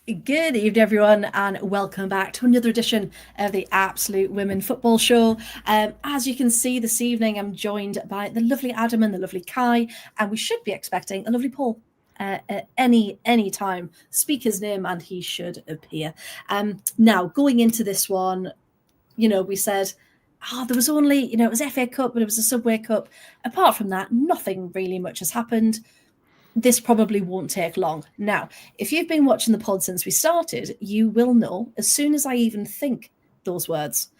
Good evening, everyone, and welcome back to another edition of the Absolute Women Football Show. As you can see this evening, I'm joined by the lovely Adam and the lovely Kai, and we should be expecting a lovely Paul at any time. Speak his name, and he should appear. Now, going into this one, we said, there was only, it was FA Cup, but it was a Subway Cup. Apart from that, nothing really much has happened. This probably won't take long. Now, if you've been watching the pod since we started, you will know as soon as I even think those words,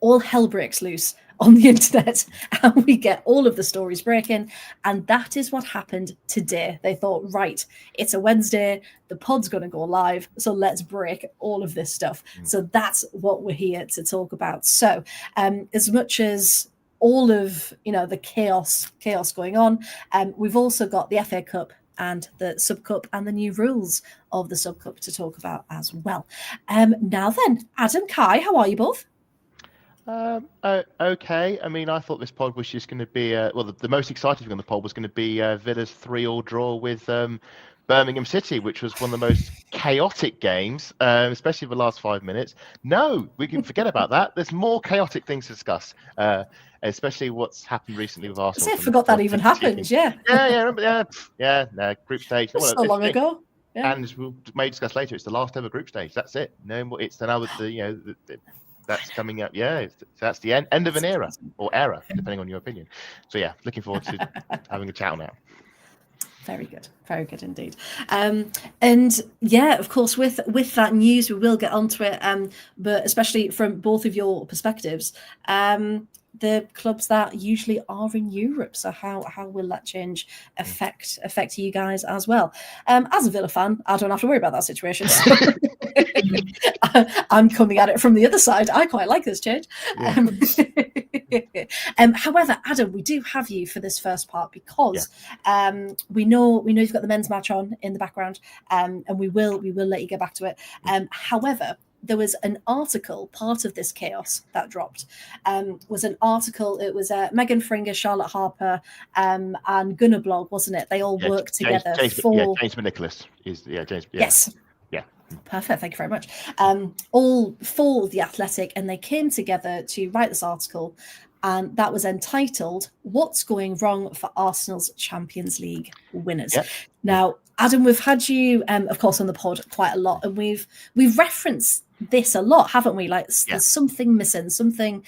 all hell breaks loose on the internet and we get all of the stories breaking. And that is what happened today. They thought, right, it's a Wednesday, the pod's going to go live, so let's break all of this stuff. So that's what we're here to talk about. So as much as all of the chaos going on, we've also got the FA Cup and the Sub Cup and the new rules of the Sub Cup to talk about as well. Now then, Adam, Kai, how are you both? Okay. I mean, I thought this pod was just going to be the most exciting thing on the pod was going to be Villa's 3-3 draw with Birmingham City, which was one of the most chaotic games, especially the last 5 minutes. No, we can forget about that. There's more chaotic things to discuss, especially what's happened recently with Arsenal. I forgot that even happened. Yeah. No, group stage. So long ago. Yeah. And we may discuss later. It's the last ever group stage. That's it. No more. It's now that's coming up. Yeah, that's the end of an era or era, depending on your opinion. So yeah, looking forward to having a chat now. Very good indeed. And yeah, of course, with that news, we will get onto it. But especially from both of your perspectives, the clubs that usually are in Europe. So how will that change affect you guys as well? As a Villa fan, I don't have to worry about that situation. So I'm coming at it from the other side. I quite like this change. Yeah. However, Adam, we do have you for this first part because we know you've got the men's match on in the background, and we will let you get back to it. However, there was an article, part of this chaos that dropped, was an article. It was Megan Fringer, Charlotte Harper, and Gunnar Blog, wasn't it? They all worked together James McNicholas is James. Yeah. Yes. Yeah. Perfect. Thank you very much. All for The Athletic, and they came together to write this article, and that was entitled "What's Going Wrong for Arsenal's Champions League Winners." Yep. Now, Adam, we've had you, of course, on the pod quite a lot, and we've referenced this a lot, haven't we? Like, there's something missing, something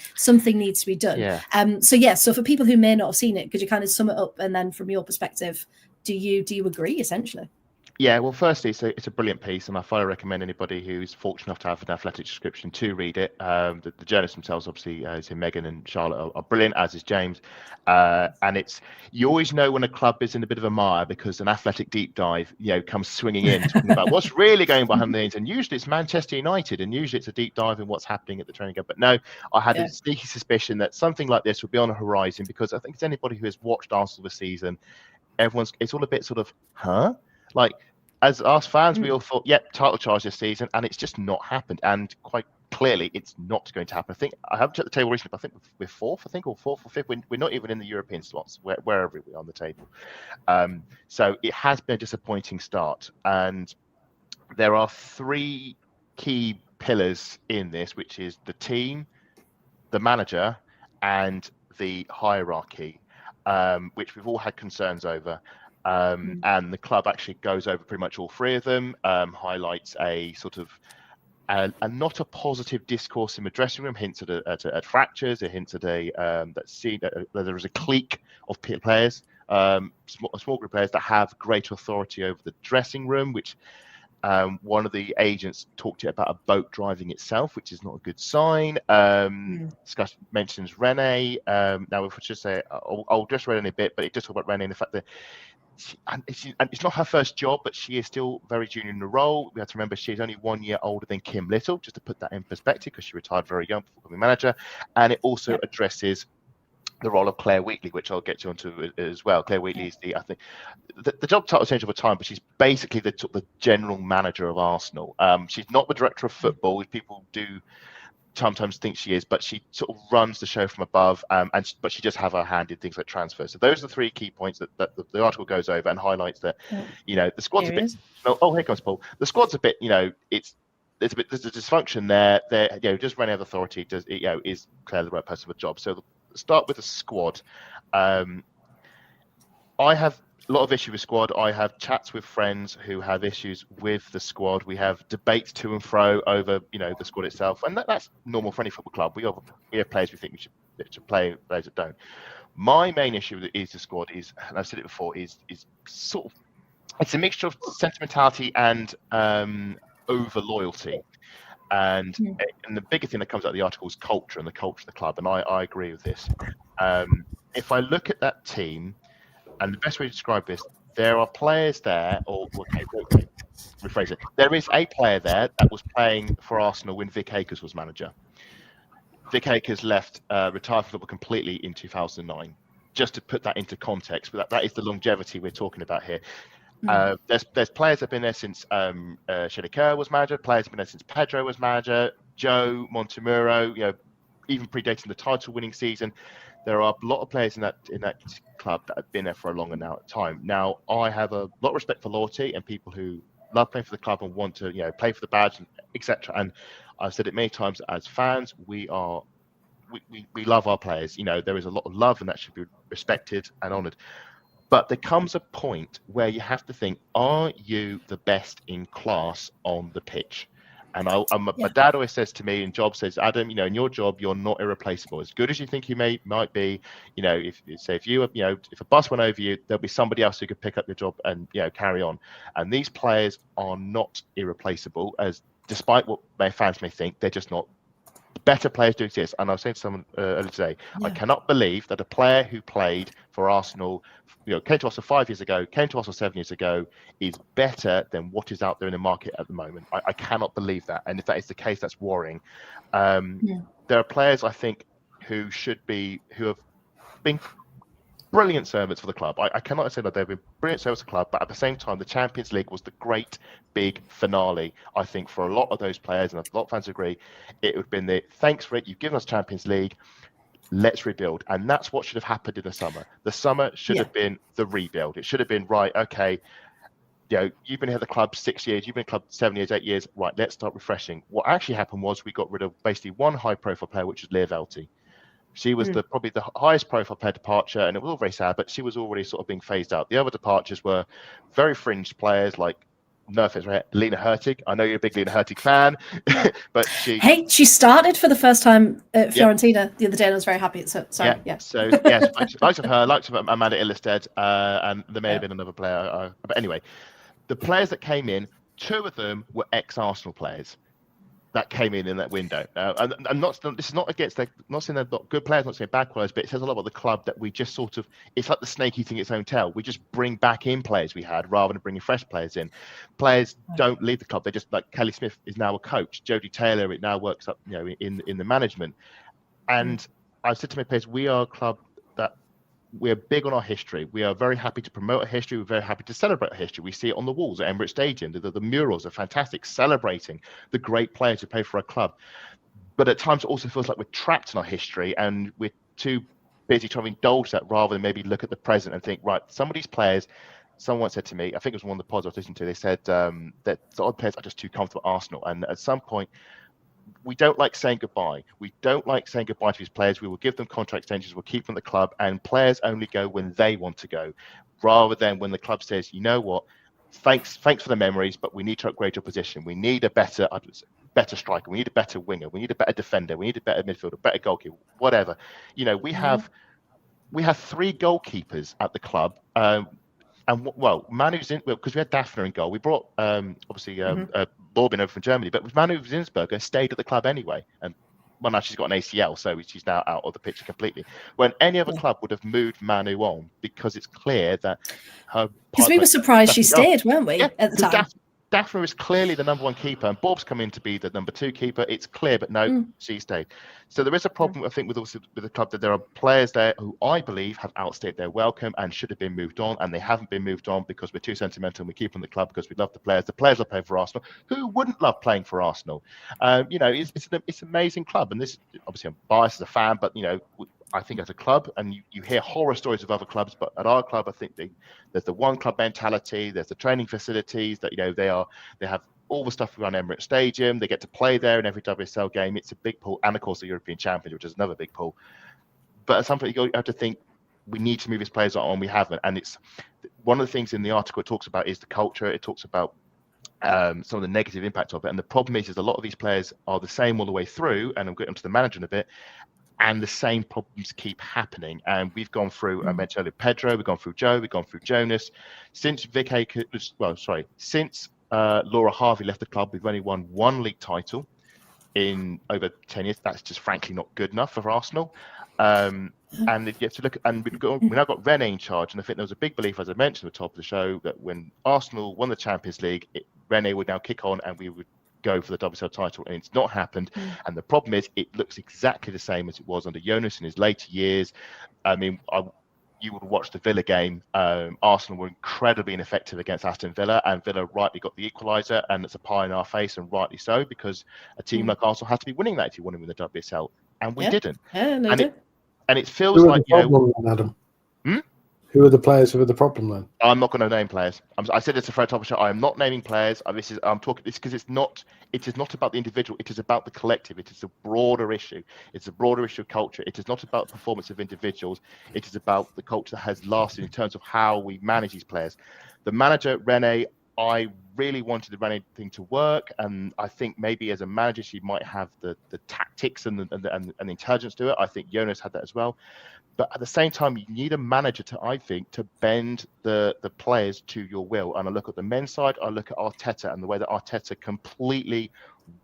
needs to be done. Yeah. So for people who may not have seen it, could you kind of sum it up, and then from your perspective, do you agree essentially? Yeah, well, firstly, it's a brilliant piece, and I highly recommend anybody who's fortunate enough to have an Athletic subscription to read it. The journalists themselves, obviously, as in Megan and Charlotte, are brilliant, as is James. And you always know when a club is in a bit of a mire because an Athletic deep dive, comes swinging in, talking about what's really going behind the scenes. And usually it's Manchester United, and usually it's a deep dive in what's happening at the training camp. But no, I had a sneaky suspicion that something like this would be on the horizon, because I think it's anybody who has watched Arsenal this season, it's all a bit sort of, like, as us fans, we all thought, title charge this season, and it's just not happened. And quite clearly, it's not going to happen. I think I haven't checked the table recently, but I think we're fourth, or fourth or fifth. We're not even in the European slots, wherever we're on the table. So it has been a disappointing start. And there are three key pillars in this, which is the team, the manager, and the hierarchy, which we've all had concerns over. And the club actually goes over pretty much all three of them, highlights a sort of not a positive discourse in the dressing room, hints at fractures, it hints at that there is a clique of players, a small group of players that have greater authority over the dressing room, which one of the agents talked about a boat driving itself, which is not a good sign. Scott mentions Rene. Now, if we just say, I'll address Rene in a bit, but it just talk about Rene and the fact that it's not her first job, but she is still very junior in the role. We have to remember she's only 1 year older than Kim Little, just to put that in perspective, because she retired very young before becoming manager. And it also addresses the role of Claire Wheatley, which I'll get you onto as well. Claire Wheatley is the job title change over time, but she's basically the general manager of Arsenal. She's not the director of football, which people do sometimes thinks she is, but she sort of runs the show from above, but she just have her hand in things like transfers. So those are the 3 key points that the article goes over and highlights that, the squad's a bit. Oh, here comes Paul. The squad's a bit, there's a dysfunction there. Just running out of authority is Claire the right person for the job. So start with the squad. I have a lot of issue with squad. I have chats with friends who have issues with the squad. We have debates to and fro over, the squad itself, and that's normal for any football club. We have players we think we should play, players that don't. My main issue is the squad is, and I've said it before, is sort of, it's a mixture of sentimentality and over loyalty. And the bigger thing that comes out of the article is culture and the culture of the club, and I agree with this. If I look at that team, and the best way to describe this, there are players there, rephrase it. There is a player there that was playing for Arsenal when Vic Akers was manager. Vic Akers retired from football completely in 2009. Just to put that into context, but that is the longevity we're talking about here. There's players that have been there since Shelley Kerr was manager. Players have been there since Pedro was manager. Joe Montemuro, even predating the title-winning season. There are a lot of players in that club that have been there for a longer time. Now, I have a lot of respect for loyalty and people who love playing for the club and want to, play for the badge, etc. And I've said it many times. As fans, we love our players. There is a lot of love, and that should be respected and honoured. But there comes a point where you have to think: are you the best in class on the pitch? And my dad always says to me, and Job says, Adam, in your job, you're not irreplaceable. As good as you think you might be, if a bus went over you, there'll be somebody else who could pick up your job and carry on. And these players are not irreplaceable, as despite what my fans may think, they're just not. Better players do exist. And I was saying to someone earlier today, I cannot believe that a player who played for Arsenal, came to Arsenal 5 years ago, came to Arsenal 7 years ago, is better than what is out there in the market at the moment. I cannot believe that. And if that is the case, that's worrying. There are players, I think, who have been brilliant servants for the club. I cannot say that they've been brilliant servants for the club, but at the same time, the Champions League was the great big finale. I think for a lot of those players, and a lot of fans agree, it would have been thanks for it. You've given us Champions League. Let's rebuild. And that's what should have happened in the summer. The summer should have been the rebuild. It should have been, right, okay, you've been here at the club 6 years, you've been at the club 7 years, 8 years, right, let's start refreshing. What actually happened was we got rid of basically one high-profile player, which was Leah Velti. She was probably the highest profile player departure, and it was all very sad, but she was already sort of being phased out. The other departures were very fringe players like, no offense, right, Lena Hurtig. I know you're a big Lena Hurtig fan, but she started for the first time at Fiorentina the other day, and I was very happy. So likes of her, likes of Amanda Ilestead, and there may have been another player. But anyway, the players that came in, 2 of them were ex-Arsenal players that came in that window. And this is not against, not saying they're not good players, not saying bad players, but it says a lot about the club that we just sort of, it's like the snake eating its own tail. We just bring back in players we had rather than bringing fresh players in. Players don't leave the club. They just, like Kelly Smith is now a coach. Jodie Taylor, it now works up, in the management. And I've said to my players, we are a club that we're big on our history. We are very happy to promote our history. We're very happy to celebrate our history. We see it on the walls at Emirates Stadium. The murals are fantastic, celebrating the great players who play for our club. But at times it also feels like we're trapped in our history and we're too busy trying to indulge that rather than maybe look at the present and think, right, some of these players, someone once said to me, I think it was one of the pods I was listening to, they said that the odd players are just too comfortable at Arsenal. And at some point, we don't like saying goodbye. We don't like saying goodbye to these players. We will give them contract extensions. We'll keep them in the club, and players only go when they want to go, rather than when the club says, you know what, thanks for the memories, but we need to upgrade your position. We need a better striker. We need a better winger. We need a better defender. We need a better midfielder, better goalkeeper, whatever. We have 3 goalkeepers at the club. And Manu's in, because we had Daphne in goal. We brought Borbin over from Germany, but Manu Zinsberger stayed at the club anyway. And now she's got an ACL, so she's now out of the picture completely. When any other club would have moved Manu on, because it's clear that her. Because we were surprised she stayed, weren't we, at the time? Daphne is clearly the number one keeper, and Bob's come in to be the number two keeper. It's clear, but no, she stayed. So there is a problem, I think, with the club, that there are players there who I believe have outstayed their welcome and should have been moved on, and they haven't been moved on because we're too sentimental and we keep them in the club because we love the players. The players are playing for Arsenal. Who wouldn't love playing for Arsenal? It's an amazing club, and this, obviously, I'm biased as a fan, but I think as a club, and you hear horror stories of other clubs, but at our club, I think there's the one club mentality. There's the training facilities that they have all the stuff around Emirates Stadium. They get to play there in every WSL game. It's a big pool, and of course the European Champions, which is another big pool. But at some point, you have to think we need to move these players on. We haven't, and it's one of the things in the article it talks about is the culture. It talks about some of the negative impact of it, and the problem is a lot of these players are the same all the way through. And I'm getting to the manager in a bit. And the same problems keep happening. And we've gone through, I mentioned earlier, Pedro, we've gone through Joe, we've gone through Jonas. Since Laura Harvey left the club, we've only won one league title in over 10 years. That's just frankly not good enough for Arsenal. And you have to look, and we've now got Rene in charge. And I think there was a big belief, as I mentioned at the top of the show, that when Arsenal won the Champions League, Rene would now kick on and we would go for the WSL title, and it's not happened. And the problem is it looks exactly the same as it was under Jonas in his later years. I mean, you would watch the Villa game. Arsenal were incredibly ineffective against Aston Villa, and Villa rightly got the equaliser, and it's a pie in our face, and rightly so, because a team like Arsenal had to be winning that if you want to win the WSL, and we didn't. And it feels like, Adam? Who are the players who are the problem then? I'm not going to name players. I said it's a Fred Topper show. I am not naming players. I'm talking this because it is not about the individual. It is about the collective. It is a broader issue. It's a broader issue of culture. It is not about the performance of individuals. It is about the culture that has lasted in terms of how we manage these players. The manager, Rene, I really wanted the Rene thing to work, and I think maybe as a manager she might have the tactics and the intelligence to it. I think Jonas had that as well. But at the same time, you need a manager to bend the players to your will. And I look at the men's side, I look at Arteta and the way that Arteta completely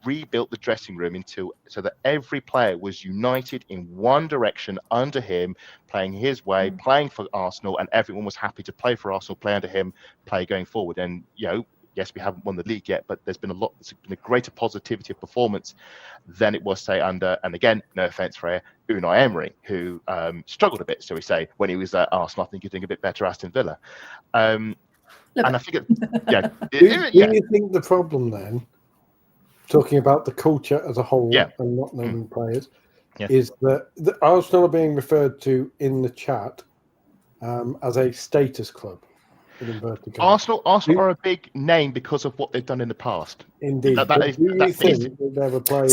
rebuilt the dressing room so that every player was united in one direction under him, playing his way, playing for Arsenal, and everyone was happy to play for Arsenal, play under him, play going forward. And yes, we haven't won the league yet, but there's been a greater positivity of performance than it was, say, under, and again, no offense, Freya, Unai Emery, who struggled a bit, shall we say, when he was at Arsenal. I think he's doing a bit better Aston Villa. And I think, do you think the problem then, talking about the culture as a whole and not naming players, is that the Arsenal are being referred to in the chat as a status club? Arsenal are a big name because of what they've done in the past. Indeed. So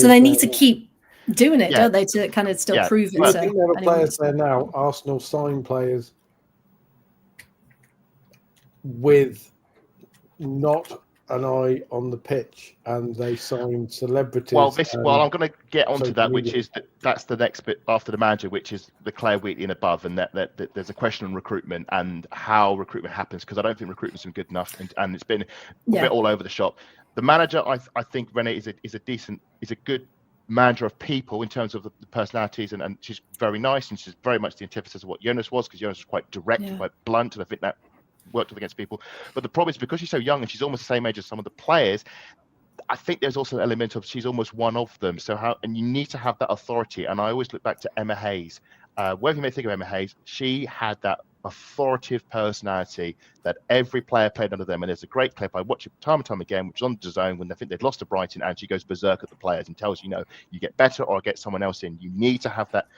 they need to keep doing it, don't they, to kind of still prove it? I think there are players there now. Arsenal sign players with not an eye on the pitch, and they sign celebrities. Well, I'm going to get onto that, which is that's the next bit after the manager, which is the Claire Wheatley and above, and that there's a question on recruitment and how recruitment happens, because I don't think recruitment's been good enough, and it's been a bit all over the shop. The manager, I think Rene is a good manager of people in terms of the personalities, and she's very nice, and she's very much the antithesis of what Jonas was, because Jonas was quite direct, quite blunt, and I think that worked against people. But the problem is, because she's so young and she's almost the same age as some of the players, I think there's also an element of she's almost one of them. And you need to have that authority. And I always look back to Emma Hayes. Whatever you may think of Emma Hayes, she had that authoritative personality that every player played under them. And there's a great clip, I watch it time and time again, which is on the DAZN, when I think they'd lost to Brighton, and she goes berserk at the players and tells you get better or get someone else in. You need to have that,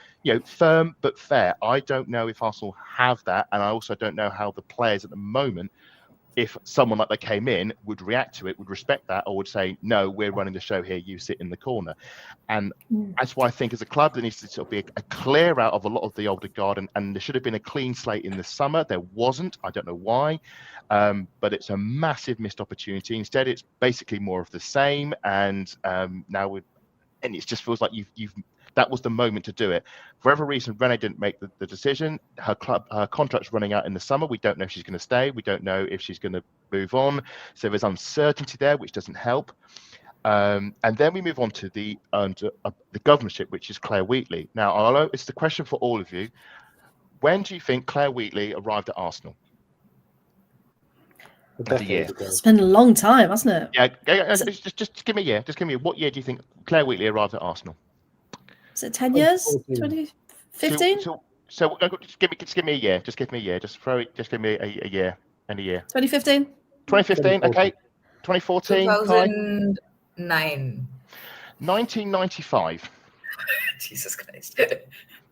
firm but fair. I don't know if Arsenal have that, and I also don't know how the players at the moment, if someone like they came in, would react to it, would respect that, or would say, no, we're running the show here, you sit in the corner. And that's why I think as a club, there needs to sort of be a clear out of a lot of the older guard, and there should have been a clean slate in the summer. There wasn't. I don't know why, but it's a massive missed opportunity. Instead, it's basically more of the same, and now it just feels like that was the moment to do it. For whatever reason, Rene didn't make the decision. Her contract's running out in the summer. We don't know if she's going to stay. We don't know if she's going to move on. So there's uncertainty there, which doesn't help. And then we move on to the governorship, which is Claire Wheatley. Now, it's the question for all of you. When do you think Claire Wheatley arrived at Arsenal? That's a year. It's been a long time, hasn't it? Yeah, just give me a year. Just give me what year do you think Claire Wheatley arrived at Arsenal? Is it 10 years? 2015? So just give me a year. Just give me a year. Just give me a year and a year. 2015. 2015. Okay. 2014. 2009. 1995. Jesus Christ.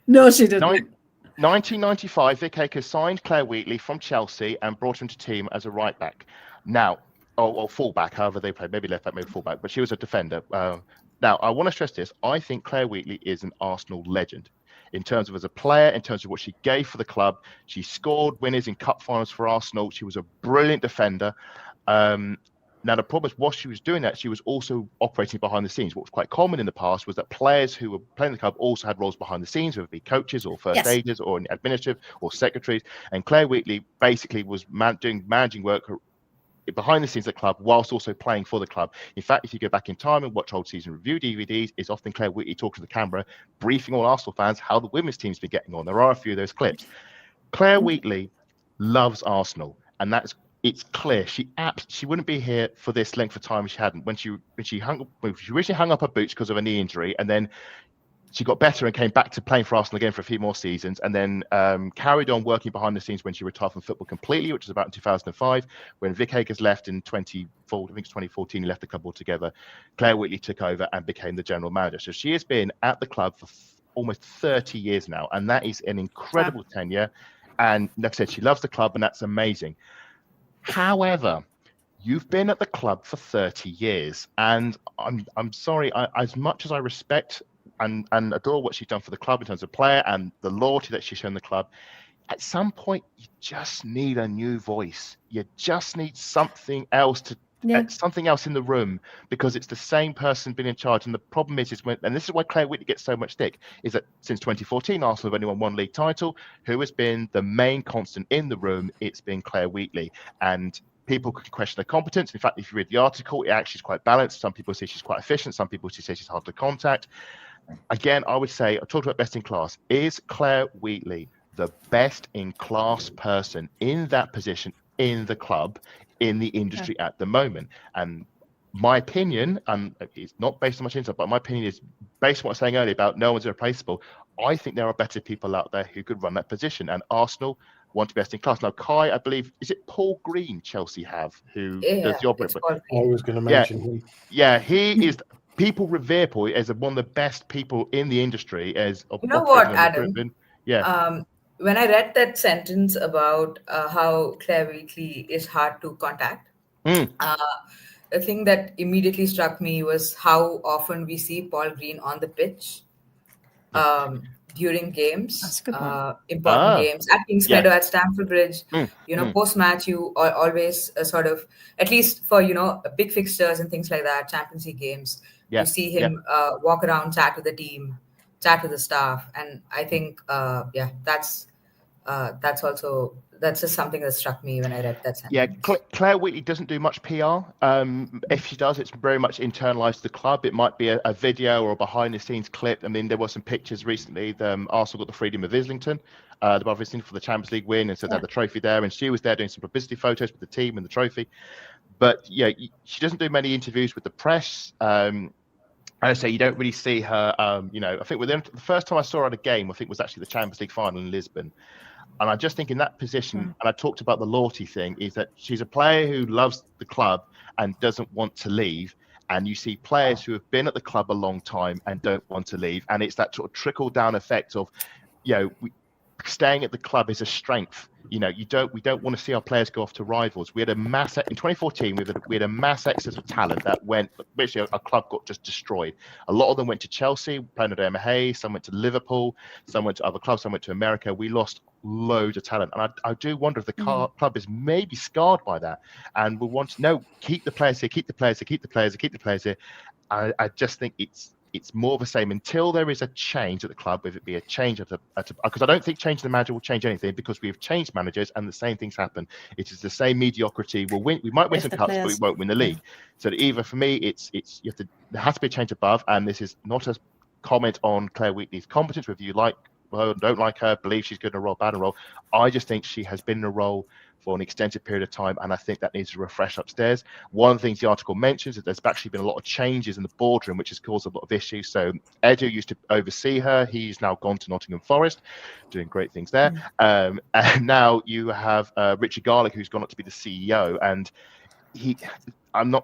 No, she didn't. 1995, Vic Akers signed Claire Wheatley from Chelsea and brought her into the team as a right back. Now, or fullback, however they played, maybe left back, maybe fullback, but she was a defender. Now, I want to stress this. I think Claire Wheatley is an Arsenal legend in terms of as a player, in terms of what she gave for the club. She scored winners in cup finals for Arsenal. She was a brilliant defender. Now, the problem is, while she was doing that, she was also operating behind the scenes. What was quite common in the past was that players who were playing the club also had roles behind the scenes, whether it be coaches or first aiders or administrative or secretaries. And Claire Wheatley basically was doing managing work behind the scenes at the club whilst also playing for the club. In fact, if you go back in time and watch old season review DVDs, it's often Claire Wheatley talking to the camera, briefing all Arsenal fans how the women's team's been getting on. There are a few of those clips. Claire Wheatley loves Arsenal, and it's clear she wouldn't be here for this length of time if she hadn't. When she originally hung up her boots because of a knee injury, and then she got better and came back to playing for Arsenal again for a few more seasons, and then carried on working behind the scenes when she retired from football completely, which was about in 2005, when Vic Akers left in 2014, he left the club altogether. Claire Wheatley took over and became the general manager. So she has been at the club for almost 30 years now, and that is an incredible tenure. And like I said, she loves the club, and that's amazing. However, you've been at the club for 30 years, and I'm sorry, as much as I respect and adore what she's done for the club in terms of player and the loyalty that she's shown the club, at some point you just need a new voice. You just need something else something else in the room, because it's the same person been in charge. And the problem is and this is why Claire Wheatley gets so much stick, is that since 2014, Arsenal have only won one league title. Who has been the main constant in the room? It's been Claire Wheatley. And people can question her competence. In fact, if you read the article, it actually is quite balanced. Some people say she's quite efficient. Some people say she's hard to contact. Again, I would say, I talked about best in class. Is Claire Wheatley the best in class person in that position in the club, in the industry at the moment? And my opinion, and it's not based on much insight, but my opinion is based on what I was saying earlier about no one's irreplaceable. I think there are better people out there who could run that position, and Arsenal want to be best in class. Now, Kai, I believe, is it Paul Green Chelsea have who does the operate? I was going to mention him. Yeah, he is. People revere Paul as one of the best people in the industry. You know what, Adam? Yeah. When I read that sentence about how Claire Wheatley is hard to contact, the thing that immediately struck me was how often we see Paul Green on the pitch during games, That's a good one. important games at Kings Meadow, at Stamford Bridge. Post-match, you always sort of, at least for, big fixtures and things like that, Champions League games, you see him walk around, chat with the team, chat with the staff. And I think, that's just something that struck me when I read that sentence. Yeah, Claire Wheatley doesn't do much PR. If she does, it's very much internalized to the club. It might be a video or a behind-the-scenes clip. I mean, there were some pictures recently. Arsenal got the Freedom of Islington, the Islington for the Champions League win, and so they had the trophy there. And she was there doing some publicity photos with the team and the trophy. But yeah, she doesn't do many interviews with the press. I say you don't really see her. I think the first time I saw her at a game, I think was actually the Champions League final in Lisbon. And I just think in that position, and I talked about the loyalty thing, is that she's a player who loves the club and doesn't want to leave. And you see players who have been at the club a long time and don't want to leave. And it's that sort of trickle down effect of, staying at the club is a strength. We don't want to see our players go off to rivals. We had in 2014, we had a mass excess of talent that went, basically our club got just destroyed. A lot of them went to Chelsea, playing under Emma Hayes, some went to Liverpool, some went to other clubs, some went to America. We lost loads of talent. And I do wonder if the club is maybe scarred by that. And we want to keep the players here, keep the players here, keep the players here, keep the players here. I just think it's more of the same until there is a change at the club, whether it be a change because I don't think changing the manager will change anything, because we have changed managers and the same things happen. It is the same mediocrity. We might win some cups, but we won't win the league. So either for me, there has to be a change above, and this is not a comment on Claire Wheatley's competence, whether you like her, don't like her, believe she's good in a role, bad in a role. I just think she has been in a role for an extended period of time, and I think that needs to refresh upstairs. One of the things the article mentions is there's actually been a lot of changes in the boardroom, which has caused a lot of issues. So Edu used to oversee her. He's now gone to Nottingham Forest, doing great things there. And now you have Richard Garlick, who's gone up to be the CEO, and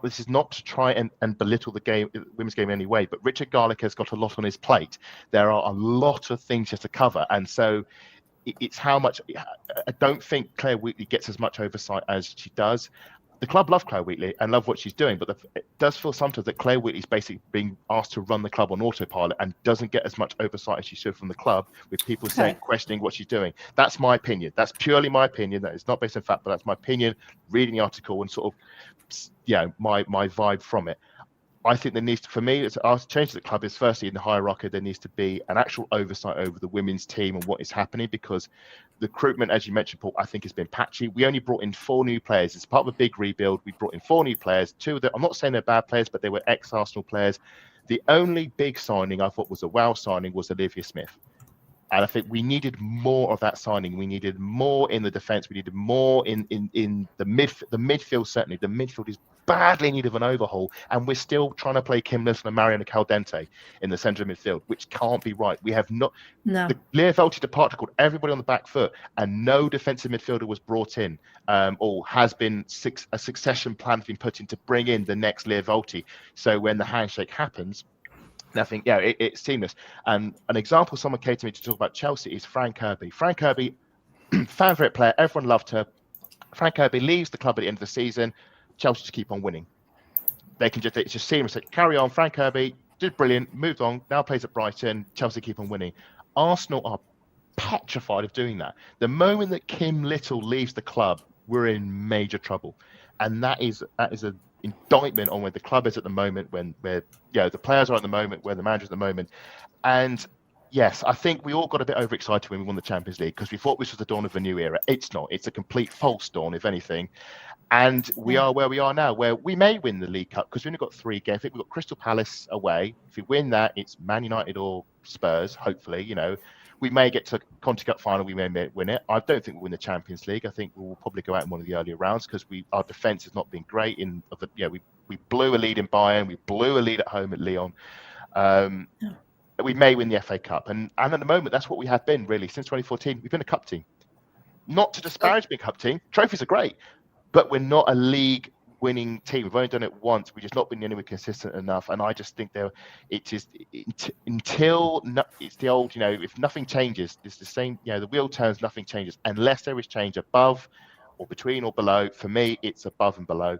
this is not to try and belittle the game, women's game in any way, but Richard Garlick has got a lot on his plate. There are a lot of things just to cover, and so it's how much. I don't think Claire Wheatley gets as much oversight as she does. The club love Claire Wheatley and love what she's doing, but it does feel sometimes that Claire Wheatley's basically being asked to run the club on autopilot and doesn't get as much oversight as she should from the club, with people questioning what she's doing. That's my opinion. That's purely my opinion. That is not based on fact, but that's my opinion. Reading the article and sort of, my vibe from it. I think there needs to, for me, our change to the club is firstly in the hierarchy, there needs to be an actual oversight over the women's team and what is happening, because the recruitment, as you mentioned, Paul, I think has been patchy. We only brought in 4 new players. It's part of a big rebuild. We brought in 4 new players. 2 of them, I'm not saying they're bad players, but they were ex-Arsenal players. The only big signing I thought was a wow signing was Olivia Smith. And I think we needed more of that signing. We needed more in the defence. We needed more in the midfield, certainly. The midfield is badly in need of an overhaul. And we're still trying to play Kim Little and Mariana Caldente in the centre of midfield, which can't be right. We have not... No. The Leah Velti departure caught everybody on the back foot, and no defensive midfielder was brought in, or has been a succession plan has been put in to bring in the next Leah Velti. So when the handshake happens... I think, it's seamless. And an example someone came to me to talk about Chelsea is Fran Kirby. Fran Kirby, fan favorite player, everyone loved her. Fran Kirby leaves the club at the end of the season. Chelsea just keep on winning. It's just seamless. Carry on. Fran Kirby did brilliant, moved on, now plays at Brighton. Chelsea keep on winning. Arsenal are petrified of doing that. The moment that Kim Little leaves the club, we're in major trouble. And that is a indictment on where the club is at the moment, where the players are at the moment, where the manager is at the moment. And yes, I think we all got a bit overexcited when we won the Champions League because we thought this was the dawn of a new era. It's not. It's a complete false dawn, if anything. And we are where we are now, where we may win the League Cup because we've only got 3 games. I think we've got Crystal Palace away. If we win that, it's Man United or Spurs, hopefully. We may get to Conti Cup final. We may win it. I don't think we'll win the Champions League. I think we'll probably go out in one of the earlier rounds because our defence has not been great. We blew a lead in Bayern. We blew a lead at home at Lyon. We may win the FA Cup, and at the moment that's what we have been really since 2014. We've been a cup team. Not to disparage being a cup team. Trophies are great, but we're not a league winning team. We've only done it once. We've just not been anywhere consistent enough. And I just think it's the old, if nothing changes, it's the same, the wheel turns, nothing changes. Unless there is change above or between or below, for me, it's above and below.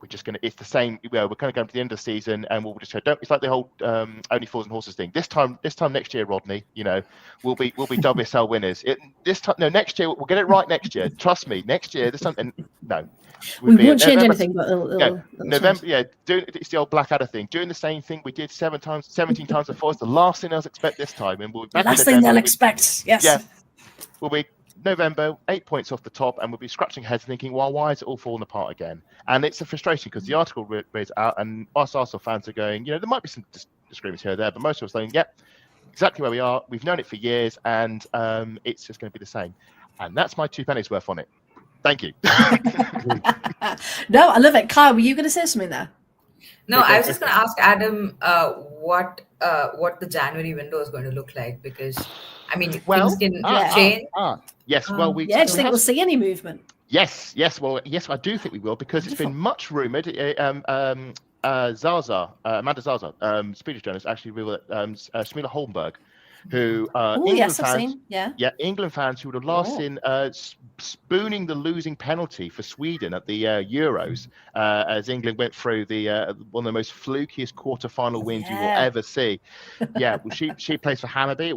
It's the same. We're kind of going to the end of the season and we'll just it's like the whole only fools and horses thing. This time next year, Rodney, we'll be WSL winners. Next year, we'll get it right next year. Trust me, next year, this time, no. We won't change anything, but it'll November, it's the old Blackadder thing. Doing the same thing we did 17 times before. It's the last thing they'll expect this time. And we'll be back last thing they'll expect, yes. Yeah. We'll be November, 8 points off the top, and we'll be scratching heads thinking, well, why is it all falling apart again? And it's a frustration because the article reads out, and us Arsenal fans are going, there might be some disagreements here or there, but most of us are saying, exactly where we are. We've known it for years, and it's just going to be the same. And that's my 2 pennies worth on it. Thank you. No, I love it. Kyle, were you going to say something there? No, I was just going to ask Adam what the January window is going to look like, because things can change. Yes, well, do you think we'll see any movement? Yes, I do think we will, because it's been much rumoured. Amanda Zaza, Swedish journalist, actually revealed that Smila Holmberg, who England fans who would have last seen spooning the losing penalty for Sweden at the Euros, as England went through the one of the most flukiest quarter-final wins you will ever see. Well, she plays for Hammarby.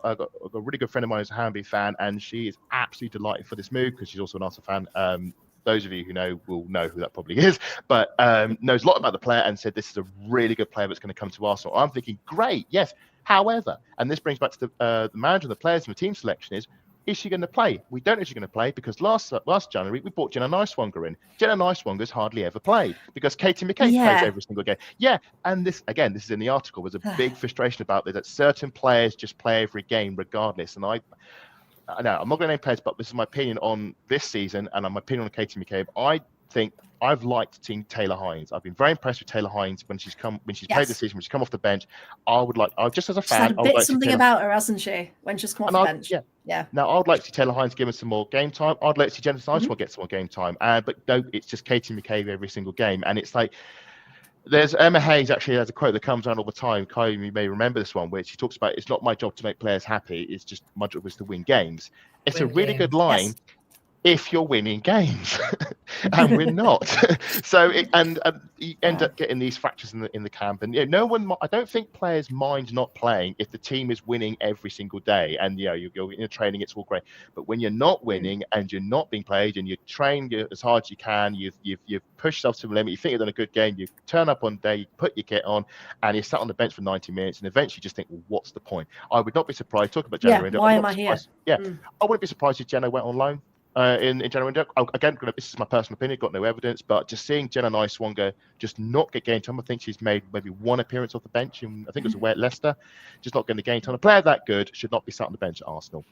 I've got a really good friend of mine who's a Hammarby fan, and she is absolutely delighted for this move because she's also an Arsenal fan. Those of you who know will know who that probably is, but knows a lot about the player and said this is a really good player that's going to come to Arsenal. I'm thinking, great, yes. However, and this brings back to the manager, the players, and the team selection is she going to play? We don't know if she's going to play because last January we brought Jenna Nicewanger in. Jenna Nicewanger's hardly ever played because Katie McCabe plays every single game. Yeah, and this is in the article. There's a big frustration about this, that certain players just play every game regardless. And I'm not going to name players, but this is my opinion on this season and my opinion on Katie McCabe. I think I've liked seeing Taylor Hines. I've been very impressed with Taylor Hines when she's played this season, when she's come off the bench. Just as a fan, she's had a bit something about her, hasn't she? When she's come off the bench. Yeah. Now, I'd like to see Taylor Hines give us some more game time. I'd like to see Jennifer Nicewanger get some more game time. But no, it's just Katie McCabe every single game. And it's like, there's Emma Hayes actually has a quote that comes around all the time. Kai, you may remember this one, where she talks about, it's not my job to make players happy. It's just my job is to win games. It's a really good line. Yes. If you're winning games, and we're not, so you end up getting these fractures in the camp. And no one, I don't think players mind not playing if the team is winning every single day. And you're in training, it's all great. But when you're not winning and you're not being played, and you train as hard as you can, you've pushed yourself to the limit. You think you've done a good game. You turn up on day, you put your kit on, and you sat on the bench for 90 minutes, and eventually you just think, well, what's the point? I would not be surprised. Talk about Jenna. Why am I here? Yeah, I wouldn't be surprised if Jenna went on loan. In January, again, this is my personal opinion, got no evidence, but just seeing Jenna Nicewanger just not get game time. I think she's made maybe one appearance off the bench, and I think it was away at Leicester, just not getting the game time. A player that good should not be sat on the bench at Arsenal.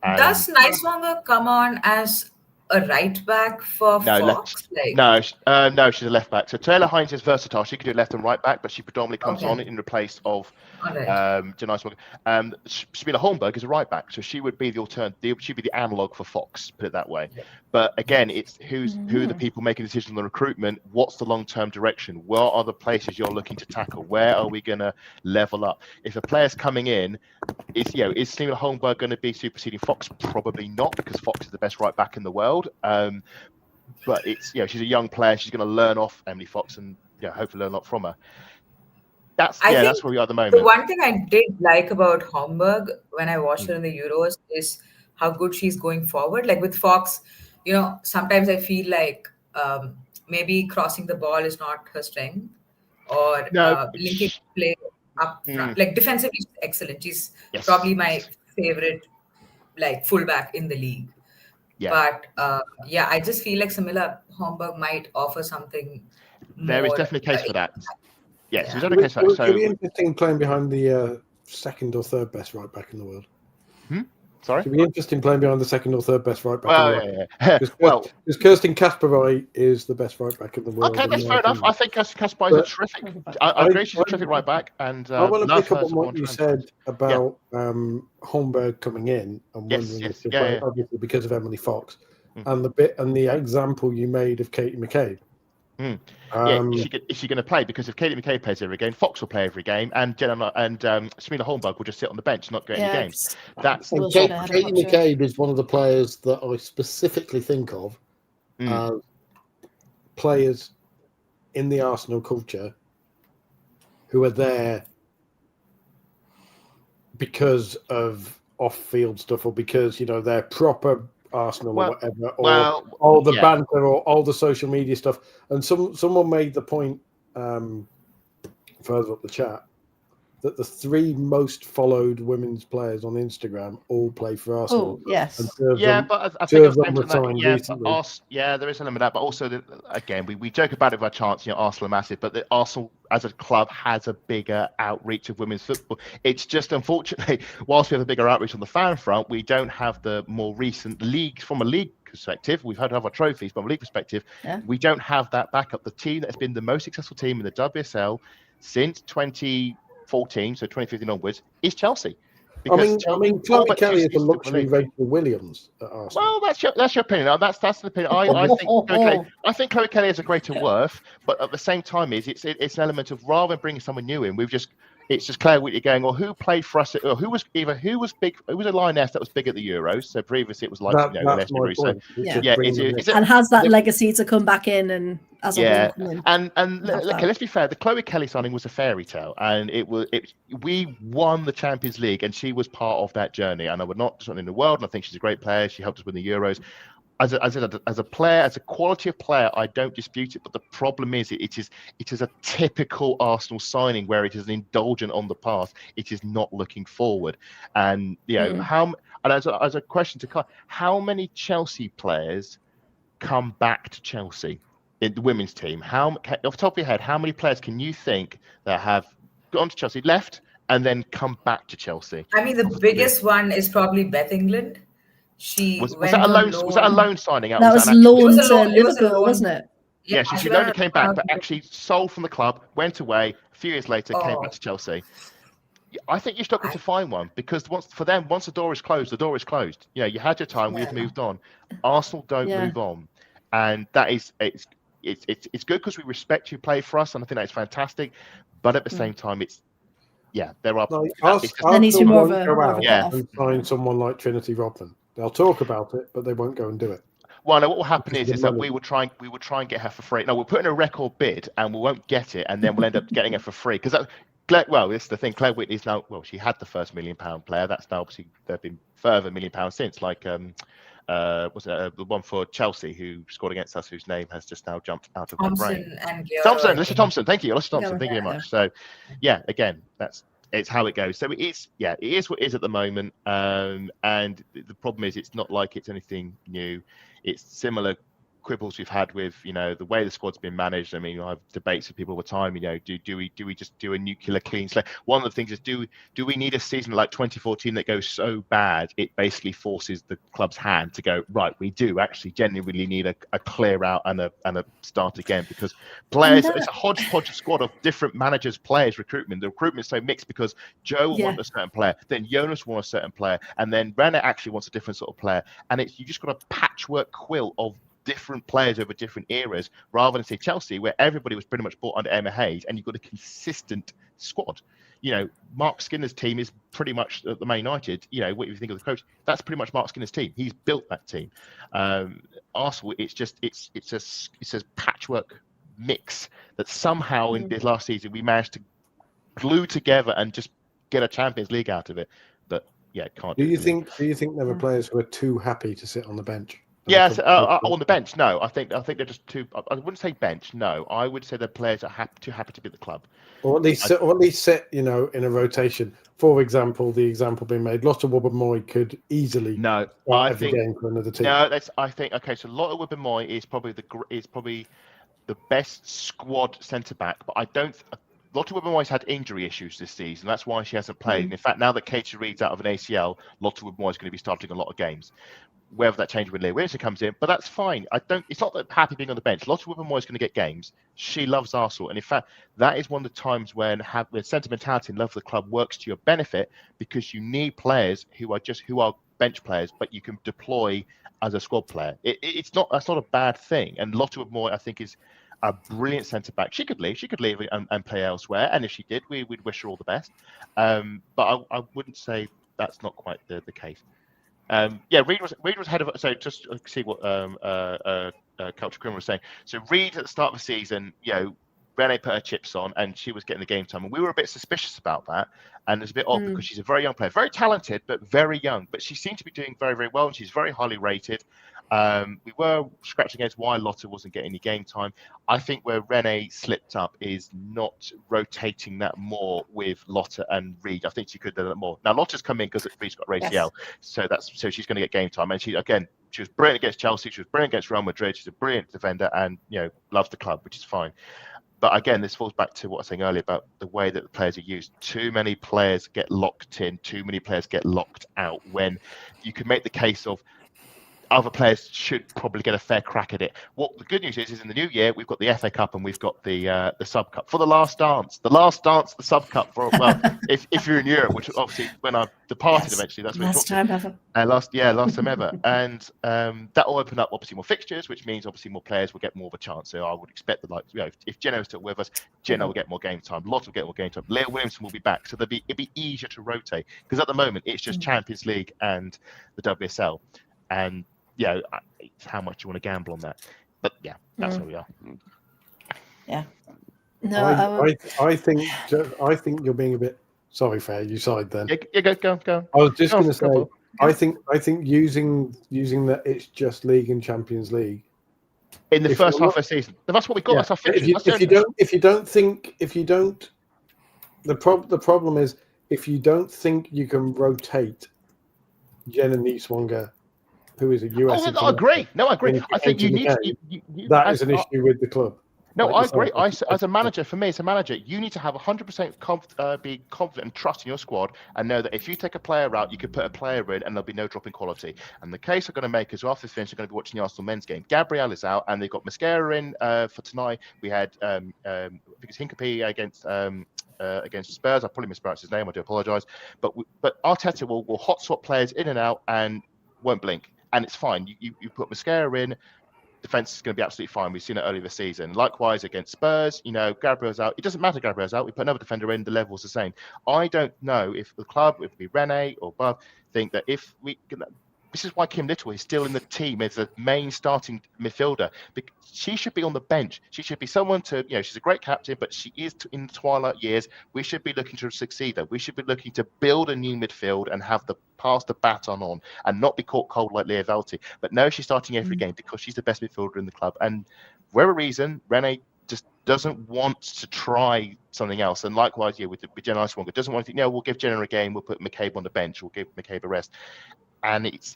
Does Nicewanger come on as a right back for Fox? No, she's a left back. So Taylor Hines is versatile. She can do left and right back, but she predominantly comes on in replace of Jenna Nicewanger. Sabina Holmberg is a right back, so she would be the alternative. She'd be the analog for Fox, put it that way. Yeah. But again, it's who are the people making decisions on the recruitment? What's the long-term direction? Where are the places you're looking to tackle? Where are we going to level up? If a player's coming in, is Sabina Holmberg going to be superseding Fox? Probably not, because Fox is the best right back in the world. But it's she's a young player. She's going to learn off Emily Fox and hopefully learn a lot from her. That's where we are at the moment. The one thing I did like about Holmberg when I watched her in the Euros is how good she's going forward. Like with Fox, sometimes I feel like maybe crossing the ball is not her strength, or linking play up front. Like defensively, she's excellent. She's probably my favorite fullback in the league. Yeah. But I just feel like Samila Holmberg might offer something. There is definitely a case for that. Yes, there's definitely a case for that. So it'd be interesting playing behind the second or third best right back in the world. Sorry? It'd be interesting playing behind the second or third best right back in the world. Because Kirsten Kasperaj is the best right back in the world. Okay, that's fair enough. I think Kasperaj is a terrific. I agree, she's a terrific right back. And I want to pick up on what you said about Holmberg coming in and wondering if she'll play, obviously because of Emily Fox, and the example you made of Katie McCabe. Is she going to play? Because if Katie McCabe plays every game, Fox will play every game, and Jenna and Samina Holmberg will just sit on the bench, not get any games. Katie McCabe is one of the players that I specifically think of as players in the Arsenal culture who are there because of off-field stuff, or because they're proper Arsenal or whatever, or all the banter or all the social media stuff. And someone made the point further up the chat that the 3 most followed women's players on Instagram all play for Arsenal. Oh, yes. But I think there is an element of that. But also, again, we joke about it by chance. Arsenal are massive, but the Arsenal as a club has a bigger outreach of women's football. It's just, unfortunately, whilst we have a bigger outreach on the fan front, we don't have the more recent leagues from a league perspective. We've had to have our trophies, but from a league perspective, we don't have that backup. The team that has been the most successful team in the WSL since 2014, so 2015 onwards, is Chelsea. Chloe Kelly is a luxury Rachel Williams at Arsenal. Well, that's your opinion. That's the opinion. I think Chloe Kelly has a greater worth, but at the same time, it's an element of, rather than bringing someone new in, it's just Claire Wheatley going, or who played for us, or who was big, who was a lioness that was big at the Euros. So previously it was like and has that legacy to come back in and let's be fair, the Chloe Kelly signing was a fairy tale, and we won the Champions League, and she was part of that journey. And I would not in the world, and I think she's a great player. She helped us win the Euros. As a player, as a quality of player, I don't dispute it. But the problem is, it is a typical Arsenal signing where it is an indulgent on the past. It is not looking forward. And how And as a question to Kai, how many Chelsea players come back to Chelsea in the women's team? Off the top of your head, how many players can you think that have gone to Chelsea, left, and then come back to Chelsea? I mean, the biggest one is probably Beth England. She was went that a on loan? Was that a loan signing out? That was loan to Liverpool, wasn't it? Yeah, she only came back, but actually sold from the club, went away. A few years later, came back to Chelsea. I think you're struggling to find one, because once the door is closed, the door is closed. You know, you had your time, we've moved on. Arsenal don't move on, and that is it's good because we respect you play for us, and I think that's fantastic. But at the same time, there are. There needs to be more of a and find someone like Trinity Rodman. They'll talk about it, but they won't go and do it. Well, no, what will happen is that we will try and get her for free. No, we'll put in a record bid, and we won't get it, and then we'll end up getting her for free. Because this is the thing. Claire Whitney's now. Well, she had the first £1 million player. That's now obviously there have been further £1 million since. Like was it the one for Chelsea who scored against us, whose name has just now jumped out of my brain. Alicia Thompson. Thank you, Alicia Thompson. Thank you very much. So, again, it's how it goes. So it is what it is at the moment. And the problem is, it's not like it's anything new. It's similar quibbles we've had with, the way the squad's been managed. I mean, I have debates with people all the time. Do we just do a nuclear clean slate? One of the things is, do we need a season like 2014 that goes so bad it basically forces the club's hand to go, right, we do actually genuinely need a clear out and a start again, because players, it's a hodgepodge squad of different managers, players, recruitment. The recruitment is so mixed because Joe will want a certain player, then Jonas wants a certain player, and then Renner actually wants a different sort of player, and you just got a patchwork quilt of different players over different eras, rather than say Chelsea, where everybody was pretty much bought under Emma Hayes, and you've got a consistent squad. Mark Skinner's team is pretty much the Man United. What you think of the coach? That's pretty much Mark Skinner's team. He's built that team. Arsenal, it's a patchwork mix that somehow in this last season we managed to glue together and just get a Champions League out of it. But can't. Do you think there were players who are too happy to sit on the bench? Yes, on the bench. No, I think they're just too. I wouldn't say bench. No, I would say the players are too happy to be at the club, or at least sit, in a rotation. For example, the example being made, Lotte Wubben-Moy could easily start every game for another team. No, I think okay. So Lotte Wubben-Moy is probably the best squad centre back, but I don't. Lotte Wubben-Moy's had injury issues this season. That's why she hasn't played. And in fact, now that Katie Reed's out of an ACL, Lotte Wubben-Moy is going to be starting a lot of games. Whether that changes when Leah Williamson comes in, but that's fine. It's not that happy being on the bench. Lotte Wubben-Moy is going to get games. She loves Arsenal, and in fact, that is one of the times when sentimentality and love of the club works to your benefit, because you need players who are bench players, but you can deploy as a squad player. That's not a bad thing. And Lotte Wubben-Moy, I think, is a brilliant centre back. She could leave and play elsewhere, and if she did, we'd wish her all the best. But I wouldn't say that's not quite the case. Reed was ahead of. So just to see what Culture Criminal was saying. So Reed at the start of the season, Renee put her chips on, and she was getting the game time, and we were a bit suspicious about that. And it's a bit odd because she's a very young player, very talented, but very young. But she seemed to be doing very, very well, and she's very highly rated. We were scratching against why Lotte wasn't getting any game time. I think where Renee slipped up is not rotating that more with Lotte and Reed. I think she could do that more. Now Lotte's come in because Reed's got ACL, so she's going to get game time. And she was brilliant against Chelsea. She was brilliant against Real Madrid. She's a brilliant defender, and loves the club, which is fine. But again, this falls back to what I was saying earlier about the way that the players are used. Too many players get locked in. Too many players get locked out, when you can make the case of other players should probably get a fair crack at it. What the good news is in the new year, we've got the FA Cup and we've got the Sub Cup for the last dance. The Sub Cup for, well, if you're in Europe, which obviously when I departed eventually, that's when last time ever. Last time ever. And that will open up obviously more fixtures, which means obviously more players will get more of a chance. So I would expect that, if Jenna is still with us, Jenna will get more game time. Lotte will get more game time. Leah Williamson will be back. So it'd be easier to rotate, because at the moment it's just Champions League and the WSL. And how much you want to gamble on that, but that's where we are. Yeah, no, I think you're being a bit sorry, Freya. You side then. Go. I was just going to say, I think using that it's just League and Champions League in the first half of the season. That's what we got. That's our fixture. If you don't, the problem is if you don't think you can rotate Jenna Nieswanger, who is a US. Oh, I agree. No, I agree. I think you need that is an issue with the club. No, like I agree. As a manager, for me, as a manager, you need to have 100% be confident and trust in your squad, and know that if you take a player out, you can put a player in, and there'll be no drop in quality. And the case I'm going to make is after this finish, I'm going to be watching the Arsenal men's game. Gabriel is out, and they've got Mosquera in for tonight. We had I think it's Hincapie against Spurs. I probably mispronounced his name. I do apologise. But Arteta will hot swap players in and out and won't blink, and it's fine. You put Mosquera in. Defense is going to be absolutely fine. We've seen it earlier this season. Likewise against Spurs, Gabriel's out. It doesn't matter Gabriel's out. We put another defender in, the level's the same. I don't know if the club, if it be Rene or Bob, think that if we... This is why Kim Little is still in the team as a main starting midfielder. She should be on the bench. She should be someone to, she's a great captain, but she is in the twilight years. We should be looking to succeed her. We should be looking to build a new midfield and have pass the baton on and not be caught cold like Leah Velti. But no, she's starting every game because she's the best midfielder in the club. And for whatever reason, Rene just doesn't want to try something else. And likewise, with Jenna Nieswanger, doesn't want to think, we'll give Jenna a game, we'll put McCabe on the bench, we'll give McCabe a rest. And it's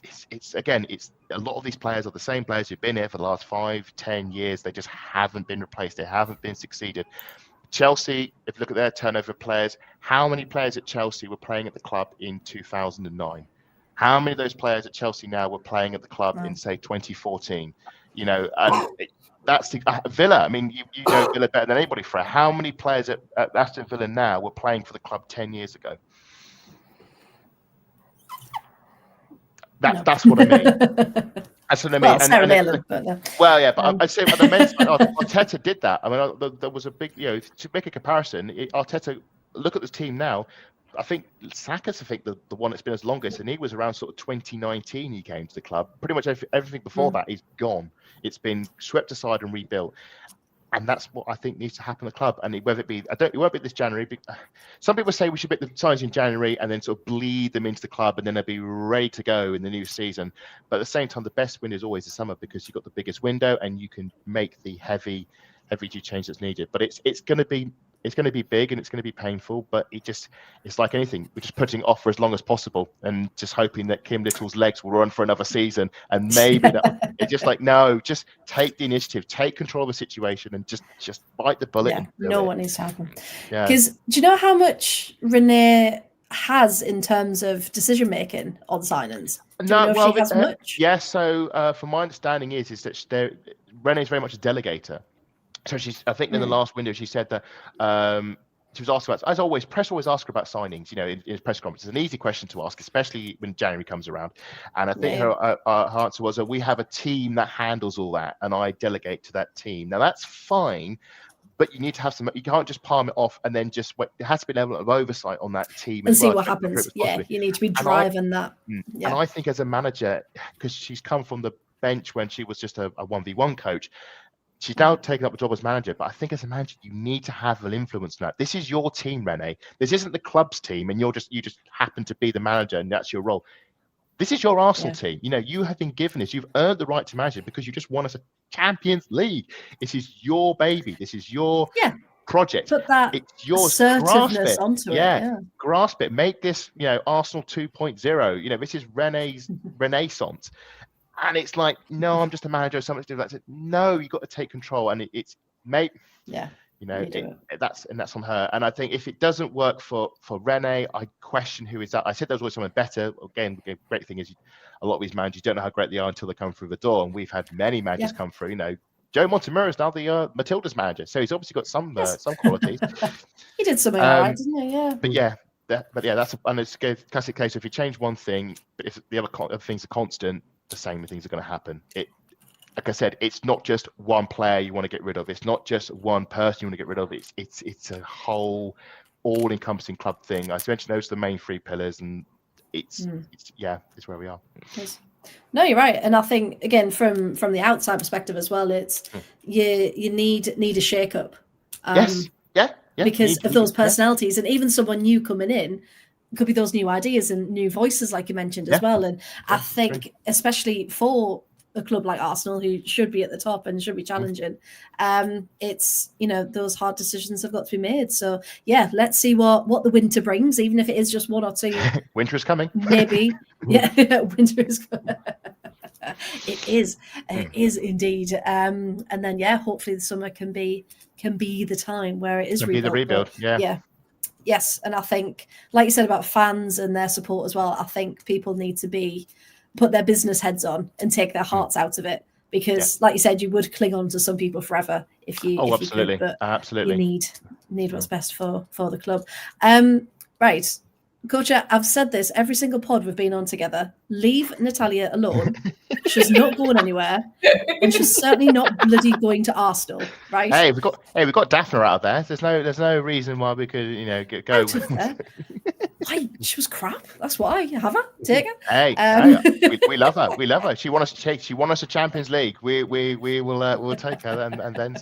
a lot of these players are the same players who've been here for the last 5-10 years. They just haven't been replaced. They haven't been succeeded. Chelsea, if you look at their turnover of players, how many players at Chelsea were playing at the club in 2009? How many of those players at Chelsea now were playing at the club in, say, 2014? And that's the Villa. I mean, you know Villa better than anybody, Freya. How many players at Aston Villa now were playing for the club 10 years ago? That's what I mean. That's what I mean. But I'd say at the men's side, Arteta did that. I mean, there was a big, to make a comparison, Arteta, look at this team now. I think Saka's, the one that's been as longest, and he was around sort of 2019 he came to the club. Pretty much everything before that is gone. It's been swept aside and rebuilt. And that's what I think needs to happen in the club. And whether it be, it won't be this January. Some people say we should make the signs in January and then sort of bleed them into the club, and then they'll be ready to go in the new season. But at the same time, the best window is always the summer because you've got the biggest window and you can make the heavy change that's needed. But it's going to be big and it's going to be painful, but it's like anything. We're just putting it off for as long as possible and just hoping that Kim Little's legs will run for another season. And maybe it's just like, no, just take the initiative, take control of the situation and just bite the bullet. Yeah, know what needs to happen. Because do you know how much Renee has in terms of decision making on signings? She has much? Yeah, so from my understanding is that Renee's very much a delegator. So I think in the last window, she said that she was asked about, as always, press always ask her about signings, in press conferences. It's an easy question to ask, especially when January comes around. And I think her answer was that we have a team that handles all that and I delegate to that team. Now, that's fine, but you need to have you can't just palm it off and then just wait. There has to be a level of oversight on that team. And see what happens. Yeah, you need to be driving that. Yeah. And I think as a manager, because she's come from the bench when she was just a 1v1 coach, she's now taken up the job as manager, but I think as a manager, you need to have an influence on that. This is your team, Rene. This isn't the club's team, and you just happen to be the manager, and that's your role. This is your Arsenal team. You have been given this. You've earned the right to manage it because you just won us a Champions League. This is your baby. This is your project. Put that it's yours. Assertiveness onto it. Yeah, grasp it. Make this, Arsenal 2.0. This is Rene's renaissance. And it's like, no, I'm just a manager. Something to do with that. No, you got to take control, and it's mate. Yeah, that's on her. And I think if it doesn't work for Rene, I question who is that. I said there's always someone better. Again, the great thing is a lot of these managers don't know how great they are until they come through the door, and we've had many managers come through. Joe Montemurro is now the Matilda's manager, so he's obviously got some qualities. He did something right, didn't he? Yeah. That's and it's a classic case. If you change one thing, but if the other things are constant, the same things are going to happen. Like I said, it's not just one player you want to get rid of. It's not just one person you want to get rid of. It's a whole, all-encompassing club thing. I mentioned those are the main three pillars, and it's where we are. No, you're right, and I think again from the outside perspective as well, it's you need a shake-up. Yes, because of those personalities, and even someone new coming in. Could be those new ideas and new voices, like you mentioned as well. And I think, especially for a club like Arsenal, who should be at the top and should be challenging, it's, those hard decisions have got to be made. So yeah, let's see what the winter brings, even if it is just 1 or 2. Winter is coming. Maybe. Yeah, winter is coming. It is indeed. And then hopefully the summer can be the time where it is rebuilt. Be the rebuild. Yeah. Yes, and I think, like you said about fans and their support as well, I think people need to put their business heads on and take their hearts out of it, because, like you said, you would cling on to some people forever if you. Absolutely, you could, but absolutely. You need what's best for the club. Right, Coach, I've said this every single pod we've been on together. Leave Natalia alone. She's not going anywhere, and she's certainly not bloody going to Arsenal, right? Hey, we've got Daphne out there. There's no reason why we could go. Why? She was crap. That's why. Have her. Take her. Hey, we love her. We love her. She won us a Champions League. We will take her and then.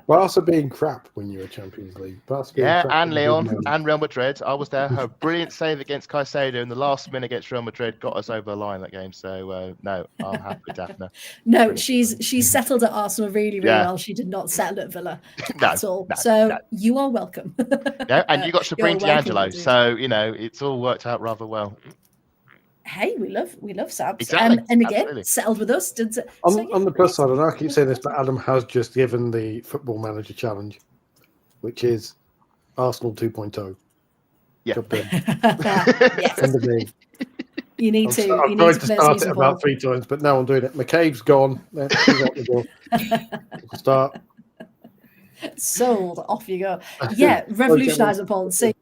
Barca being crap when you're a Champions League. And Leon and Real Madrid. I was there. Her brilliant save against Caicedo in the last minute against Real Madrid got us over the line that game. So no, I'm happy with Daphne. No, she's settled at Arsenal really well. She did not settle at Villa at all. So you are welcome. And you got Sabrina D'Angelo. So it's all worked out rather well. Hey, we love Sabs. Exactly. And again, Absolutely. Settled with us. On the plus side, and I keep saying this, but Adam has just given the Football Manager challenge, which is Arsenal 2.0. Yeah. Job done. Yes. You need to. I've tried to start it about 3 times, but now I'm doing it. McCabe's gone. He's out the door. Start. Sold. Off you go. Yeah, revolutionise it, Paul. See,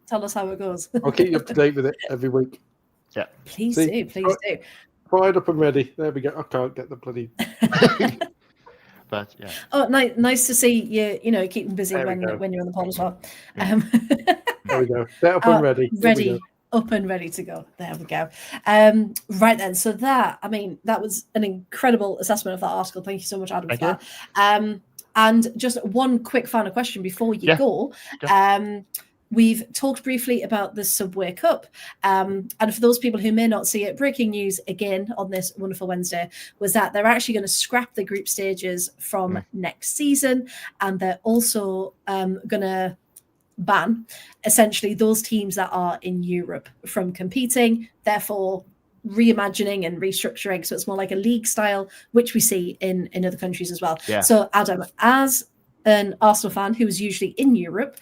tell us how it goes. I'll keep you up to date with it every week. Yeah. Please do. Fired up and ready. There we go. I can't get the bloody. But yeah. Oh, nice to see you. Keep them busy when you're on the pod as well. There we go. Set up and ready. Up and ready to go. There we go. Right then. So that was an incredible assessment of that article. Thank you so much, Adam, for that. And just one quick final question before you go. We've talked briefly about the Subway Cup. And for those people who may not see it, breaking news again on this wonderful Wednesday was that they're actually going to scrap the group stages from next season. And they're also going to ban essentially those teams that are in Europe from competing, therefore reimagining and restructuring. So it's more like a league style, which we see in other countries as well. Yeah. So Adam, as an Arsenal fan who is usually in Europe,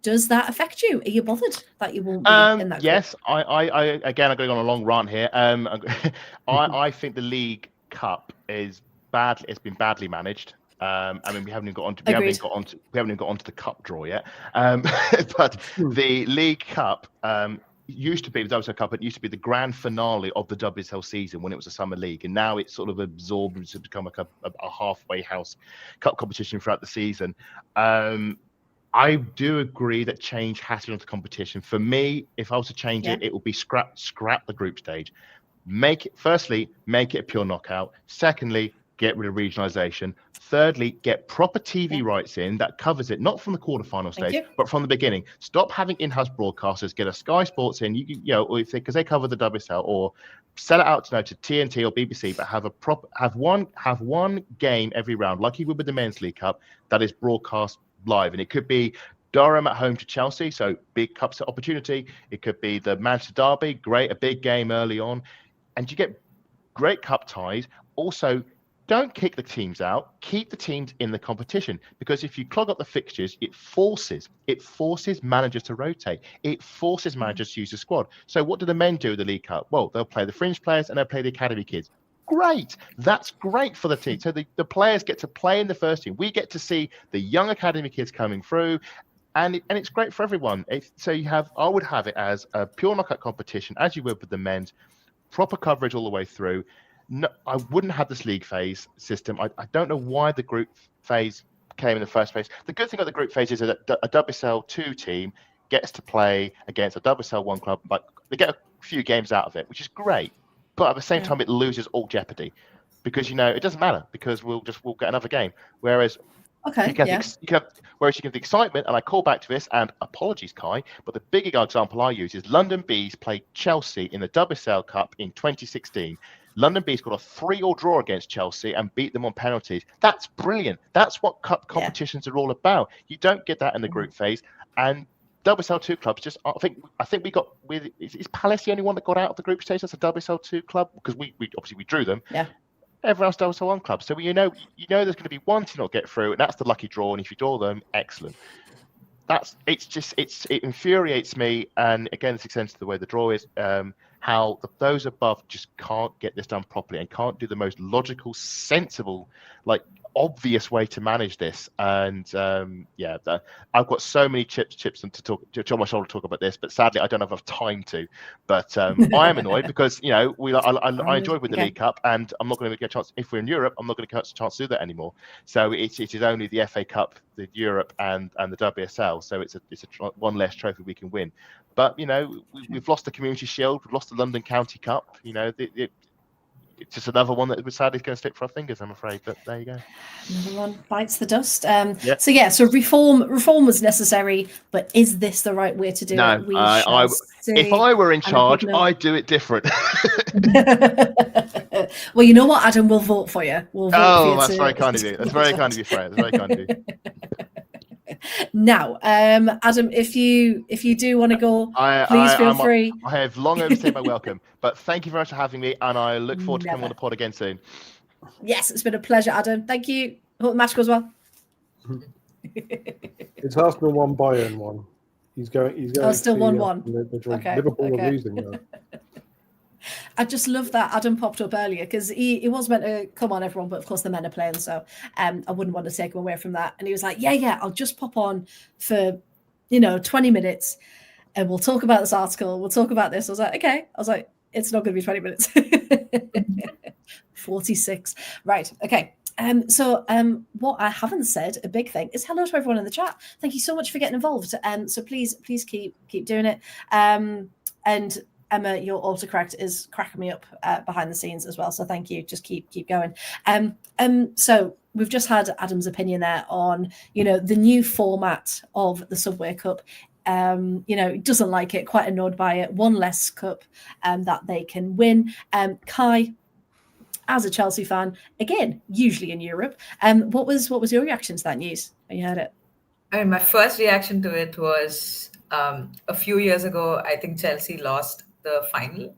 does that affect you? Are you bothered that you won't be in that group? Yes, I again, I'm going on a long rant here. I think the League Cup is bad. It's been badly managed. We haven't even got onto the cup draw yet. But the League Cup used to be the WSL Cup. It used to be the grand finale of the WSL season when it was a summer league, and now it's sort of absorbed to become a halfway house cup competition throughout the season. I do agree that change has to be on the competition. For me, if I was to change it, it would be scrap the group stage. Make it a pure knockout. Secondly, get rid of regionalisation. Thirdly, get proper TV rights in that covers it, not from the quarterfinal stage, but from the beginning. Stop having in-house broadcasters. Get a Sky Sports in, because they cover the WSL, or sell it out to TNT or BBC, but have one game every round, like you would with the Men's League Cup, that is broadcast live. And it could be Durham at home to Chelsea, so big cup opportunity. It could be the Manchester Derby, a big game early on, and you get great cup ties. Also, don't kick the teams out. Keep the teams in the competition, because if you clog up the fixtures, it forces managers to rotate. It forces managers to use the squad. So what do the men do in the League Cup? Well, they'll play the fringe players and they'll play the academy kids. Great. That's great for the team. So the players get to play in the first team. We get to see the young academy kids coming through, and it's great for everyone. I would have it as a pure knockout competition, as you would with the men's, proper coverage all the way through. No, I wouldn't have this league phase system. I don't know why the group phase came in the first place. The good thing about the group phase is that a WSL 2 team gets to play against a WSL 1 club, but they get a few games out of it, which is great. But at the same time, it loses all jeopardy, because it doesn't matter, because we'll get another game. Whereas you can have the excitement, and I call back to this, and apologies, Kai, but the big example I use is London Bees played Chelsea in the WSL Cup in 2016. London Beast got a 3-3 draw against Chelsea and beat them on penalties. That's brilliant. That's what cup competitions are all about. You don't get that in the group phase. And WSL2 clubs just, I think we got with, is Palace the only one that got out of the group stage? That's a WSL2 club, because we obviously we drew them. Yeah. Everyone else WSL1 clubs. So you know there's going to be one to not get through, and that's the lucky draw. And if you draw them, excellent. It infuriates me. And again, this extends to the way the draw is, how those above just can't get this done properly and can't do the most logical, sensible, like obvious way to manage this. And I've got so many chips and to on my shoulder to talk about this, but sadly I don't have enough time to. But I am annoyed because I enjoyed with the League Cup, and I'm not going to get a chance. If we're in Europe, I'm not going to get a chance to do that anymore. So it is only the FA Cup, the Europe, and the WSL. So it's a one less trophy we can win. But we've lost the Community Shield, we've lost the London County Cup. It's just another one that we're sadly going to stick for our fingers, I'm afraid. But there you go. Another one bites the dust. So reform was necessary, but is this the right way to do it? If I were in charge, I'd do it different. Well, you know what, Adam? We'll vote for you. That's very kind of you. That's very kind of you, Freya. That's very kind of you. Now, Adam, if you do want to go, please feel free. I have long overstayed my welcome, but thank you very much for having me, and I look forward to coming on the pod again soon. Yes, it's been a pleasure, Adam. Thank you. Hope the match goes well. It's Arsenal 1, Bayern 1. He's going. Oh, still 1-1. Okay. Liverpool are losing now. I just love that Adam popped up earlier, because he was meant to come on, everyone, but of course the men are playing, so I wouldn't want to take him away from that. And he was like, yeah, I'll just pop on for 20 minutes and we'll talk about this article, we'll talk about this. I was like, okay. I was like, it's not going to be 20 minutes. 46. Right. Okay. So what I haven't said, a big thing, is hello to everyone in the chat. Thank you so much for getting involved. So please keep doing it. And Emma, your autocorrect is cracking me up behind the scenes as well. So thank you. Just keep going. So we've just had Adam's opinion there on, the new format of the Subway Cup. Doesn't like it, quite annoyed by it. One less cup that they can win. Kai, as a Chelsea fan, again, usually in Europe, what was your reaction to that news when you heard it? I mean, my first reaction to it was a few years ago, I think Chelsea lost the final,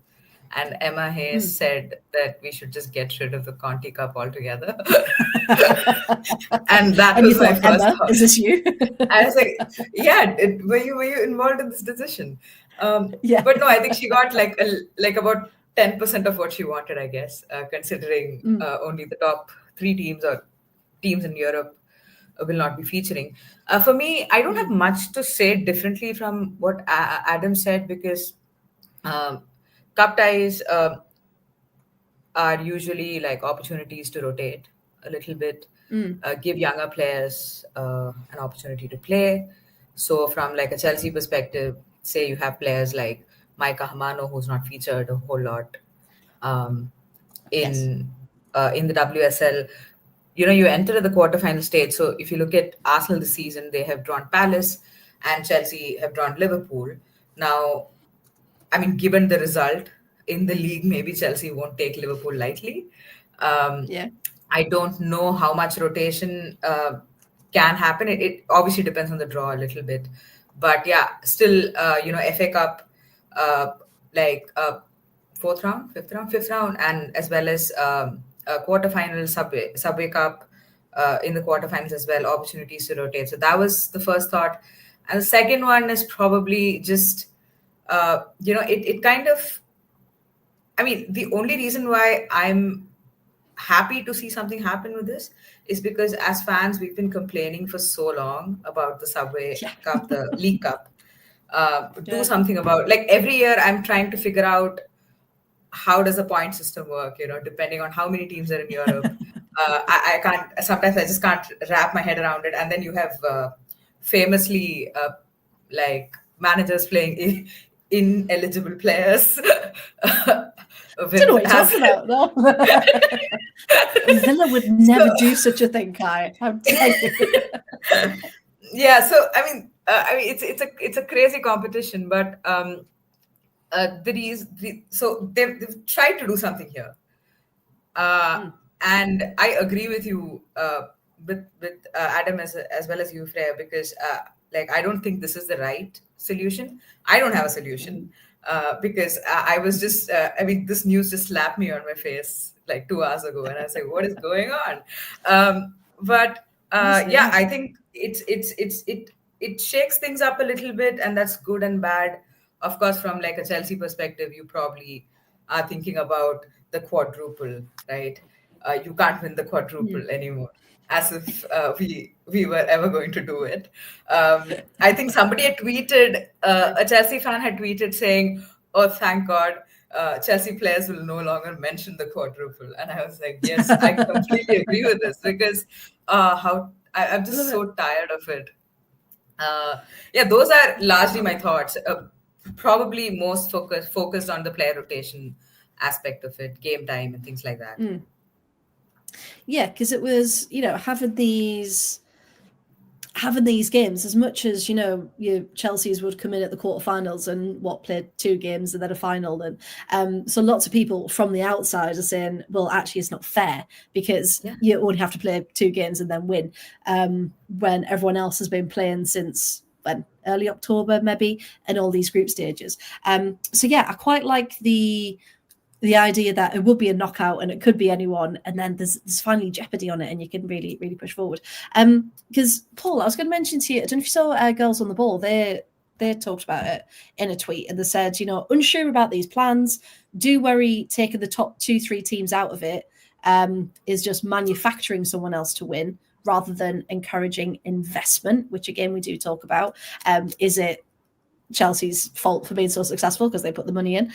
and Emma Hayes said that we should just get rid of the Conti Cup altogether. And that was my first thought. Is this you? I was like, yeah, were you involved in this decision? Yeah. But no, I think she got like about 10% of what she wanted, I guess, considering only the top 3 teams or teams in Europe will not be featuring. For me, I don't have much to say differently from what Adam said, because cup ties are usually like opportunities to rotate a little bit, give younger players an opportunity to play. So from like a Chelsea perspective, say you have players like Maika Hamano, who's not featured a whole lot in the WSL. You enter the quarterfinal stage. So if you look at Arsenal this season, they have drawn Palace and Chelsea have drawn Liverpool. Now, I mean, given the result in the league, maybe Chelsea won't take Liverpool lightly. I don't know how much rotation can happen. It obviously depends on the draw a little bit. But yeah, still, FA Cup, fifth round, and as well as quarterfinal Subway Cup in the quarterfinals as well, opportunities to rotate. So that was the first thought. And the second one is probably just, it kind of, I mean, the only reason why I'm happy to see something happen with this is because as fans, we've been complaining for so long about the Subway Cup, the League Cup. Do something about, like, every year I'm trying to figure out how does the point system work, depending on how many teams are in Europe. I can't, sometimes I just can't wrap my head around it. And then you have famously managers playing ineligible players. I don't know what you're talking about. No. Villa would never do such a thing, Kai. I'm telling you. Yeah, so I mean, it's a crazy competition, but so they've tried to do something here. And I agree with you, with Adam as well as you, Freya, because I don't think this is the right solution. I don't have a solution because I was just, this news just slapped me on my face like 2 hours ago, and I was like, what is going on? But I think it shakes things up a little bit, and that's good and bad. Of course, from like a Chelsea perspective, you probably are thinking about the quadruple, right? You can't win the quadruple anymore, as if we were ever going to do it. I think somebody had tweeted, a Chelsea fan had tweeted saying, "Oh, thank God, Chelsea players will no longer mention the quadruple." And I was like, yes, I completely agree with this, because I'm just so tired of it. Those are largely my thoughts. Probably most focused on the player rotation aspect of it, game time and things like that. Yeah, because it was, having these games, as much as, your Chelsea's would come in at the quarterfinals and played 2 games and then a final. And so lots of people from the outside are saying, well, actually, it's not fair, because you only have to play 2 games and then win, when everyone else has been playing since early October, maybe, and all these group stages. I quite like the idea that it would be a knockout and it could be anyone, and then there's finally jeopardy on it, and you can really, really push forward. Because Paul, I was going to mention to you, I don't know if you saw Girls on the Ball. They talked about it in a tweet, and they said, unsure about these plans. Do worry taking the top 2-3 teams out of it is just manufacturing someone else to win, rather than encouraging investment, which again we do talk about. Is it Chelsea's fault for being so successful because they put the money in?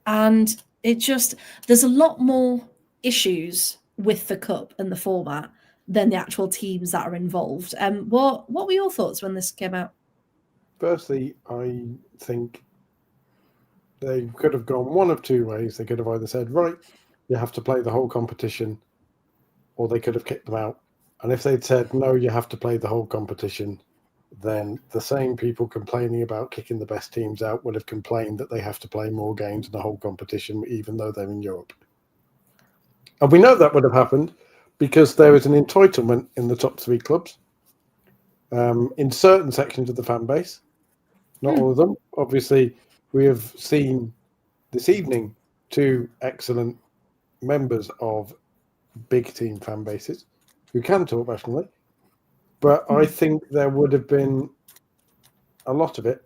And there's a lot more issues with the cup and the format than the actual teams that are involved. What were your thoughts when this came out? Firstly, I think they could have gone one of 2 ways. They could have either said, right, you have to play the whole competition, or they could have kicked them out. And if they'd said, no, you have to play the whole competition, then the same people complaining about kicking the best teams out would have complained that they have to play more games in the whole competition, even though they're in Europe. And we know that would have happened because there is an entitlement in the top 3 clubs, in certain sections of the fan base, not all of them. Obviously, we have seen this evening 2 excellent members of big team fan bases who can talk rationally. But I think there would have been a lot of it.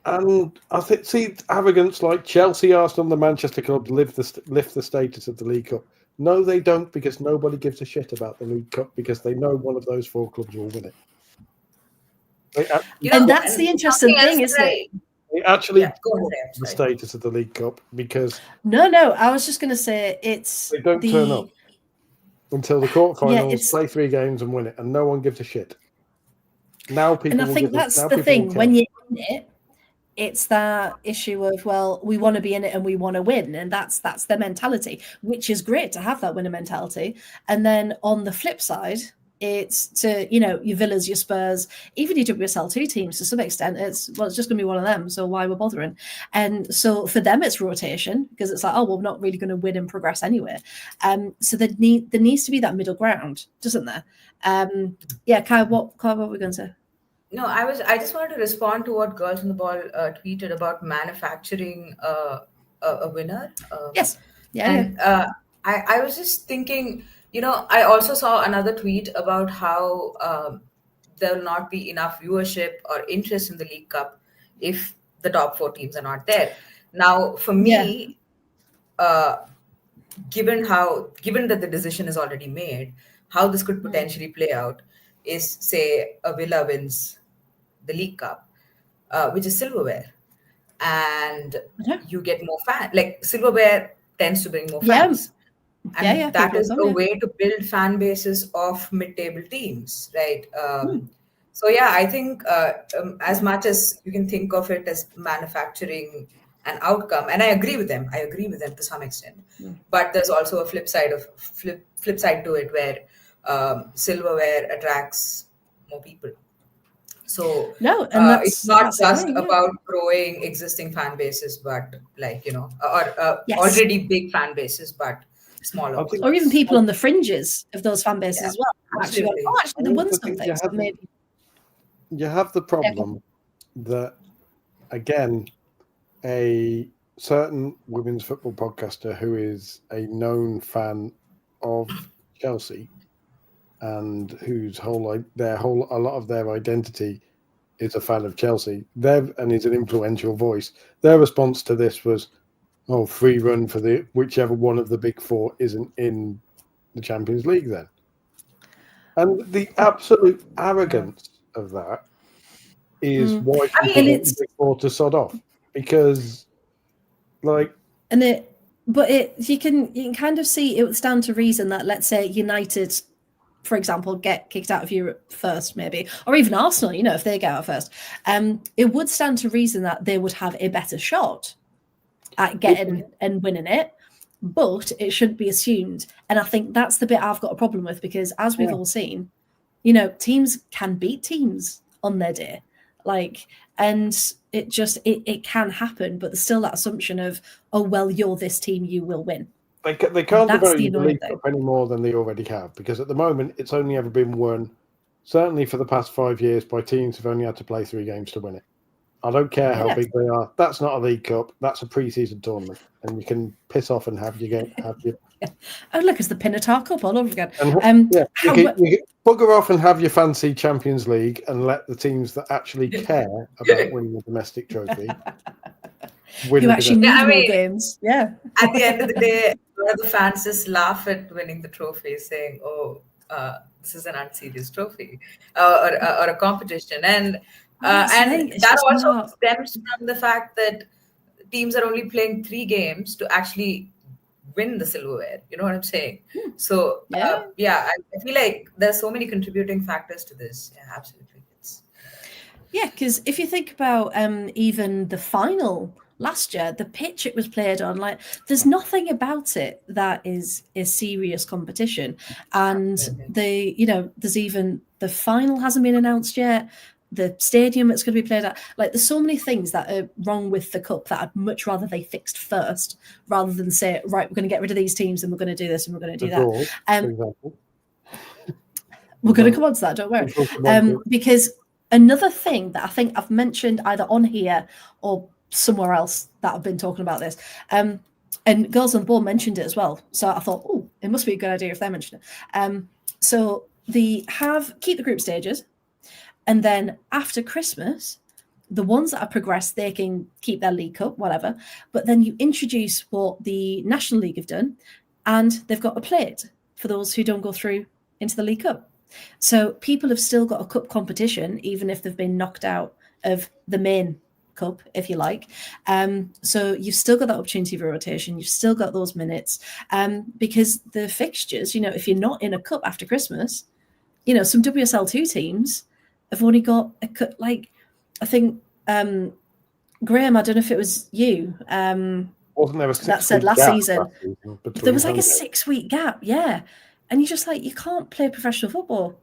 And I think, arrogance like Chelsea, Arsenal, and the Manchester clubs lift the status of the League Cup. No, they don't, because nobody gives a shit about the League Cup, because they know one of those 4 clubs will win it. And that's the interesting thing, isn't it? They actually the status of the League Cup, because... No, I was just going to say they don't turn up until the quarterfinals, play 3 games and win it, and no one gives a shit. Now people, and I think that's the thing. When you're in it, it's that issue of, well, we want to be in it and we want to win, and that's their mentality, which is great to have that winner mentality. And then on the flip side, it's to, your Villas, your Spurs, even your WSL2 teams to some extent, it's just going to be one of them, so why we're bothering? And so for them it's rotation, because it's like, oh, well, we're not really going to win and progress anyway. So there needs to be that middle ground, doesn't there? Kai, what were we going to say? No, I just wanted to respond to what Girls on the Ball tweeted about manufacturing a winner. Yes. I was just thinking, I also saw another tweet about how there will not be enough viewership or interest in the League Cup if the top 4 teams are not there. Now, for me, given that the decision is already made, how this could potentially play out is, say, a Villa wins the League Cup, which is silverware, and you get more fans. Like, silverware tends to bring more fans. And that is a way to build fan bases of mid-table teams, right? So I think as much as you can think of it as manufacturing an outcome, and I agree with them to some extent, but there's also a flip side to it, where silverware attracts more people. So no, and it's not just fine, about growing existing fan bases, but like, or yes. already big fan bases, but smaller ones. Or even people on the fringes of those fan bases as well. Absolutely. Actually, they won something. So maybe you have the problem that, again, a certain women's football podcaster who is a known fan of Chelsea and whose a lot of their identity is a fan of Chelsea, and is an influential voice. Their response to this was, "Oh, free run for whichever one of the big four isn't in the Champions League then." And the absolute arrogance of that is why people want the big four to sod off, because, like, you can kind of see it would stand to reason that, let's say, United, for example, get kicked out of Europe first, maybe, or even Arsenal, if they get out first, it would stand to reason that they would have a better shot at getting and winning it. But it shouldn't be assumed. And I think that's the bit I've got a problem with, because as we've all seen, teams can beat teams on their day. And it can happen, but there's still that assumption of, oh, well, you're this team, you will win. They can't devalue the League Cup any more than they already have, because at the moment it's only ever been won, certainly for the past 5 years, by teams who've only had to play 3 games to win it. I don't care how big they are. That's not a League Cup. That's a pre-season tournament, and you can piss off and have your. Oh, look, it's the Pinatar Cup all over again. You can bugger off and have your fancy Champions League, and let the teams that actually care about winning a domestic trophy win. You actually need more games. Yeah. At the end of the day, the fans just laugh at winning the trophy, saying, "Oh, this is an unserious trophy or a competition," and that also stems from the fact that teams are only playing 3 games to actually win the silverware. You know what I'm saying? So I feel like there's so many contributing factors to this. Yeah, absolutely. Because if you think about even the final last year, the pitch it was played on, there's nothing about it that is a serious competition. And there's even the final hasn't been announced yet. The stadium it's going to be played at, there's so many things that are wrong with the cup that I'd much rather they fixed first, rather than say, right, we're going to get rid of these teams and we're going to do this and we're going to do that. For example. We're going to come on to that, don't worry. Because another thing that I think I've mentioned either on here or somewhere else that I've been talking about this, and Girls on the Ball mentioned it as well. So I thought, oh, it must be a good idea if they mention it. So keep the group stages. And then after Christmas, the ones that are progressed, they can keep their League Cup, whatever. But then you introduce what the National League have done, and they've got a plate for those who don't go through into the League Cup. So people have still got a cup competition, even if they've been knocked out of the main cup, if you like. So you've still got that opportunity for rotation. You've still got those minutes, because the fixtures, if you're not in a cup after Christmas, some WSL2 teams have only got I think Graham, I don't know if it was you wasn't there that said last season there was a 6-week gap, and you're just you can't play professional football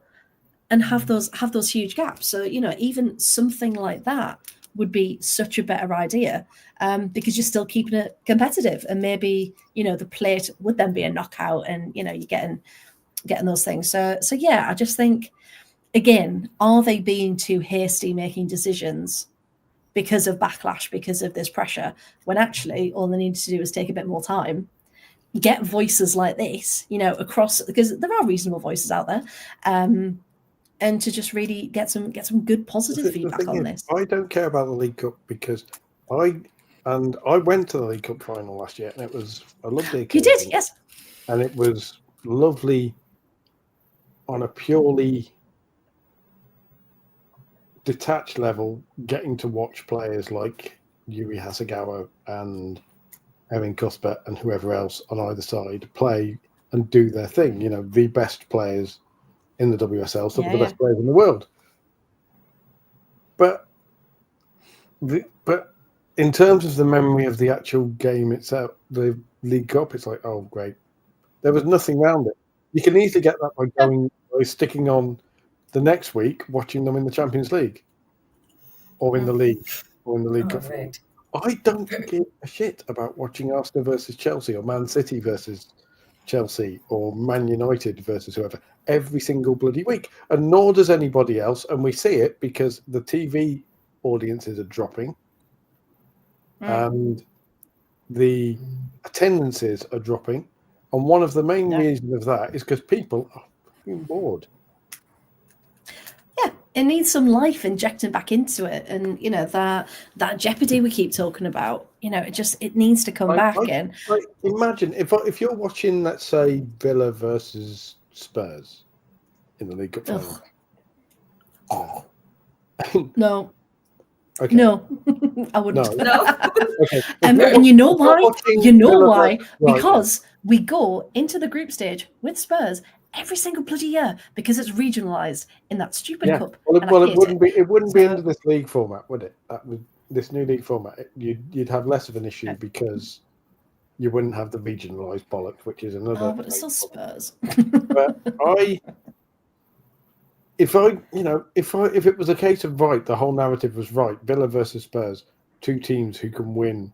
and have those huge gaps. So even something like that would be such a better idea, because you're still keeping it competitive, and maybe the plate would then be a knockout, and you're getting those things. So I just think, again, are they being too hasty making decisions because of backlash, because of this pressure, when actually all they need to do is take a bit more time, get voices like this, across, because there are reasonable voices out there, and to just really get some good positive feedback on this. I don't care about the League Cup, because I went to the League Cup final last year, and it was a lovely occasion. You did, yes. And it was lovely on a purely detached level, getting to watch players like Yuri Hasegawa and Erin Cuthbert and whoever else on either side play and do their thing. The best players in the WSL, some of the best players in the world. But in terms of the memory of the actual game itself, the League Cup, it's oh, great. There was nothing around it. You can easily get that by sticking on the next week, watching them in the Champions League. or in the league, or in the League Cup. Right. I don't give a shit about watching Arsenal versus Chelsea, or Man City versus Chelsea, or Man United versus whoever every single bloody week, and nor does anybody else. And we see it because the TV audiences are dropping, and the attendances are dropping. And one of the main reasons of that is because people are fucking bored. Yeah, it needs some life injecting back into it, and that jeopardy we keep talking about. It needs to come back in. Imagine if you're watching, let's say, Villa versus Spurs in the League Cup final. No. Okay. No, I wouldn't. No. Okay. And you know why? Right. Because we go into the group stage with Spurs every single bloody year because it's regionalised in that stupid cup. Well, it wouldn't be under this league format, would it? This new league format, you'd have less of an issue because you wouldn't have the regionalised bollocks, which is another. Oh, but it's still Spurs. But if it was a case of the whole narrative was right, Villa versus Spurs, two teams who can win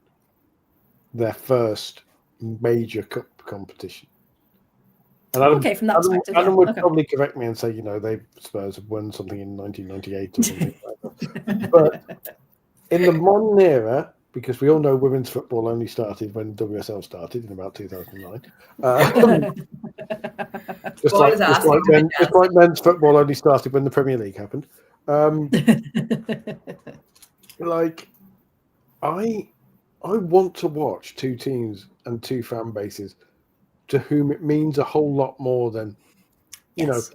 their first major cup competition. And from that perspective, Adam would probably correct me and say, Spurs have won something in 1998 or something like that. But in the modern era, because we all know women's football only started when WSL started in about 2009. Just like men's football only started when the Premier League happened. I want to watch two teams and two fan bases to whom it means a whole lot more than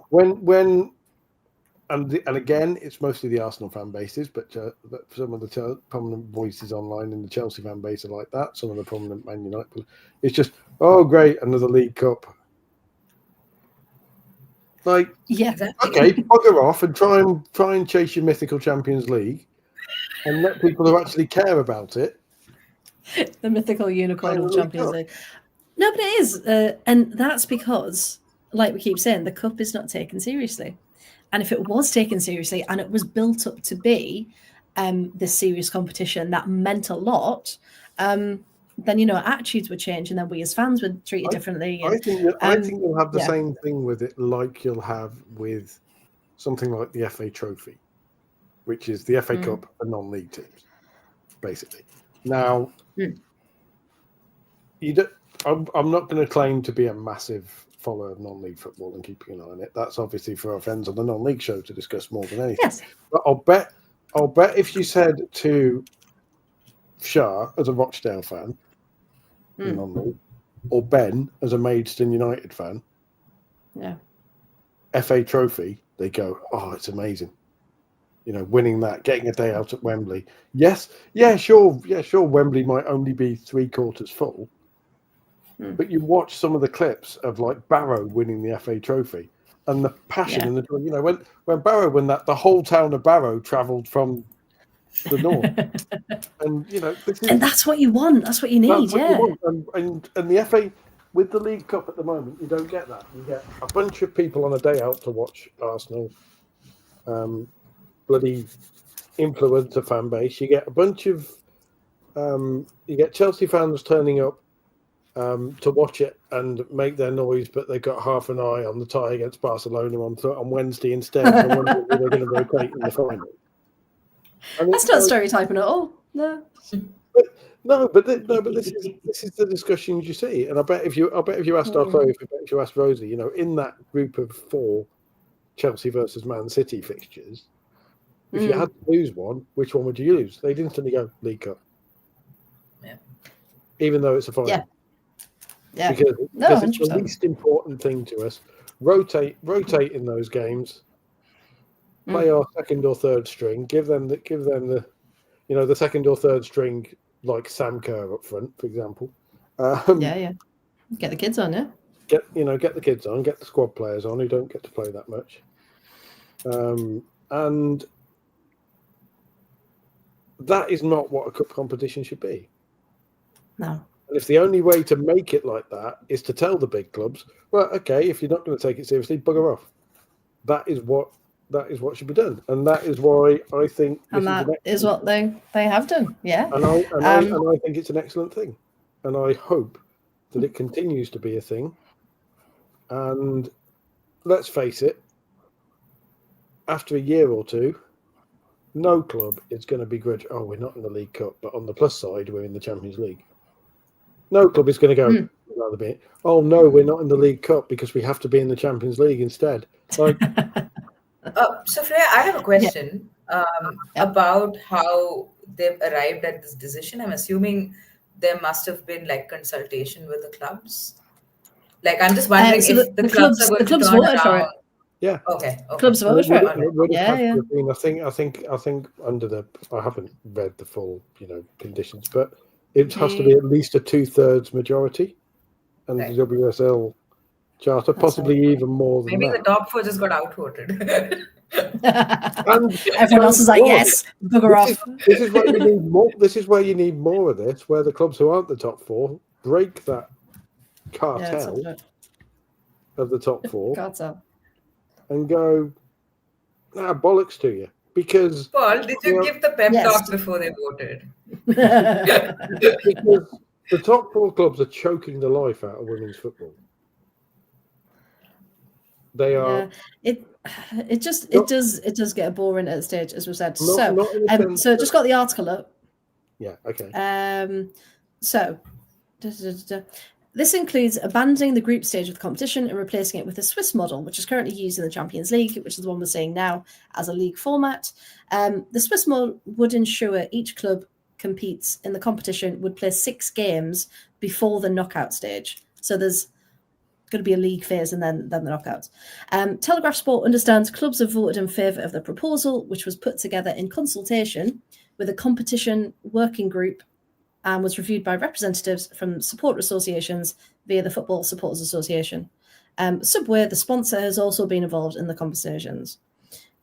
when and again, it's mostly the Arsenal fan bases, but some of the prominent voices online in the Chelsea fan base are like that. Some of the prominent Man United, it's just, oh great, another League Cup. Okay, bugger off and try and chase your mythical Champions League, and let people who actually care about it. The mythical unicorn of Champions League. No, but it is, and that's because, like we keep saying, the cup is not taken seriously. And if it was taken seriously and it was built up to be this serious competition that meant a lot, then attitudes would change, and then we as fans would treat it differently. I think you'll have the same thing with it, like you'll have with something like the FA Trophy, which is the FA Cup for non-league teams, basically. Now, I'm not going to claim to be a massive follower of non-league football and keeping an eye on it. That's obviously for our friends on the non-league show to discuss more than anything. Yes. But I'll bet if you said to Shah as a Rochdale fan, non-league, or Ben as a Maidstone United fan, FA Trophy, they go, oh, it's amazing. Winning that, getting a day out at Wembley. Sure, Wembley might only be 3/4 full. But you watch some of the clips of like Barrow winning the FA Trophy and the passion and the when Barrow won that, the whole town of Barrow travelled from the north, and that's what you want. That's what you need. And the FA with the League Cup at the moment, you don't get that. You get a bunch of people on a day out to watch Arsenal, bloody influencer fan base. You get a bunch of you get Chelsea fans turning up to watch it and make their noise, but they've got half an eye on the tie against Barcelona on Wednesday instead. They're wondering who they're going to rotate in the final. That's not stereotyping at all. No. But this is the discussions you see, and I bet if you asked if you asked Rosie, in that group of 4 Chelsea versus Man City fixtures, if you had to lose one, which one would you lose? They'd instantly go League Cup. Yeah. Even though it's a final. Yeah. Because it's the least important thing to us. Rotate in those games. Play our second or third string. Give them the the second or third string, like Sam Kerr up front, for example. Get the kids on, yeah. Get the kids on. Get the squad players on who don't get to play that much. And that is not what a cup competition should be. No. And if the only way to make it like that is to tell the big clubs, well, okay, if you're not going to take it seriously, bugger off. That is what that is what should be done, and that is why I think this is what they have done. Yeah, and I think it's an excellent thing, and I hope that it continues to be a thing. And let's face it, after a year or two, no club is going to begrudge. Oh, we're not in the League Cup, but on the plus side, we're in the Champions League. No club is going to go. Rather be. Oh no, we're not in the League Cup because we have to be in the Champions League instead. Like. So Freya, I have a question about how they've arrived at this decision. I'm assuming there must have been like consultation with the clubs. Like, I'm just wondering if the clubs are going to turn around. For it. Yeah. Okay. Clubs voted for it. Yeah. I think under the, I haven't read the full, conditions, but it has to be at least a 2/3 majority, and the WSL charter, possibly even more than maybe that. The top 4 just got outvoted. And everyone else is like, yes, bugger off. This is where you need more. This is where you need more of this, where the clubs who aren't the top 4 break that cartel of the top 4 and go, bollocks to you. Because Paul, did you give the pep talk before they voted? Because the top 4 clubs are choking the life out of women's football. They are. It does get boring at the stage, as we said. So just got the article up. Yeah. Okay. So, this includes abandoning the group stage of the competition and replacing it with the Swiss model, which is currently used in the Champions League, which is the one we're seeing now as a league format. The Swiss model would ensure each club competes in the competition would play 6 games before the knockout stage. So there's going to be a league phase and then the knockouts. Telegraph Sport understands clubs have voted in favour of the proposal, which was put together in consultation with a competition working group and was reviewed by representatives from supporter associations via the Football Supporters Association. Subway, the sponsor, has also been involved in the conversations.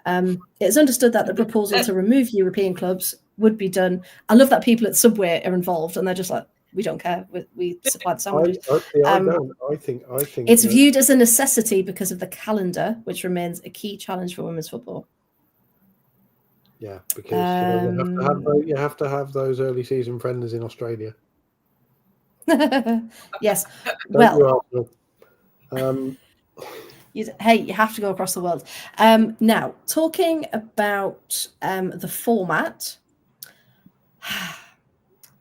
It's understood that the proposal to remove European clubs would be done. I love that people at Subway are involved and they're just like, we don't care. We supply the sandwiches. I think it's viewed as a necessity because of the calendar, which remains a key challenge for women's football. Yeah, because you have to have those early season friendlies in Australia. Yes. You have to go across the world. Now, talking about the format,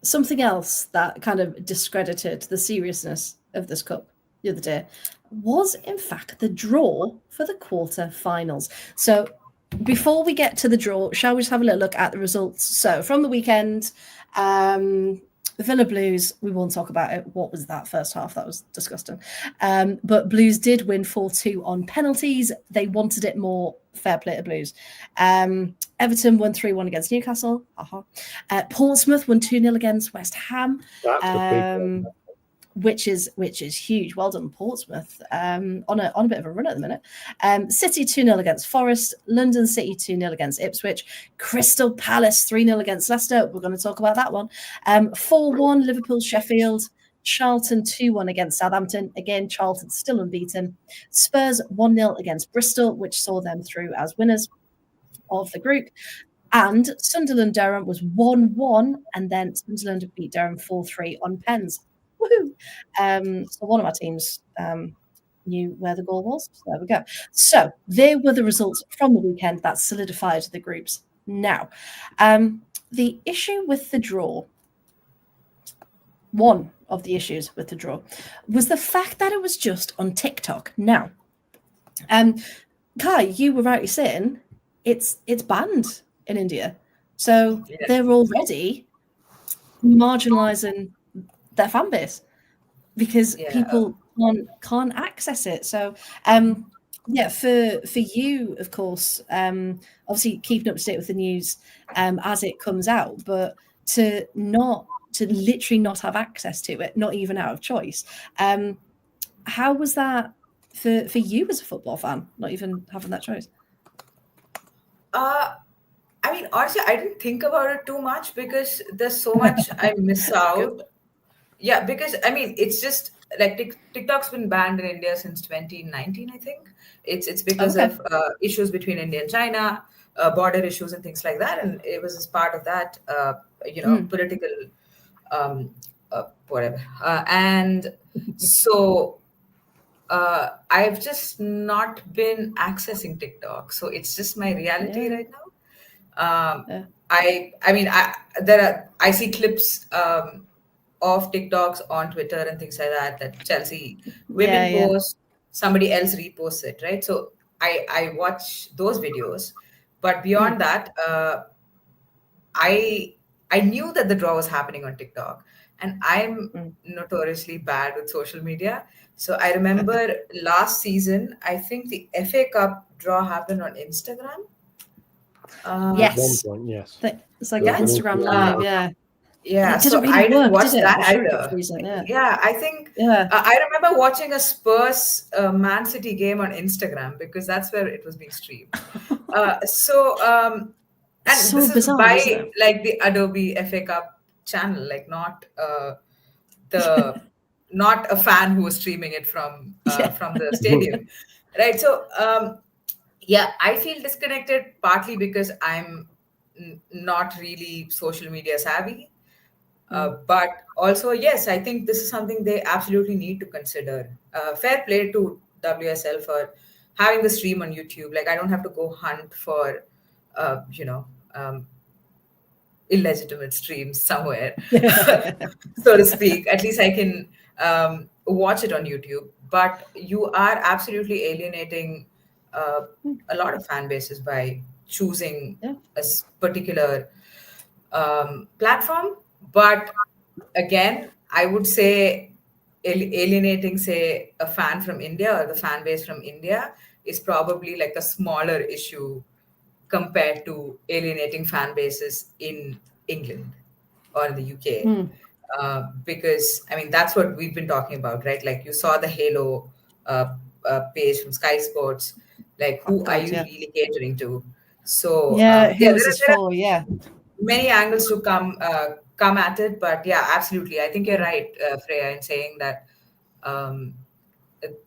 something else that kind of discredited the seriousness of this cup the other day was, in fact, the draw for the quarter-finals. So before we get to the draw, shall we just have a little look at the results? So from the weekend, Villa Blues, we won't talk about it. What was that first half? That was disgusting. But Blues did win 4-2 on penalties. They wanted it more. Fair play to Blues. Everton won 3-1 against Newcastle. Portsmouth won 2-0 against West Ham. That's a big one. Which is huge. Well done, Portsmouth. On a bit of a run at the minute. City 2-0 against Forest. London City 2-0 against Ipswich. Crystal Palace 3-0 against Leicester. We're going to talk about that one. 4-1 Liverpool Sheffield. Charlton 2-1 against Southampton. Again, Charlton still unbeaten. Spurs 1-0 against Bristol, which saw them through as winners of the group. And Sunderland Durham was 1-1, and then Sunderland beat Durham 4-3 on pens. Woohoo! So one of our teams knew where the goal was. So there we go. So they were the results from the weekend that solidified the groups. Now, the issue with the draw, one of the issues with the draw, was the fact that it was just on TikTok. Now, Kai, you were rightly saying it's banned in India. So they're already marginalising their fan base because people can't access it. So for you, of course, obviously keeping up to date with the news as it comes out, but to literally not have access to it, not even out of choice. How was that for you as a football fan, not even having that choice? I mean, honestly, I didn't think about it too much because there's so much I miss out. Yeah, because I mean, it's just like TikTok's been banned in India since 2019, I think. It's because of issues between India and China, border issues and things like that, and it was as part of that, political, whatever. And so I've just not been accessing TikTok, so it's just my reality right now. I see clips of TikToks on Twitter and things like that Chelsea women post, somebody else reposts it, right? So I watch those videos, but beyond that, I knew that the draw was happening on TikTok, and I'm notoriously bad with social media. So I remember last season, I think the FA Cup draw happened on Instagram. Yes. Yes. It's like an Instagram live, Yeah, it didn't really work, watch did it? that either. I think I remember watching a Spurs Man City game on Instagram because that's where it was being streamed. And so this is bizarre, by like the Adobe FA Cup channel, like not not a fan who was streaming it from the stadium, right? So I feel disconnected partly because I'm not really social media savvy. But also, yes, I think this is something they absolutely need to consider. Fair play to WSL for having the stream on YouTube. Like, I don't have to go hunt for, illegitimate streams somewhere, so to speak. At least I can watch it on YouTube. But you are absolutely alienating a lot of fan bases by choosing a particular platform. But again, I would say alienating, say, a fan from India or the fan base from India is probably like a smaller issue compared to alienating fan bases in England or in the UK. Because, I mean, that's what we've been talking about, right? Like, you saw the Halo page from Sky Sports. Like, who are you really catering to? So, who was this for? Many angles to come at it, but absolutely, I think you're right, Freya, in saying that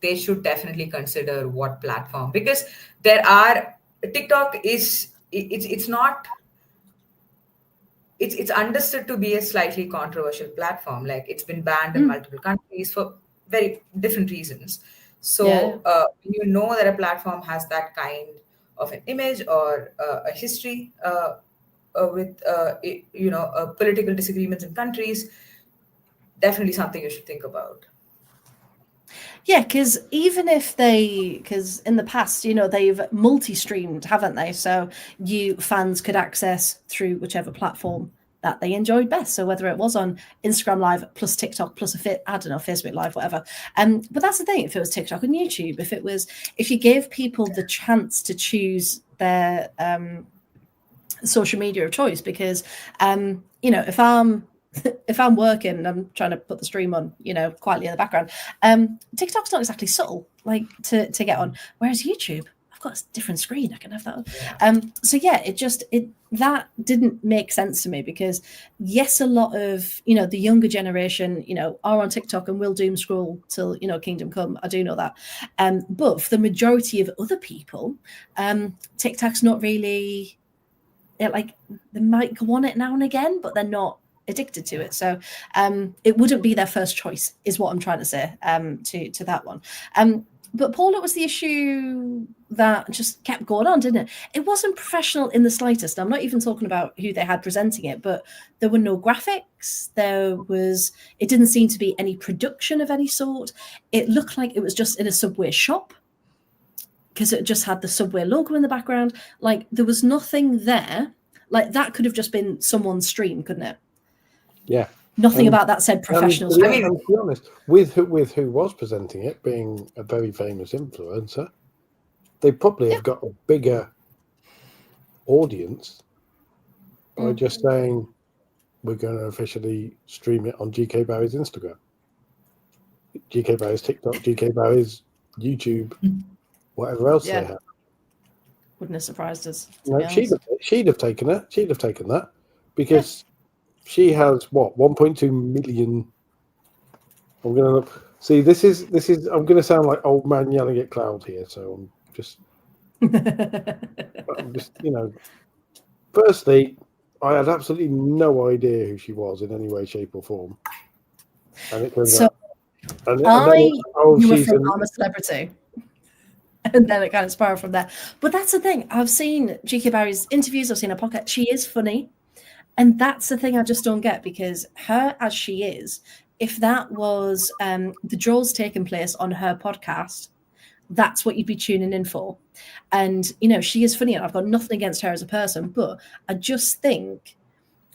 they should definitely consider what platform, because TikTok is it's not it's understood to be a slightly controversial platform. Like, it's been banned in multiple countries for very different reasons. So you know that a platform has that kind of an image or a history with political disagreements in countries, definitely something you should think about. Yeah, because because in the past, they've multi-streamed, haven't they? So fans could access through whichever platform that they enjoyed best. So whether it was on Instagram Live plus TikTok plus Facebook Live, whatever. But that's the thing. If it was TikTok and YouTube, if you gave people the chance to choose their social media of choice, because if I'm working and I'm trying to put the stream on, quietly in the background, TikTok's not exactly subtle, like to get on. Whereas YouTube, I've got a different screen, I can have that on. That didn't make sense to me, because yes, a lot of the younger generation are on TikTok and will doom scroll till kingdom come. I do know that, but for the majority of other people, TikTok's not really. Like, they might go on it now and again, but they're not addicted to it. So it wouldn't be their first choice, is what I'm trying to say to that one. But Paul, it was the issue that just kept going on, didn't it? It wasn't professional in the slightest. I'm not even talking about who they had presenting it, but there were no graphics. It didn't seem to be any production of any sort. It looked like it was just in a Subway shop, because it just had the Subway logo in the background. Like, there was nothing there. Like, that could have just been someone's stream, couldn't it? Yeah. Nothing about that said professional stream. I mean, to be honest, with who was presenting it, being a very famous influencer, they probably have got a bigger audience by just saying, we're going to officially stream it on GK Barry's Instagram, GK Barry's TikTok, GK Barry's YouTube, whatever else they have. Wouldn't have surprised us. She'd have taken it. She'd have taken that, because she has 1.2 million. I'm going to look, See, this is. I'm going to sound like old man yelling at cloud here, so I'm just, Firstly, I had absolutely no idea who she was in any way, shape, or form, and it turns out. You were from I'm a Celebrity, and then it kind of spiraled from there. But that's the thing. I've seen G.K. Barry's interviews. I've seen her podcast. She is funny, and that's the thing I just don't get, because her as she is, if that was the draws taking place on her podcast, that's what you'd be tuning in for. And, she is funny, and I've got nothing against her as a person, but I just think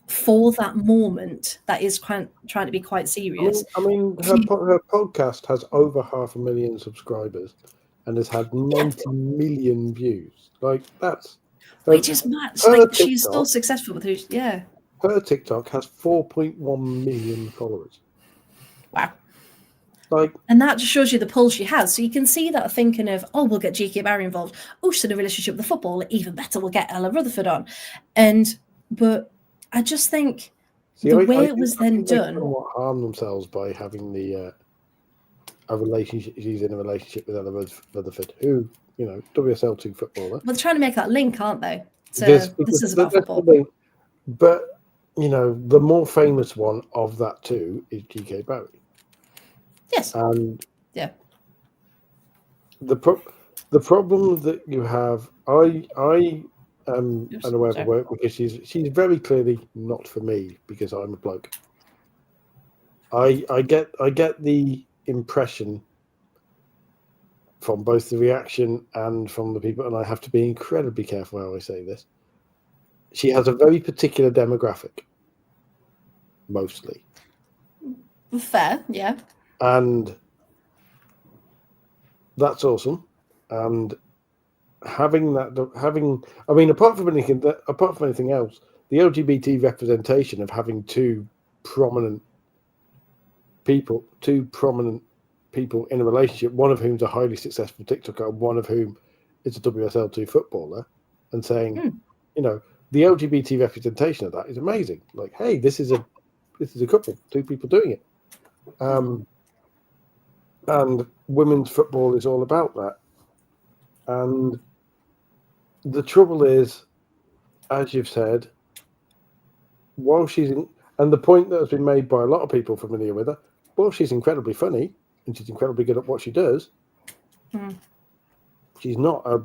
for that moment, that is trying to be quite serious. I mean her podcast has over 500,000 subscribers and has had 90 million views. Like, that's... Which is mad. Like, she's so successful with her TikTok has 4.1 million followers. Wow. Like, and that just shows you the pull she has. So you can see that thinking of, we'll get G.K. Barry involved. Oh, she's in a relationship with the football. Even better, we'll get Ella Rutherford on. But I just think the way it was then done. They somewhat harm themselves by having a relationship. She's in a relationship with Ella Rutherford, who, WSL2 footballer. Well, they're trying to make that link, aren't they? So this is about football. But, the more famous one of that two is G.K. Barry. Yes. And the problem that you have, I am unaware of her work, because she's very clearly not for me, because I'm a bloke. I get the impression from both the reaction and from the people, and I have to be incredibly careful how I say this. She has a very particular demographic, mostly. Fair, yeah. And that's awesome. And apart from anything else, the LGBT representation of having two prominent people in a relationship, one of whom's a highly successful TikToker, and one of whom is a WSL2 footballer, and saying, the LGBT representation of that is amazing. Like, hey, this is a couple, two people doing it. And women's football is all about that. And the trouble is, as you've said, while she's and the point that has been made by a lot of people familiar with her, while she's incredibly funny and she's incredibly good at what she does, she's not a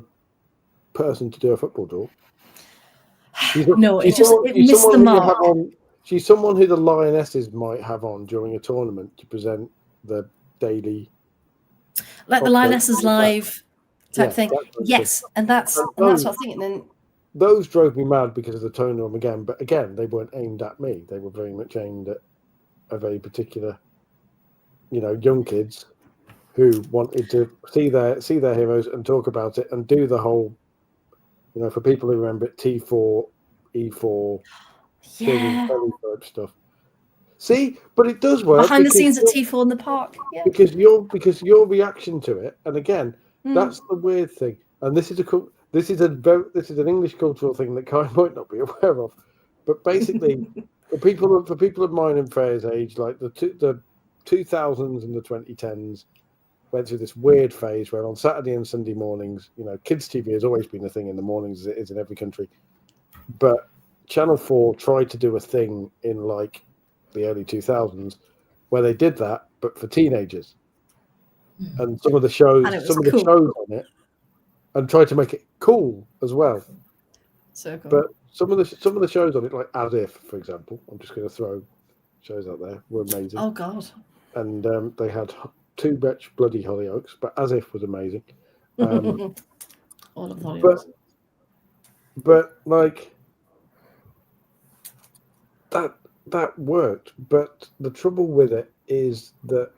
person to do a football draw. It missed the mark. She's someone who the Lionesses might have on during a tournament to present the daily, like the Lionesses Live type thing. Yes, and that's what I was thinking. And those drove me mad because of the tone of them again. But again, they weren't aimed at me. They were very much aimed at a very particular, young kids who wanted to see their heroes and talk about it and do the whole, for people who remember it, T4, E4, stuff. See, but it does work behind the scenes at T4 in the park. Yeah. Because your reaction to it, and again, that's the weird thing. And this is an English cultural thing that Kai might not be aware of. But basically, for people of mine and Freya's age, like the 2000s and the 2010s, went through this weird phase where on Saturday and Sunday mornings, kids TV has always been a thing in the mornings, as it is in every country. But Channel 4 tried to do a thing in like the early 2000s where they did that, but for teenagers. And some of the shows on it, and tried to make it cool as well. So cool. But some of the shows on it, like As If, for example, I'm just going to throw shows out there, were amazing. Oh God! And they had too much bloody Hollyoaks, but As If was amazing. All of Hollyoaks. But like that worked. But the trouble with it is that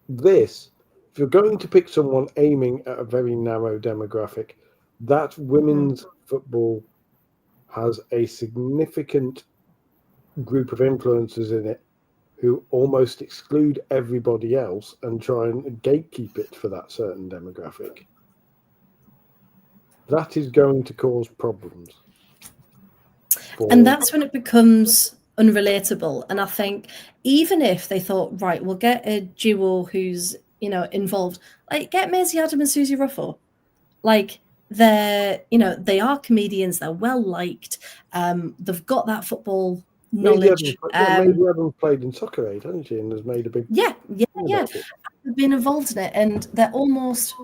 if you're going to pick someone aiming at a very narrow demographic, that women's football has a significant group of influencers in it who almost exclude everybody else and try and gatekeep it for that certain demographic. That is going to cause problems. And that's when it becomes unrelatable. And I think even if they thought, right, we'll get a duo who's, you know, involved, like get Maisie Adam and Susie Ruffo. Like they're, you know, they are comedians, they're well liked, they've got that football knowledge. Maisie Adams played in Soccer Aid, hasn't she? And has made a big They've been involved in it, and they're almost,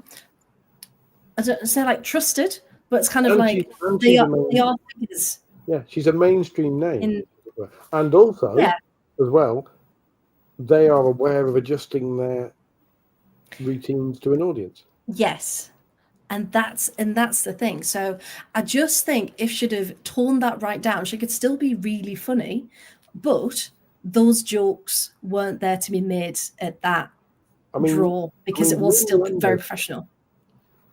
I don't say like trusted, but it's kind of like they are figures. Yeah, she's a mainstream name, and also as well, they are aware of adjusting their routines to an audience. Yes. And that's the thing. So I just think if she'd have toned that right down, she could still be really funny, but those jokes weren't there to be made at that draw because it was still very professional.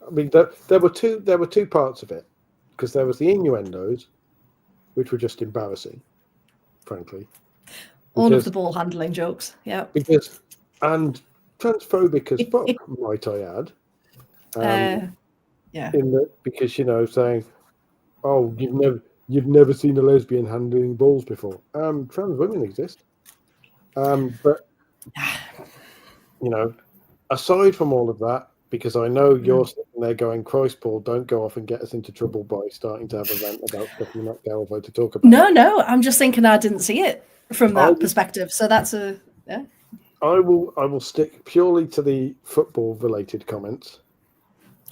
I mean, there were two parts of it, because there was the innuendos, which were just embarrassing, frankly. All of the ball handling jokes, yeah. And transphobic as fuck, might I add. Because, you know, saying, "Oh, you've never seen a lesbian handling balls before." Trans women exist, but you know, aside from all of that, because I know you're sitting there going, "Christ, Paul, don't go off and get us into trouble by starting to have a rant about stuff you're not qualified to talk about." No, I'm just thinking I didn't see it from that perspective, so that's I will stick purely to the football related comments.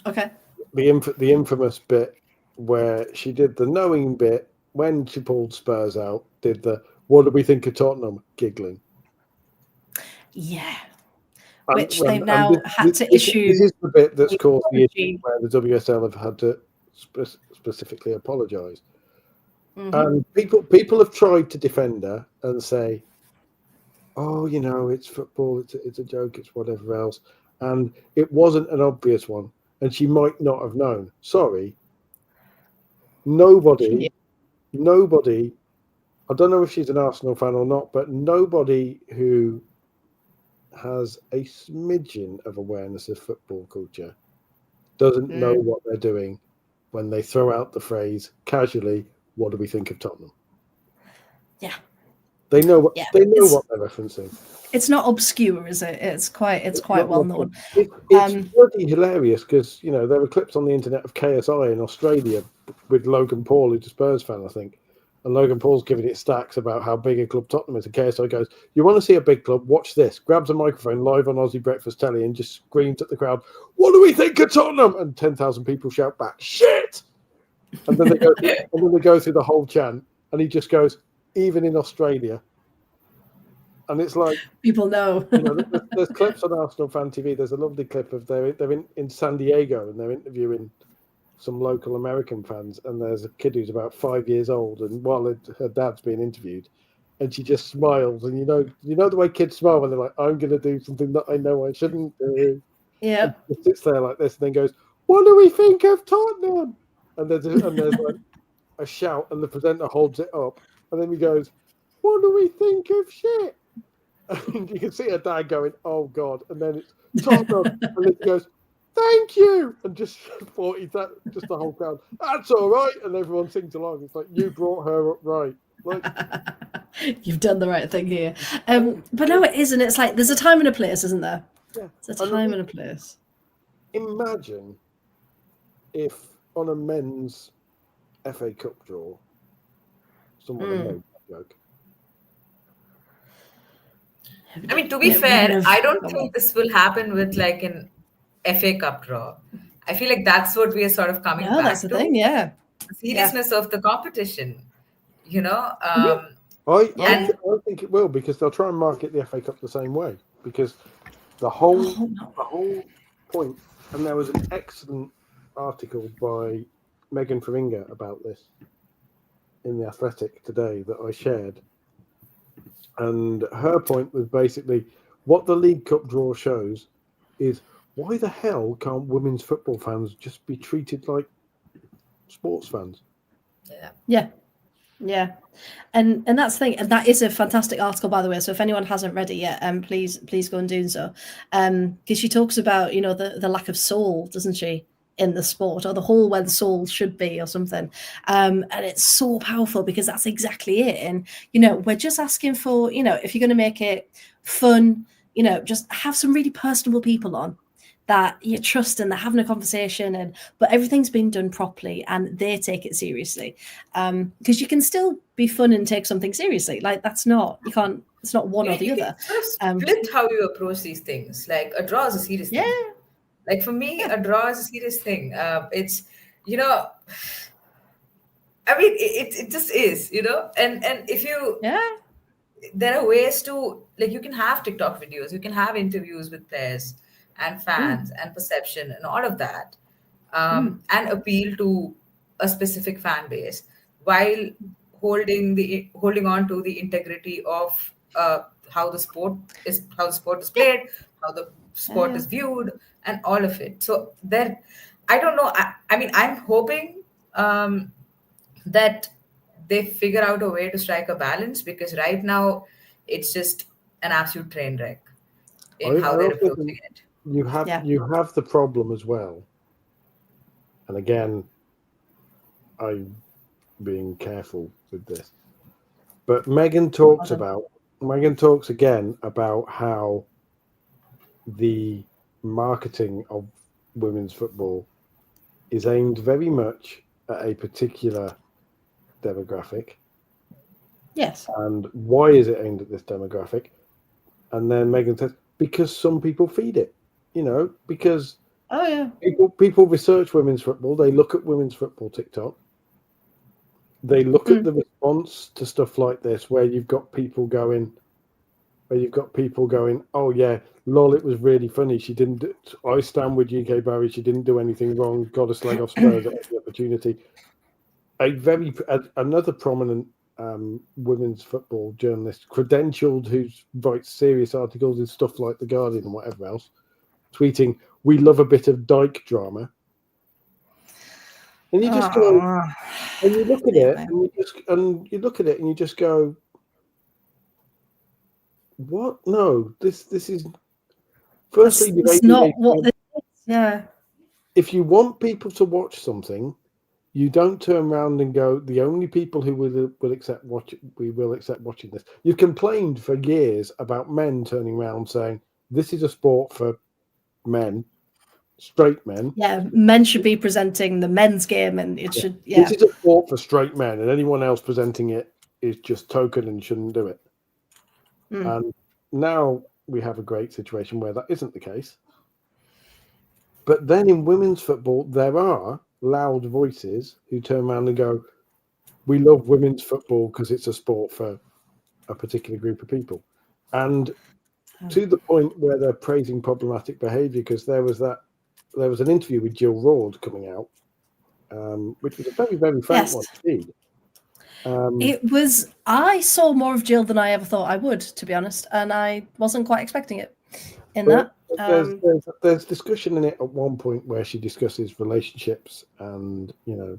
Okay. The infamous bit where she did the knowing bit when she pulled Spurs out, did the "what do we think of Tottenham?" giggling. Yeah. Which they've now had to issue. This is the bit that's caused the issue where the WSL have had to specifically apologise. Mm-hmm. And people have tried to defend her and say, "Oh, you know, it's football, it's a joke, it's whatever else." And it wasn't an obvious one. And she might not have known. Sorry. Nobody, I don't know if she's an Arsenal fan or not, but nobody who has a smidgen of awareness of football culture doesn't know what they're doing when they throw out the phrase casually, "what do we think of Tottenham?" Yeah. They know what they're referencing. It's not obscure, is it? It's quite well known. It's bloody hilarious because, you know, there were clips on the internet of KSI in Australia with Logan Paul, who's a Spurs fan, I think. And Logan Paul's giving it stacks about how big a club Tottenham is. And KSI goes, "You want to see a big club? Watch this." Grabs a microphone live on Aussie Breakfast Telly and just screams at the crowd, "What do we think of Tottenham?" And 10,000 people shout back, "Shit!" And then they go through the whole chant, and he just goes, "Even in Australia." And it's like, people know. You know, there's clips on Arsenal Fan TV. There's a lovely clip of they're in San Diego and they're interviewing some local American fans. And there's a kid who's about 5 years old, and while her dad's being interviewed, and she just smiles. And you know the way kids smile when they're like, "I'm going to do something that I know I shouldn't do." Yeah. And she sits there like this, and then goes, "What do we think of Tottenham?" And there's like a shout, and the presenter holds it up, and then he goes, "What do we think of shit?" And you can see her dad going, "Oh God!" And then it's Tottenham, and then he goes, "Thank you," and just just the whole crowd, "That's all right," and everyone sings along. It's like, you brought her up right. Like, you've done the right thing here. But no, it isn't. It's like there's a time and a place, isn't there? Yeah, there's a time and a place. Imagine if on a men's FA Cup draw, someone had made that joke. I mean, to be fair, I don't think this will happen with like an FA Cup draw. I feel like that's what we are sort of coming back to. That's the thing, yeah. The seriousness of the competition, you know? I think it will, because they'll try and market the FA Cup the same way, because the whole point, and there was an excellent article by Megan Feringa about this in The Athletic today that I shared. And her point was basically what the League Cup draw shows is, why the hell can't women's football fans just be treated like sports fans? Yeah. And that's the thing. And that is a fantastic article, by the way. So if anyone hasn't read it yet, please go and do so. Because she talks about, you know, the lack of soul, doesn't she, in the sport, or the hole where the soul should be, or something. And it's so powerful because that's exactly it. And, you know, we're just asking for, you know, if you're going to make it fun, you know, just have some really personable people on that you trust and they're having a conversation, and but everything's been done properly and they take it seriously. Because you can still be fun and take something seriously. Like it's not one or the other. Split how you approach these things. Like a draw is a serious thing. Like for me, a draw is a serious thing. It's, you know, I mean, it just is, you know, and if you, there are ways to, like, you can have TikTok videos, you can have interviews with players and fans and perception and all of that, and appeal to a specific fan base while holding on to the integrity of how the sport is played, how the sport is viewed, and all of it. So there, I don't know. I mean, I'm hoping that they figure out a way to strike a balance, because right now it's just an absolute train wreck in how they're approaching it. You have the problem as well, and again, I'm being careful with this, but Megan talks again about how the marketing of women's football is aimed very much at a particular demographic. Yes. And why is it aimed at this demographic? And then Megan says, because some people feed it, you know, because people research women's football, they look at women's football TikTok, they look at the response to stuff like this, where you've got people going, oh yeah, lol, it was really funny. She didn't. I stand with UK Barry. She didn't do anything wrong. Got a slag off Spurs at the opportunity. Another prominent women's football journalist, credentialed, who writes serious articles in stuff like The Guardian and whatever else, tweeting, "We love a bit of dyke drama." And you just go, and you look at it, and you just go, what? No, this is. Firstly, it's not what this is. Yeah. If you want people to watch something, you don't turn around and go, the only people who will accept watching this. You've complained for years about men turning around saying, this is a sport for men, straight men. Yeah, men should be presenting the men's game, and it should. Yeah, this is a sport for straight men, and anyone else presenting it is just token and shouldn't do it. And now we have a great situation where that isn't the case. But then in women's football, there are loud voices who turn around and go, we love women's football because it's a sport for a particular group of people. And to the point where they're praising problematic behaviour, because there was an interview with Jill Roord coming out, which was a very, very frank one indeed. It was. I saw more of Jill than I ever thought I would, to be honest, and I wasn't quite expecting it. There's discussion in it at one point where she discusses relationships and, you know,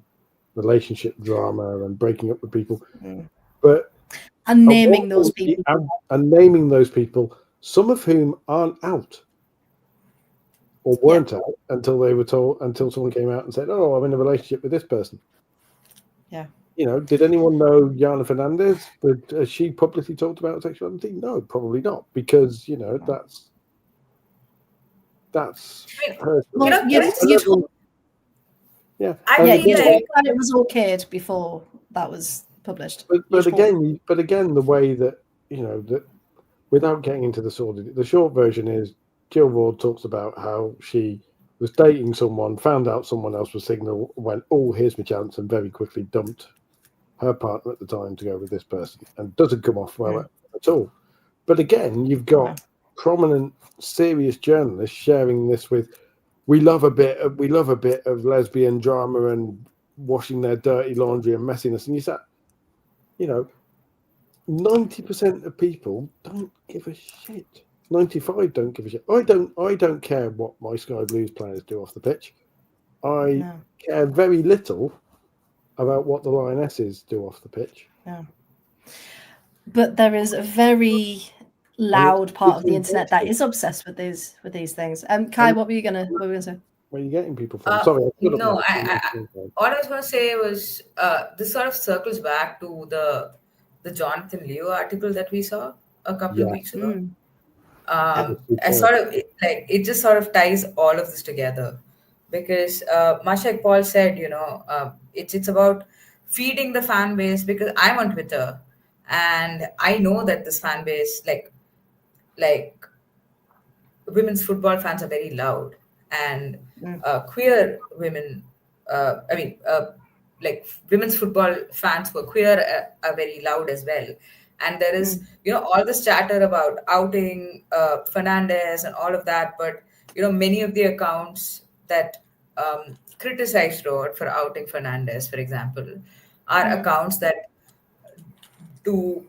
relationship drama and breaking up with people, and naming those people, some of whom aren't out or weren't out until someone came out and said, "Oh, I'm in a relationship with this person." Yeah. You know, did anyone know Yana Fernandez? Has she publicly talked about sexuality? No, probably not, because, you know, that's her. Well, I feel like it was okayed before that was published. But again, the way that, you know, that without getting into the sordid, the short version is Jill Roord talks about how she was dating someone, found out someone else was single, went, "Oh, here's my chance," and very quickly dumped her partner at the time to go with this person, and doesn't come off well at all. But again, you've got prominent, serious journalists sharing this with, we love a bit of lesbian drama and washing their dirty laundry and messiness. And you say, you know, 90% of people don't give a shit. 95 don't give a shit. I don't care what my Sky Blues players do off the pitch. I care very little about what the Lionesses do off the pitch. Yeah. But there is a very loud part of the internet that is obsessed with these things. Kai, what were you gonna say? Where are you getting people from? Sorry, no. All I was going to say was this sort of circles back to the Jonathan Leo article that we saw a couple of weeks ago. It just sort of ties all of this together, because much like Paul said, it's about feeding the fan base, because I'm on Twitter and I know that this fan base, like women's football fans are very loud, and queer women, like women's football fans who are queer are very loud as well. And there is, all this chatter about outing Fernandez and all of that. But, many of the accounts that criticize Rod for outing Fernandez, for example, are accounts that do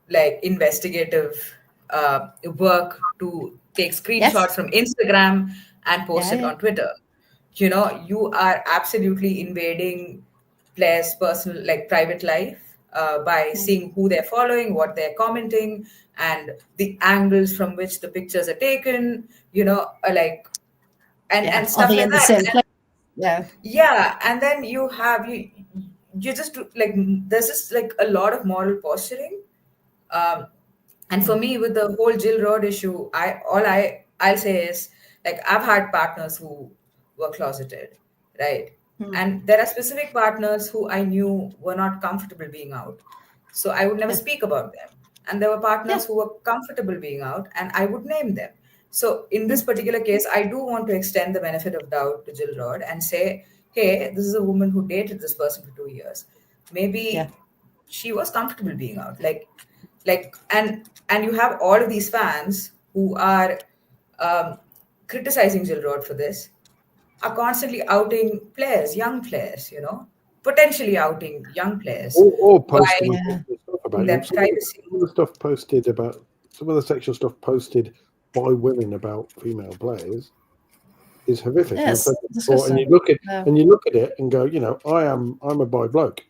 like investigative work to take screenshots from Instagram and post it on Twitter. You are absolutely invading players' personal, like private life, by seeing who they're following, what they're commenting, and the angles from which the pictures are taken, and stuff like that. And then you just like, there's just like a lot of moral posturing. And for me, with the whole Jill Road issue, I'll say is, like, I've had partners who were closeted, right? And there are specific partners who I knew were not comfortable being out, so I would never speak about them. And there were partners who were comfortable being out, and I would name them. So in this particular case, I do want to extend the benefit of doubt to Jill Road and say, hey, this is a woman who dated this person for 2 years. Maybe she was comfortable being out. And you have all of these fans who are criticizing Jill Road for this, are constantly outing players, young players, potentially outing young players. Or posting stuff about their privacy. Some of the stuff posted about, some of the sexual stuff posted by women about female players is horrific. Yes, and you look at it and go, I'm a bi bloke.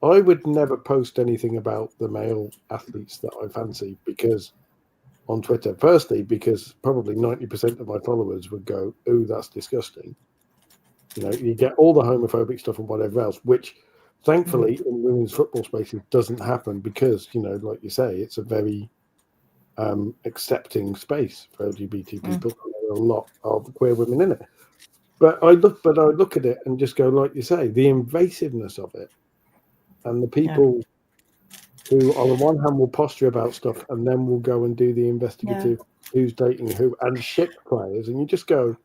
I would never post anything about the male athletes that I fancy on Twitter. Firstly, because probably 90% of my followers would go, "Ooh, that's disgusting." You get all the homophobic stuff and whatever else, which thankfully in women's football spaces doesn't happen because, like you say, it's a very accepting space for LGBT people. There are a lot of queer women in it. But I look at it and just go, like you say, the invasiveness of it. And the people who, on the one hand, will posture about stuff and then will go and do the investigative who's dating who and ship players. And you just go.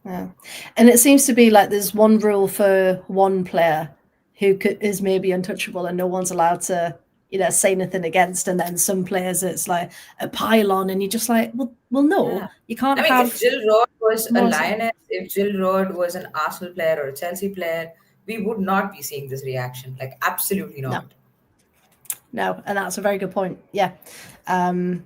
Yeah. And it seems to be like there's one rule for one player who is maybe untouchable and no one's allowed to, say anything against. And then some players, it's like a pylon and you're just like, well, no, you can't have. If Jill Road was a Lioness, if Jill Road was an Arsenal player or a Chelsea player, we would not be seeing this reaction. Like, absolutely not. No, and that's a very good point. Yeah. And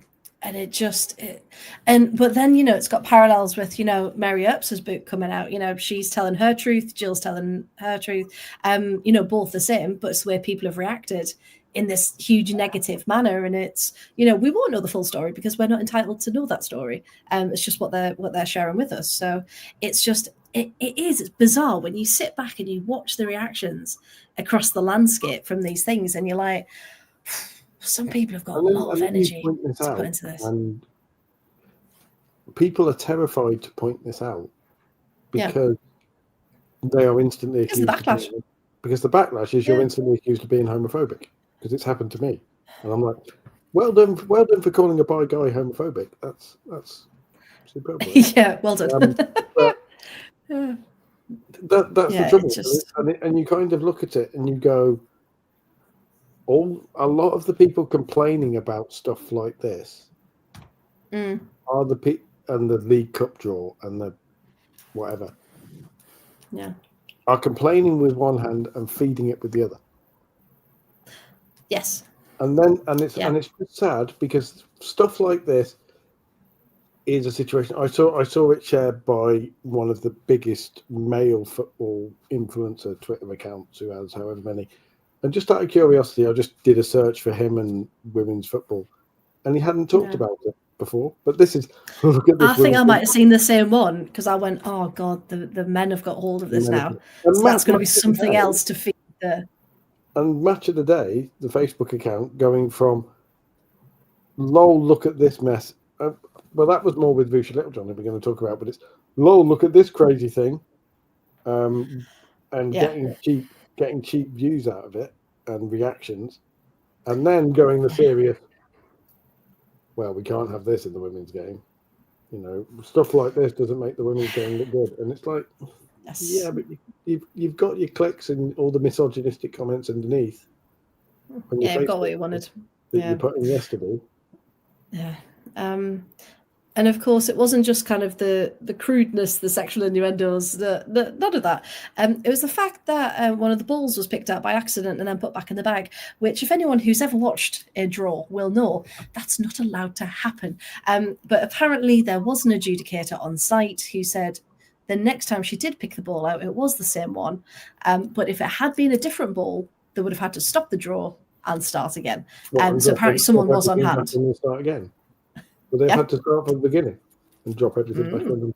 but then, it's got parallels with, Mary Earps's book coming out. She's telling her truth, Jill's telling her truth. Both the same, but it's the way people have reacted in this huge negative manner. And it's, we won't know the full story because we're not entitled to know that story. It's just what they're sharing with us. So it's just, it's bizarre when you sit back and you watch the reactions across the landscape from these things, and you're like, some people have got a lot of energy to put into this. And people are terrified to point this out because they are instantly accused. Because the backlash is you're instantly accused of being homophobic, because it's happened to me. And I'm like, well done for calling a bi guy homophobic. That's superb. Yeah, well done. That's the trouble. And you kind of look at it and you go, a lot of the people complaining about stuff like this are the and the League Cup draw and the whatever. Yeah. Are complaining with one hand and feeding it with the other. Yes. And it's just sad because stuff like this is a situation. I saw it shared by one of the biggest male football influencer Twitter accounts who has however many. And just out of curiosity, I just did a search for him and women's football, and he hadn't talked about it. before, but this is look at this. I think I might have seen the same one because I went, oh God, the men have got hold of this now. So that's going to be something else to feed the. And match of the day, the Facebook account going from lol, look at this mess. Well, that was more with Vusha Littlejohn that we're going to talk about, but it's lol, look at this crazy thing, and getting cheap views out of it and reactions, and then going the serious. Well, we can't have this in the women's game. You know, stuff like this doesn't make the women's game look good, and it's like, yeah, but you've got your clicks and all the misogynistic comments underneath. Yeah, you've got what you wanted. That you put in yesterday. Yeah. And of course, it wasn't just kind of the crudeness, the sexual innuendos, none of that. It was the fact that one of the balls was picked up by accident and then put back in the bag, which if anyone who's ever watched a draw will know, that's not allowed to happen. But apparently there was an adjudicator on site who said the next time she did pick the ball out, it was the same one. But if it had been a different ball, they would have had to stop the draw and start again. So apparently someone was on hand. And start again. But they've had to start from the beginning and drop everything back on them.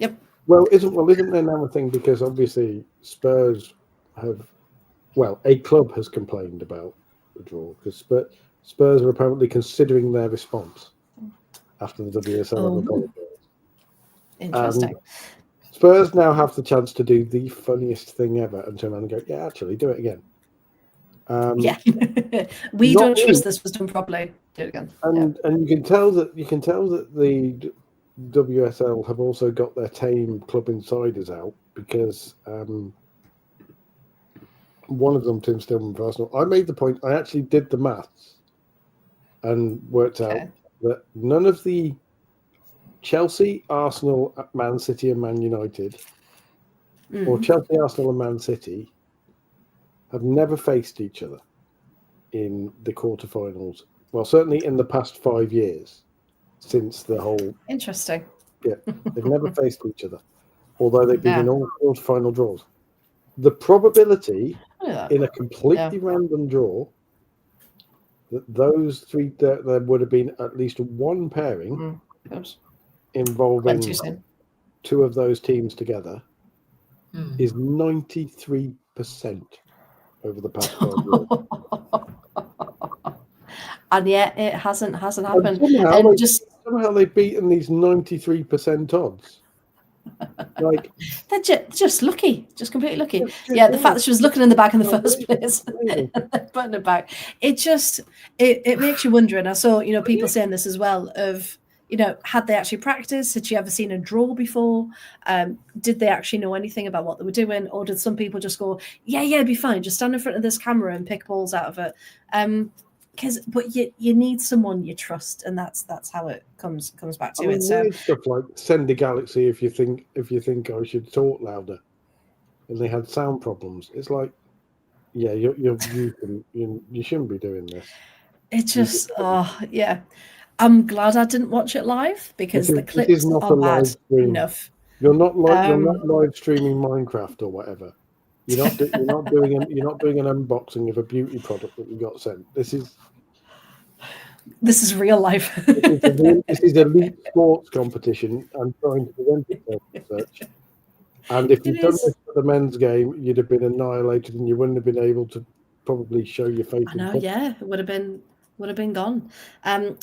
Yep. Well, isn't there now a thing, because obviously Spurs have, a club has complained about the draw because Spurs are apparently considering their response after the WSL apologized. Interesting. And Spurs now have the chance to do the funniest thing ever and turn around and go, yeah, actually, do it again. We don't trust this was done properly. Do it again. And you can tell that the WSL have also got their tame club insiders out, because one of them, Tim Stillman for Arsenal, I made the point. I actually did the maths and worked out that none of the Chelsea, Arsenal, Man City, and Man United, or Chelsea, Arsenal, and Man City, have never faced each other in the quarterfinals. Well, certainly in the past 5 years, since the whole. Interesting. Yeah, they've never faced each other, although they've been in all quarterfinal draws. The probability in a completely random draw that those three, there would have been at least one pairing involving two of those teams together is 93% over the past 5 years. And yet it hasn't happened. Somehow they've beaten these 93% odds. Like they're just lucky, just completely lucky. The fact that she was looking in the bag in the first place, putting it back, it makes you wonder. And I saw people saying this as well of had they actually practiced? Had she ever seen a draw before? Did they actually know anything about what they were doing, or did some people just go, it'd be fine, just stand in front of this camera and pick balls out of it? But you need someone you trust, and that's how it comes back to it. So stuff like send the galaxy if you think I should talk louder, and they had sound problems. It's like, you shouldn't be doing this. It just I'm glad I didn't watch it live because the clips are bad enough. You're not live streaming Minecraft or whatever. You're not doing an unboxing of a beauty product that you got sent. This is real life. This is elite sports competition and trying to present itself as such. And if you'd done this for the men's game, you'd have been annihilated and you wouldn't have been able to probably show your face. I know, it would have been gone.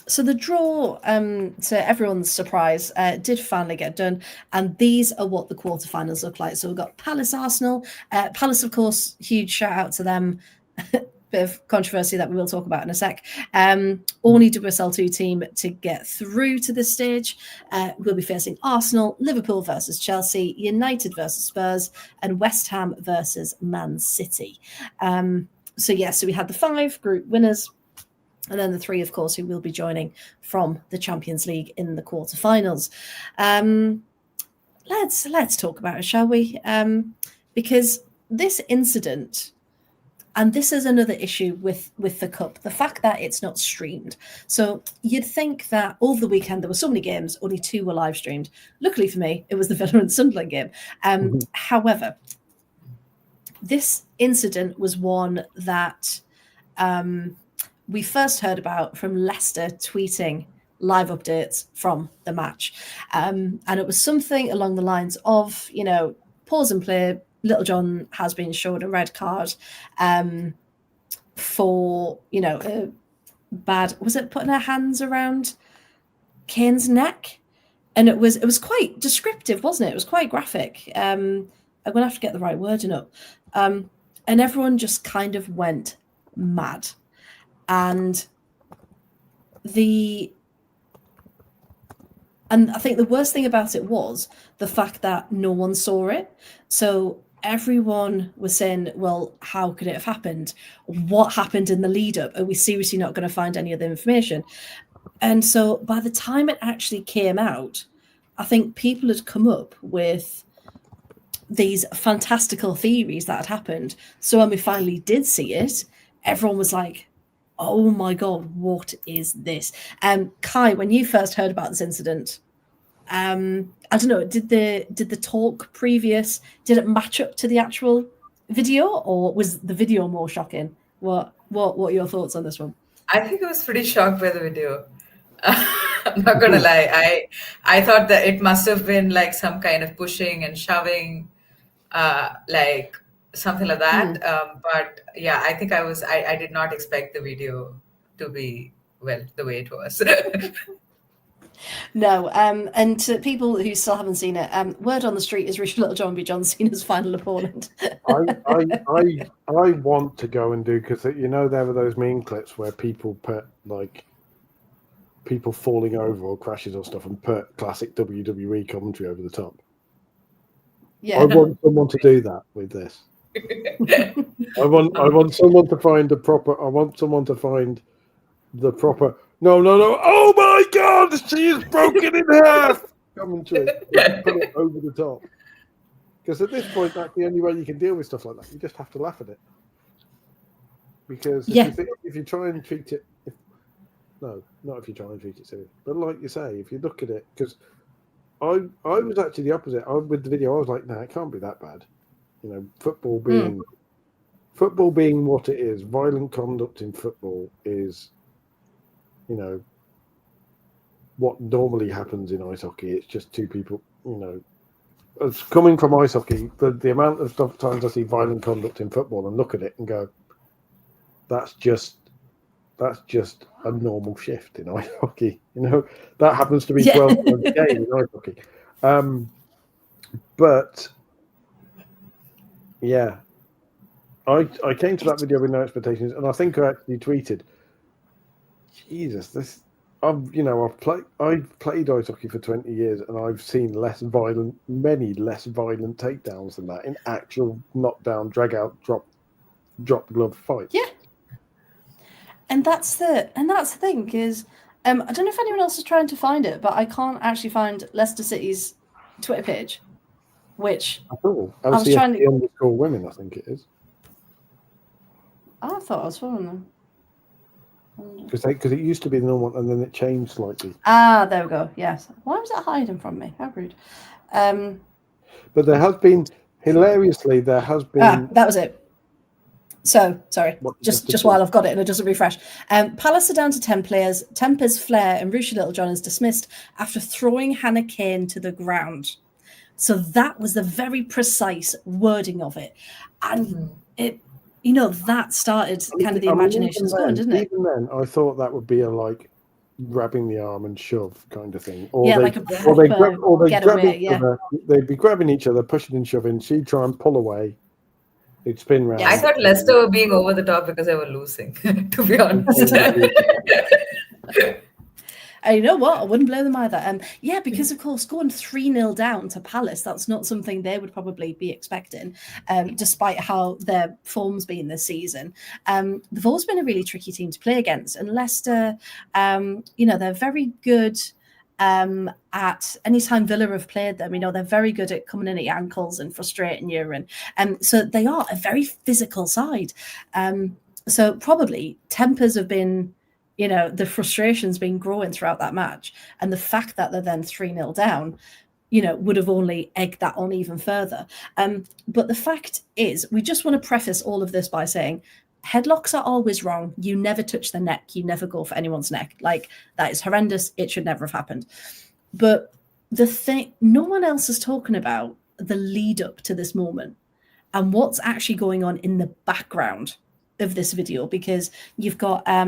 So the draw, to everyone's surprise, did finally get done. And these are what the quarterfinals look like. So we've got Palace Arsenal. Palace, of course, huge shout out to them. Bit of controversy that we will talk about in a sec. Only WSL2 team to get through to this stage. We'll be facing Arsenal, Liverpool versus Chelsea, United versus Spurs, and West Ham versus Man City. So we had the 5 group winners. And then the 3, of course, who will be joining from the Champions League in the quarterfinals. Let's talk about it, shall we? Because this incident, and this is another issue with the Cup, the fact that it's not streamed. So you'd think that over the weekend there were so many games, only 2 were live streamed. Luckily for me, it was the Villa and Sunderland game. However, this incident was one that we first heard about from Leicester tweeting live updates from the match. And it was something along the lines of, pause and play. Little John has been shown a red card for, bad, was it putting her hands around Kane's neck? And it was quite descriptive, wasn't it? It was quite graphic. I'm going to have to get the right wording up. And everyone just kind of went mad. And I think the worst thing about it was the fact that no one saw it. So everyone was saying, well, how could it have happened? What happened in the lead up? Are we seriously not going to find any other information? And so by the time it actually came out, I think people had come up with these fantastical theories that had happened. So when we finally did see it, everyone was like, oh my God, what is this? Kai, when you first heard about this incident, I don't know, did the talk previous, did it match up to the actual video, or was the video more shocking? What are your thoughts on this one? I think I was pretty shocked by the video. I'm not gonna lie. I thought that it must have been like some kind of pushing and shoving, like something like that. But yeah, I think I did not expect the video to be, well, the way it was. No, and to people who still haven't seen it, word on the street is Richard Littlejohn be John Cena's final opponent. I want to go and do, because there were those meme clips where people put like people falling over or crashes or stuff and put classic WWE commentary over the top. Yeah, I want someone to do that with this. I want someone to find the proper. I want someone to find the proper. No! Oh my God! She is broken in half. Commentary, put it over the top. Because at this point, that's the only way you can deal with stuff like that. You just have to laugh at it. Because if you try and treat it, no, not if you try and treat it serious. But like you say, if you look at it, because I was actually the opposite. With the video, I was like, no, it can't be that bad. Football being what it is, violent conduct in football is, what normally happens in ice hockey. It's just two people, It's coming from ice hockey, the amount of times I see violent conduct in football and look at it and go, that's just a normal shift in ice hockey. That happens to be 12 times a game in ice hockey. But yeah, I came to that video with no expectations, and I think I actually tweeted, Jesus, this. I've played ice hockey for 20 years, and I've seen many less violent takedowns than that in actual knockdown, drag out, drop glove fights. Yeah. And that's the thing, is I don't know if anyone else is trying to find it, but I can't actually find Leicester City's Twitter page, which I was trying to underscore women, I think it is. I thought I was following them. Because it used to be the normal, and then it changed slightly. There we go. Yes. Why was that hiding from me? How rude. But there has been, hilariously, that was it. So, sorry, just while I've got it and it doesn't refresh. Palace are down to 10 players. Tempers, Flair and Russia Littlejohn is dismissed after throwing Hannah Kane to the ground. So that was the very precise wording of it. And it, that started kind of the imaginations going, didn't it? Even then, I thought that would be a grabbing the arm and shove kind of thing. They'd be grabbing each other, pushing and shoving. She'd try and pull away. They'd spin round. Yeah, I thought Leicester were being over the top because they were losing, to be honest. And you know what? I wouldn't blame them either. Because of course, going 3-0 down to Palace, that's not something they would probably be expecting, despite how their form's been this season. They've always been a really tricky team to play against. And Leicester, they're very good at any time Villa have played them. They're very good at coming in at your ankles and frustrating you. And so they are a very physical side. So probably tempers have been, the frustration's been growing throughout that match. And the fact that they're then 3-0 down, would have only egged that on even further. But the fact is, we just want to preface all of this by saying headlocks are always wrong. You never touch the neck. You never go for anyone's neck. Like, that is horrendous. It should never have happened. But the thing, no one else is talking about the lead up to this moment and what's actually going on in the background of this video, because you've got I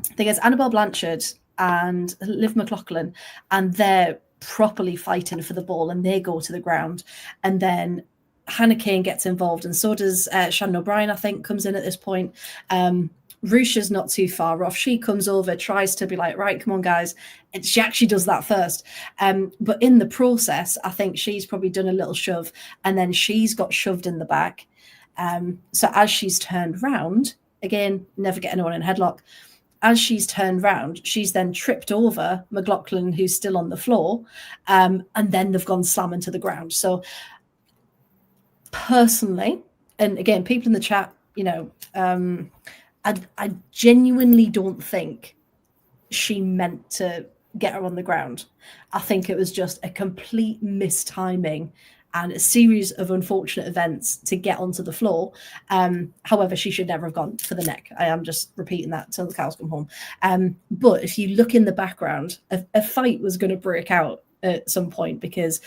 think it's Annabelle Blanchard and Liv McLaughlin, and they're properly fighting for the ball, and they go to the ground, and then Hannah Kane gets involved, and so does Shannon O'Brien, I think, comes in at this point. Rucha's not too far off. She comes over, tries to be like, right, come on, guys. And she actually does that first. But in the process, I think she's probably done a little shove, and then she's got shoved in the back. So as she's turned round, again, never get anyone in headlock. As she's turned round, she's then tripped over McLaughlin, who's still on the floor, and then they've gone slamming to the ground. So personally, and again, people in the chat, you know, I genuinely don't think she meant to get her on the ground. I think it was just a complete mistiming and a series of unfortunate events to get onto the floor. However, she should never have gone for the neck. I am just repeating that till the cows come home. But if you look in the background, a fight was going to break out at some point, because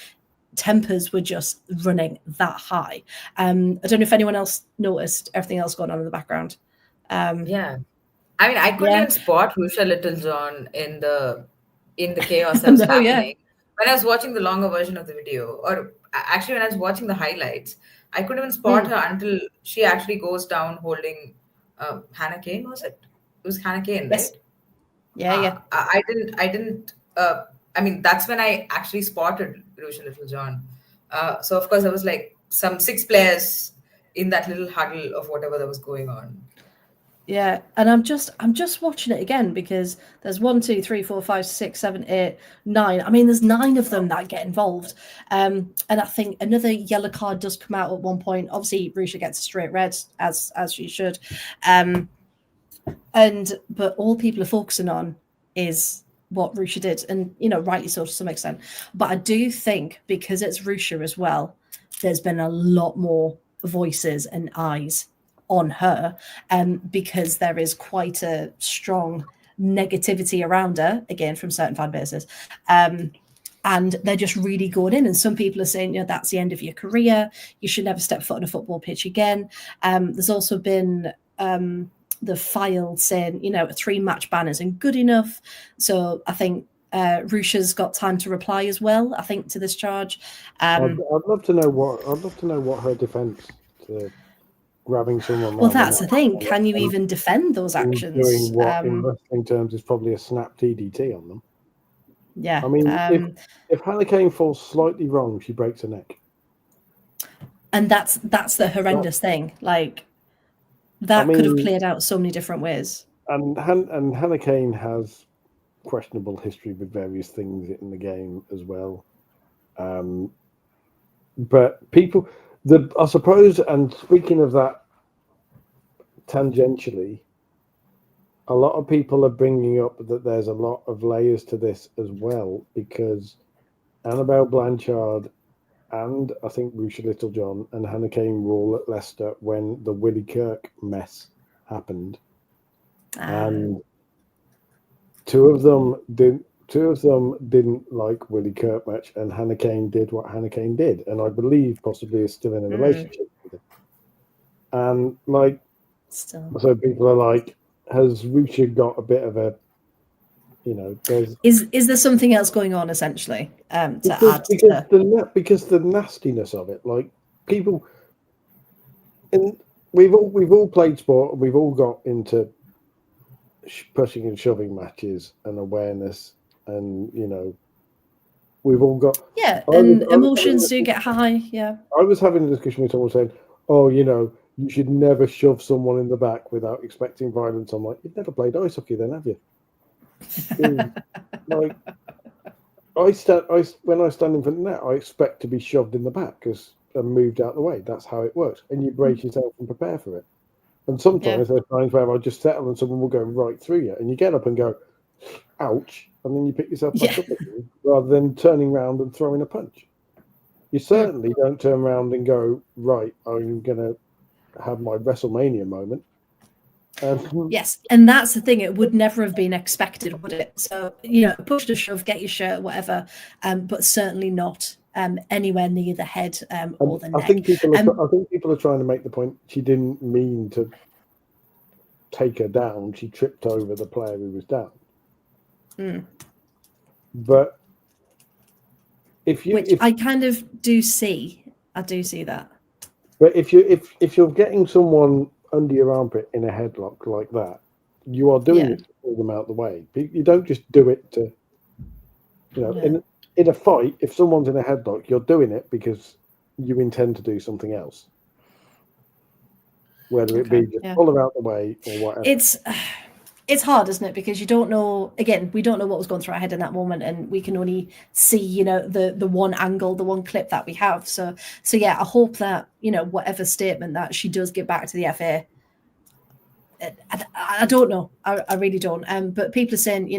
tempers were just running that high. I don't know if anyone else noticed everything else going on in the background. Yeah, I mean, I couldn't even spot Rucha Littlejohn in the chaos that was happening. When I was watching the longer version of the video, or actually when I was watching the highlights, I couldn't even spot her until she actually goes down holding Hannah Kane. Was it? It was Hannah Kane, yes. Right? Yeah. I didn't. I mean, that's when I actually spotted Rucha Littlejohn. So of course there was like some 6 players in that little huddle of whatever that was going on. Yeah, and I'm just watching it again, because there's 1, 2, 3, 4, 5, 6, 7, 8, 9. I mean, there's 9 of them that get involved. And I think another yellow card does come out at one point. Obviously, Rucha gets a straight red, as she should. But all people are focusing on is what Rucha did, and you know, rightly so to some extent. But I do think, because it's Rucha as well, there's been a lot more voices and eyes on her, because there is quite a strong negativity around her, again, from certain fan bases, and they're just really going in. And some people are saying, you know, that's the end of your career, you should never step foot on a football pitch again. There's also been the file saying, you know, a 3-match ban isn't good enough. So I think Rucha's got time to reply as well, I think, to this charge. I'd love to know what her defense to grabbing someone. Well, that's the thing. Can you even defend those actions? Doing what in wrestling terms is probably a snap TDT on them. Yeah. I mean, if Hannah Kane falls slightly wrong, she breaks her neck. And that's the horrendous thing. Like, that could have played out so many different ways. And Hannah Kane has questionable history with various things in the game as well. But people, I suppose, and speaking of that tangentially, a lot of people are bringing up that there's a lot of layers to this as well, because Annabelle Blanchard and I think Rucha Littlejohn and Hannah Kane were all at Leicester when the Willie Kirk mess happened, and two of them didn't like Willie Kirk much, and Hannah Kane did what Hannah Kane did, and I believe possibly is still in a relationship with him. And like, so people are like, has Rucha got a bit of a, you know, is there something else going on essentially because the nastiness of it, like people, and we've all played sport, we've all got into pushing and shoving matches and awareness, and you know, we've all got emotions do get high. I was having a discussion with someone saying, oh, you know, you should never shove someone in the back without expecting violence. I'm like, you've never played ice hockey then, have you? Like, when I stand in front of the net, I expect to be shoved in the back and moved out the way. That's how it works, and you brace yourself and prepare for it. And sometimes there's times where I just settle and someone will go right through you, and you get up and go, ouch, and then you pick yourself back up again, rather than turning around and throwing a punch. You certainly don't turn around and go, right, I'm going to have my WrestleMania moment. Yes, and that's the thing. It would never have been expected, would it? So, push to shove, get your shirt, whatever, but certainly not anywhere near the head or the neck. I think people are trying to make the point she didn't mean to take her down. She tripped over the player who was down. But I kind of do see. I do see that. But if you're getting someone under your armpit in a headlock like that, you are doing it to pull them out the way. You don't just do it to, in a fight. If someone's in a headlock, you're doing it because you intend to do something else, whether it be just pull them out the way or whatever. It's hard, isn't it? Because you don't know. Again, we don't know what was going through our head in that moment, and we can only see, the one angle, the one clip that we have. So yeah, I hope that whatever statement that she does get back to the FA. I don't know. I really don't. But people are saying,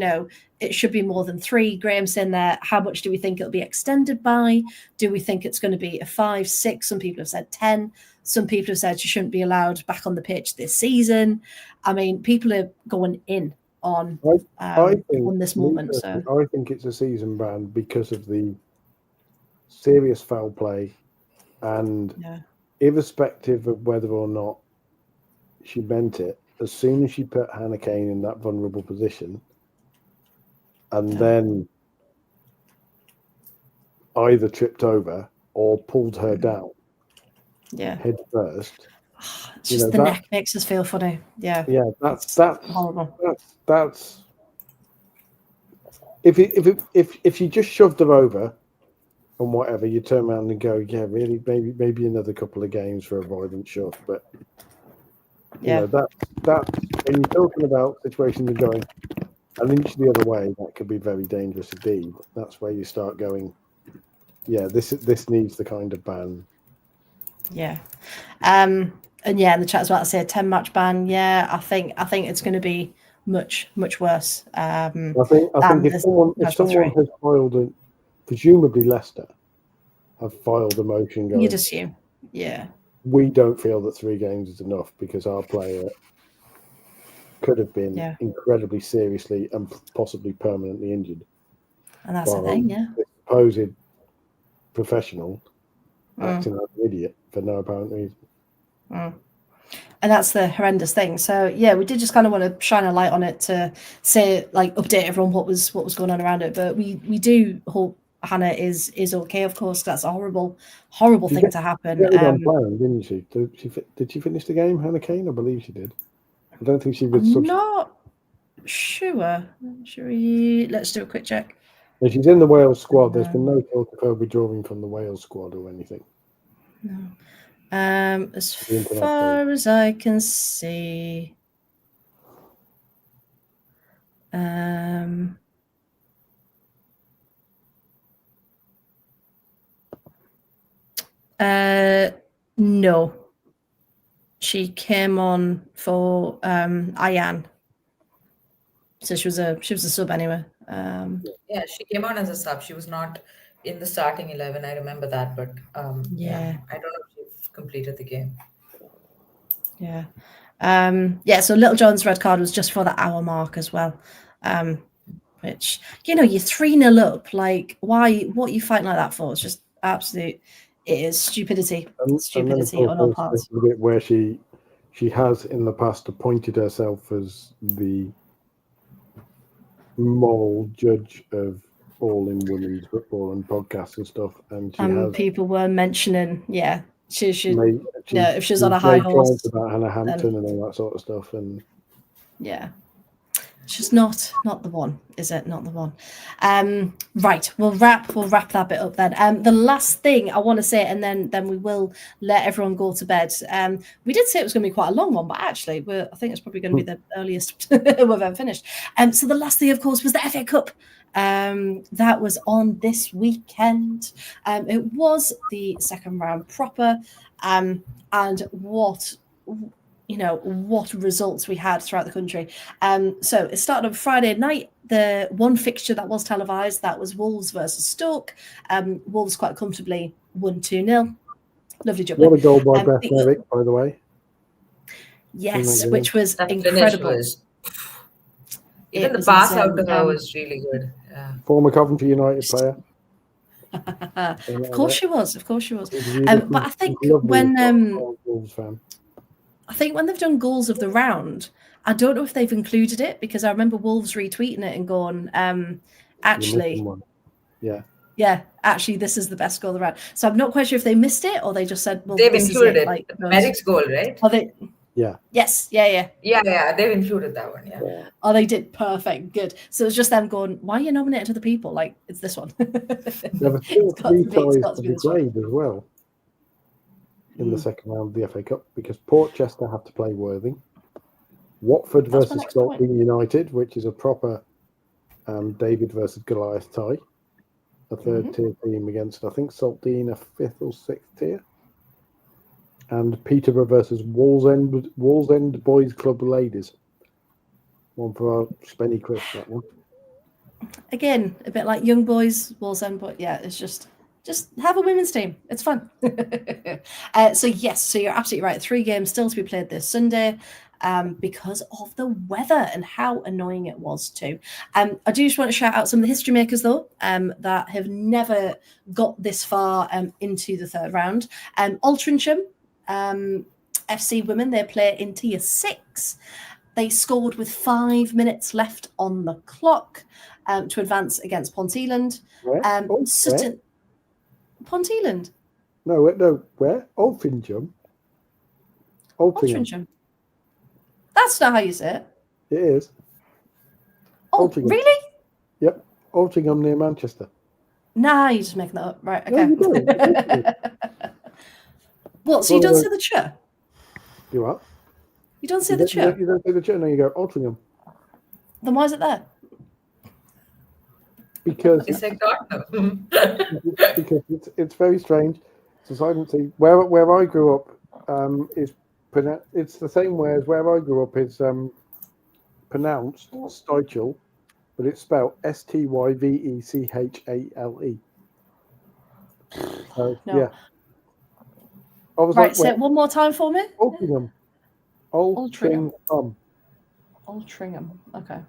it should be more than 3. Graham's saying there, how much do we think it'll be extended by? Do we think it's going to be a 5, 6? Some people have said 10. Some people have said she shouldn't be allowed back on the pitch this season. I mean, people are going in on this moment. So I think it's a season ban because of the serious foul play, and irrespective of whether or not she meant it, as soon as she put Hannah Kane in that vulnerable position, and then either tripped over or pulled her down, head first. It's just the neck makes us feel funny. Yeah, that's horrible. That's if you just shoved her over and whatever, you turn around and go, yeah, really, maybe another couple of games for a violent shove, but. That when you're talking about situations of going an inch the other way, that could be very dangerous indeed. That's where you start going, this needs the kind of ban. Yeah. And in the chat as well, I say a 10-match ban. Yeah, I think it's going to be much, much worse. I think if someone has filed presumably Leicester have filed a motion going. You'd assume, we don't feel that 3 games is enough because our player could have been incredibly seriously and possibly permanently injured. And that's the thing, this supposed professional acting like an idiot for no apparent reason. And that's the horrendous thing. So we did just kind of want to shine a light on it to say, like, update everyone what was going on around it. But we do hope Hannah is okay, of course. That's a horrible thing to happen. Playing, didn't she? Did she finish the game, Hannah Kane? I believe she did. I don't think she was. Not sure. Let's do a quick check. If she's in the Wales squad, there's been no talk of her withdrawing from the Wales squad or anything. No. As far as I can see, no. She came on for Ayan. So she was a sub anyway. She came on as a sub. She was not in the starting 11. I remember that, but I don't know if she completed the game. Yeah. So Little John's red card was just for the hour mark as well. Which, you're 3-0 up. Like, why? What are you fighting like that for? It's just absolute. It is stupidity. Stupidity on all parts. A bit where she has in the past appointed herself as the moral judge of all in women's football and podcasts and stuff, and people were mentioning, she should. If she's on a high horse about Hannah Hampton and all that sort of stuff, and it's just not the one, is it? Not the one. Right, we'll wrap that bit up then. The last thing I want to say, and then we will let everyone go to bed. We did say it was going to be quite a long one, but actually, I think it's probably going to be the earliest we've ever finished. So the last thing, of course, was the FA Cup. That was on this weekend. It was the second round proper, and what results we had throughout the country. So it started on Friday night. The one fixture that was televised, that was Wolves versus Stoke. Wolves quite comfortably won 2-0. Lovely jubbly. What a goal by Beth Merrick, by the way. Yes, which was that incredible. Even the pass out to her was really good. Yeah. Former Coventry United player. Of course she was. But I think when they've done goals of the round, I don't know if they've included it, because I remember Wolves retweeting it and going, actually, actually, this is the best goal of the round. So I'm not quite sure if they missed it or they just said, well, they've this included is it. it. Like, Merrick's goal, right? Oh, they. Yeah. Yes. Yeah. They've included that one. Yeah. Oh, they did. Perfect. Good. So it's just them going, why are you nominating other people? Like, it's this one. There were still 3 ties to be played as well in the second round of the FA Cup, because Portchester have to play Worthing. Watford versus Saltine United, which is a proper David versus Goliath tie. A third tier team against, I think, Saltine, a 5th or 6th tier. And Peterborough versus Wallsend Boys Club Ladies. One for our Spenny Chris, that one. Again, a bit like Young Boys, Wallsend Boys. Yeah, it's just have a women's team. It's fun. So you're absolutely right. 3 games still to be played this Sunday. Because of the weather and how annoying it was too. I do just want to shout out some of the history makers though, that have never got this far into the third round. Altrincham FC women, they play in tier 6. They scored with 5 minutes left on the clock to advance against Ponteland. Sutton. Ponteland. No, where? Altrincham. Altrincham. That's not how you say it. It is. Oh, Altrincham. Really? Yep. Altrincham near Manchester. Nah, you're just making that up. Right, okay. No, you don't. What, so you don't say the ch? You what? You don't say the ch? You don't say the ch, no, you go Altrincham. Then why is it there? Because it's like Tottenham. Because it's very strange. Society where I grew up is it's the same way as where I grew up is pronounced Stychel, but it's spelled Styvechale. So, no. Yeah. I was right, say it one more time for me. Altrincham. Altrincham. Okay.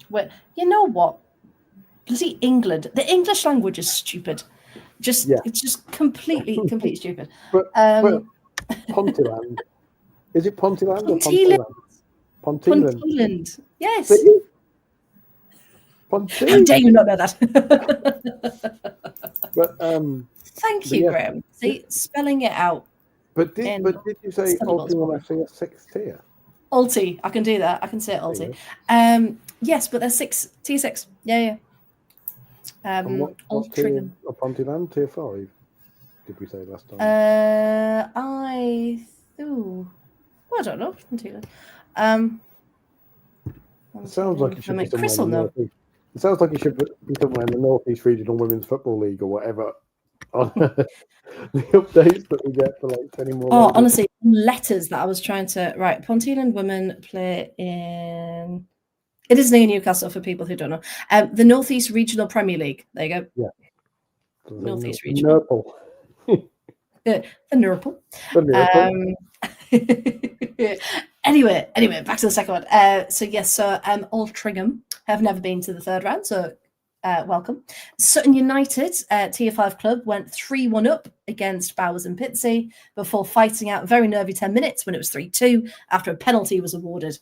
Wait, you know what? Bloody England. The English language is stupid. It's just completely stupid. But Ponteland. Is it Ponteland or Ponteland? Ponteland. Yes. Ponteland. How dare you not know that? But thank you, Graham. See, spelling it out. But did you say Altrincham actually a 6th tier? Alti, I can do that. I can say it Alti. Yes, but they're tier 6. Yeah. Altrincham. Ponteland tier 5. Did we say last time? I don't know. It sounds like it should be somewhere in the Northeast. It sounds like it should be somewhere in the Northeast Regional Women's Football League or whatever. On the updates that we get for like 20 more. Oh, honestly, letters that I was trying to write. Ponteland women play in. It is near Newcastle for people who don't know. The Northeast Regional Premier League. There you go. Yeah. Northeast Regional. The Nurple. Anyway, back to the second one. Altrincham have never been to the third round, so welcome. Sutton United, tier 5 club, went 3-1 up against Bowers and Pitsea before fighting out a very nervy 10 minutes when it was 3-2 after a penalty was awarded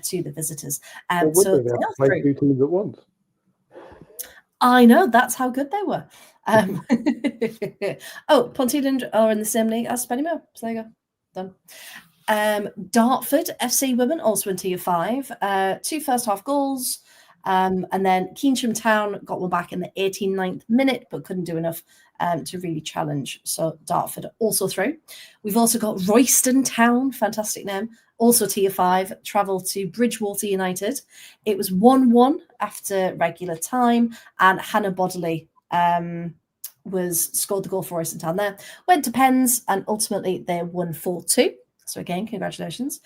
to the visitors. They have to play 2 teams at once. I know, that's how good they were. Ponteland are in the same league as Spennymoor. So there you go. Done. Dartford FC women also in tier 5. 2 first half goals. And then Keynsham Town got one back in the 89th minute, but couldn't do enough to really challenge. So Dartford also through. We've also got Royston Town, fantastic name, also tier 5, travel to Bridgewater United. It was 1-1 after regular time, and Hannah Bodley scored the goal for Royston Town there. Went to pens, and ultimately they won 4-2. So again, congratulations.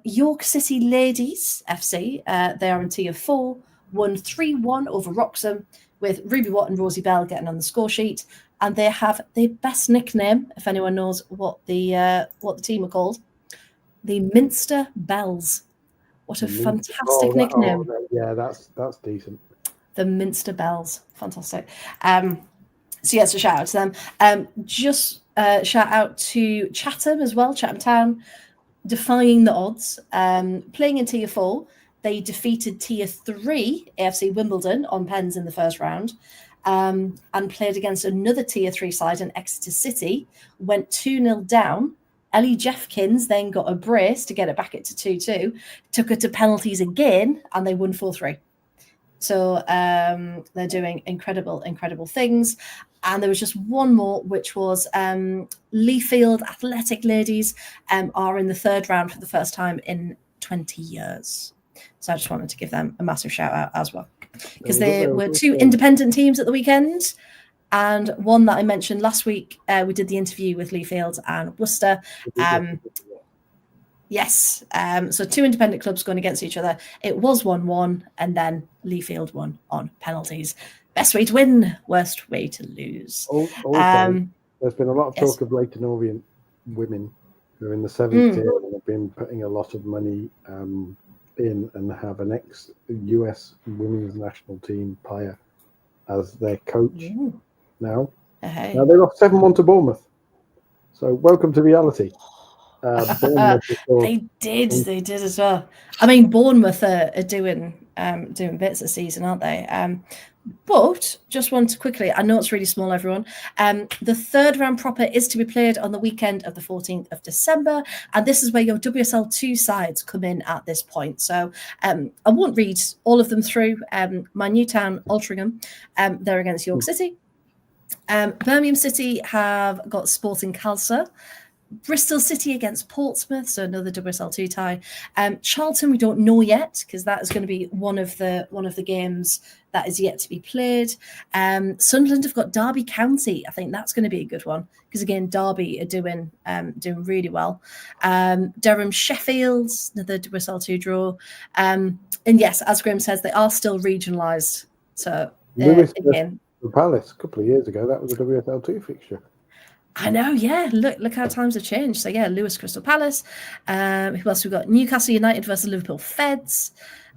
York City Ladies FC, they are in tier 4, won 3-1 over Wroxham, with Ruby Watt and Rosie Bell getting on the score sheet. And they have the best nickname, if anyone knows what the team are called. the Minster Bells. What a fantastic nickname. Yeah, that's decent. The Minster Bells. Fantastic. So yes, a shout out to them. Just shout out to Chatham as well, Chatham Town, defying the odds. Playing in Tier 4, they defeated Tier 3 AFC Wimbledon on pens in the first round, and played against another Tier 3 side in Exeter City, went 2-0 down. Ellie Jeffkins then got a brace to get it back to 2-2, took it to penalties again, and they won 4-3. So they're doing incredible things. And there was just one more, which was Leafield Athletic Ladies are in the third round for the first time in 20 years. So I just wanted to give them a massive shout out as well. Because there were two independent teams at the weekend. And one that I mentioned last week, we did the interview with Leafield and Worcester. Yes. So two independent clubs going against each other. It was 1-1, and then Leafield won on penalties. Best way to win, worst way to lose. Also, there's been a lot of talk of Leyton Orient women who are in the 7th tier and have been putting a lot of money in and have an ex-US women's national team player as their coach now. Now they lost 7-1 to Bournemouth. So welcome to reality. They did as well. I mean, Bournemouth are doing bits this season, aren't they? But just want to quickly, I know it's really small, everyone. The third round proper is to be played on the weekend of the 14th of December, and this is where your WSL 2 sides come in at this point. So I won't read all of them through. My new town, Altrincham, they're against York City. Birmingham City have got Sporting Calcer. Bristol City against Portsmouth, so another WSL2 tie. Charlton, we don't know yet because that is going to be one of the games that is yet to be played. Sunderland have got Derby County. I think that's going to be a good one because again, Derby are doing really well. Durham Sheffield, another WSL2 draw. And yes, as Graham says, they are still regionalised. So again, Palace a couple of years ago, that was a WSL2 fixture. I know, yeah. Look how times have changed. So yeah, Lewis Crystal Palace. Who else we've got? Newcastle United versus Liverpool Feds.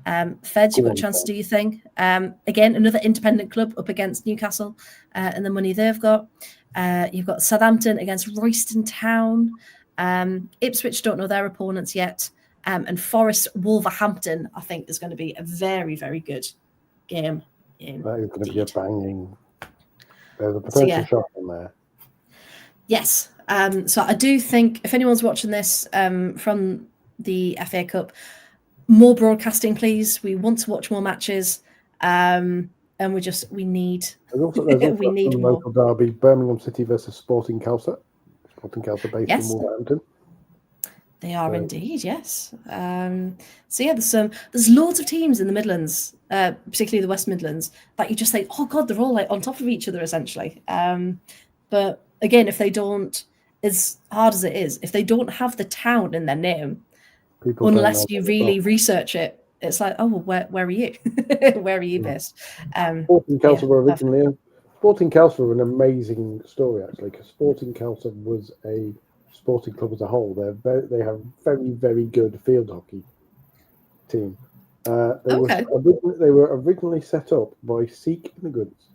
Feds, you've got a chance to do your thing. Again, another independent club up against Newcastle and the money they've got. You've got Southampton against Royston Town. Ipswich don't know their opponents yet. And Forest Wolverhampton, I think, is going to be a very, very good game. That is going to be a banging. There's a potential shot in there. Yes. So I do think if anyone's watching this from the FA Cup, more broadcasting, please. We want to watch more matches. And we need we need more. Local derby, Birmingham City versus Sporting Calcer. Sporting Calcer based in Wolverhampton. They are indeed, yes. So yeah, there's loads of teams in the Midlands, particularly the West Midlands, that you just think, oh God, they're all like on top of each other essentially. But again, if they don't, as hard as it is, if they don't have the town in their name, unless you really research it, it's like, oh, well, where are you? Where are you based? Sporting Calcer were originally Sporting Calcer were an amazing story actually, because Sporting Calcer was a sporting club as a whole. They have very, very good field hockey team. They were originally set up by Sikh immigrants.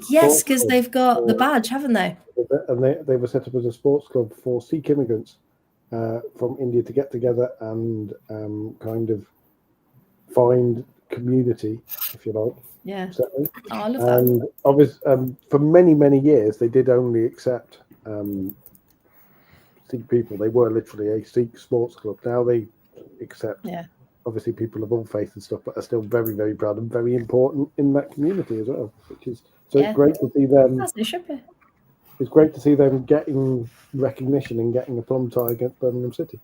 Yes, because they've got the badge, haven't they? And they were set up as a sports club for Sikh immigrants from India to get together and kind of find community, if you like. Yeah. Certainly. Oh, I love that. And obviously, for many, many years, they did only accept Sikh people. They were literally a Sikh sports club. Now they accept. Yeah. Obviously, people of all faiths and stuff, but are still very, very proud and very important in that community as well. Which is it's great to see them. As they should be. It's great to see them getting recognition and getting a plum tie against Birmingham City.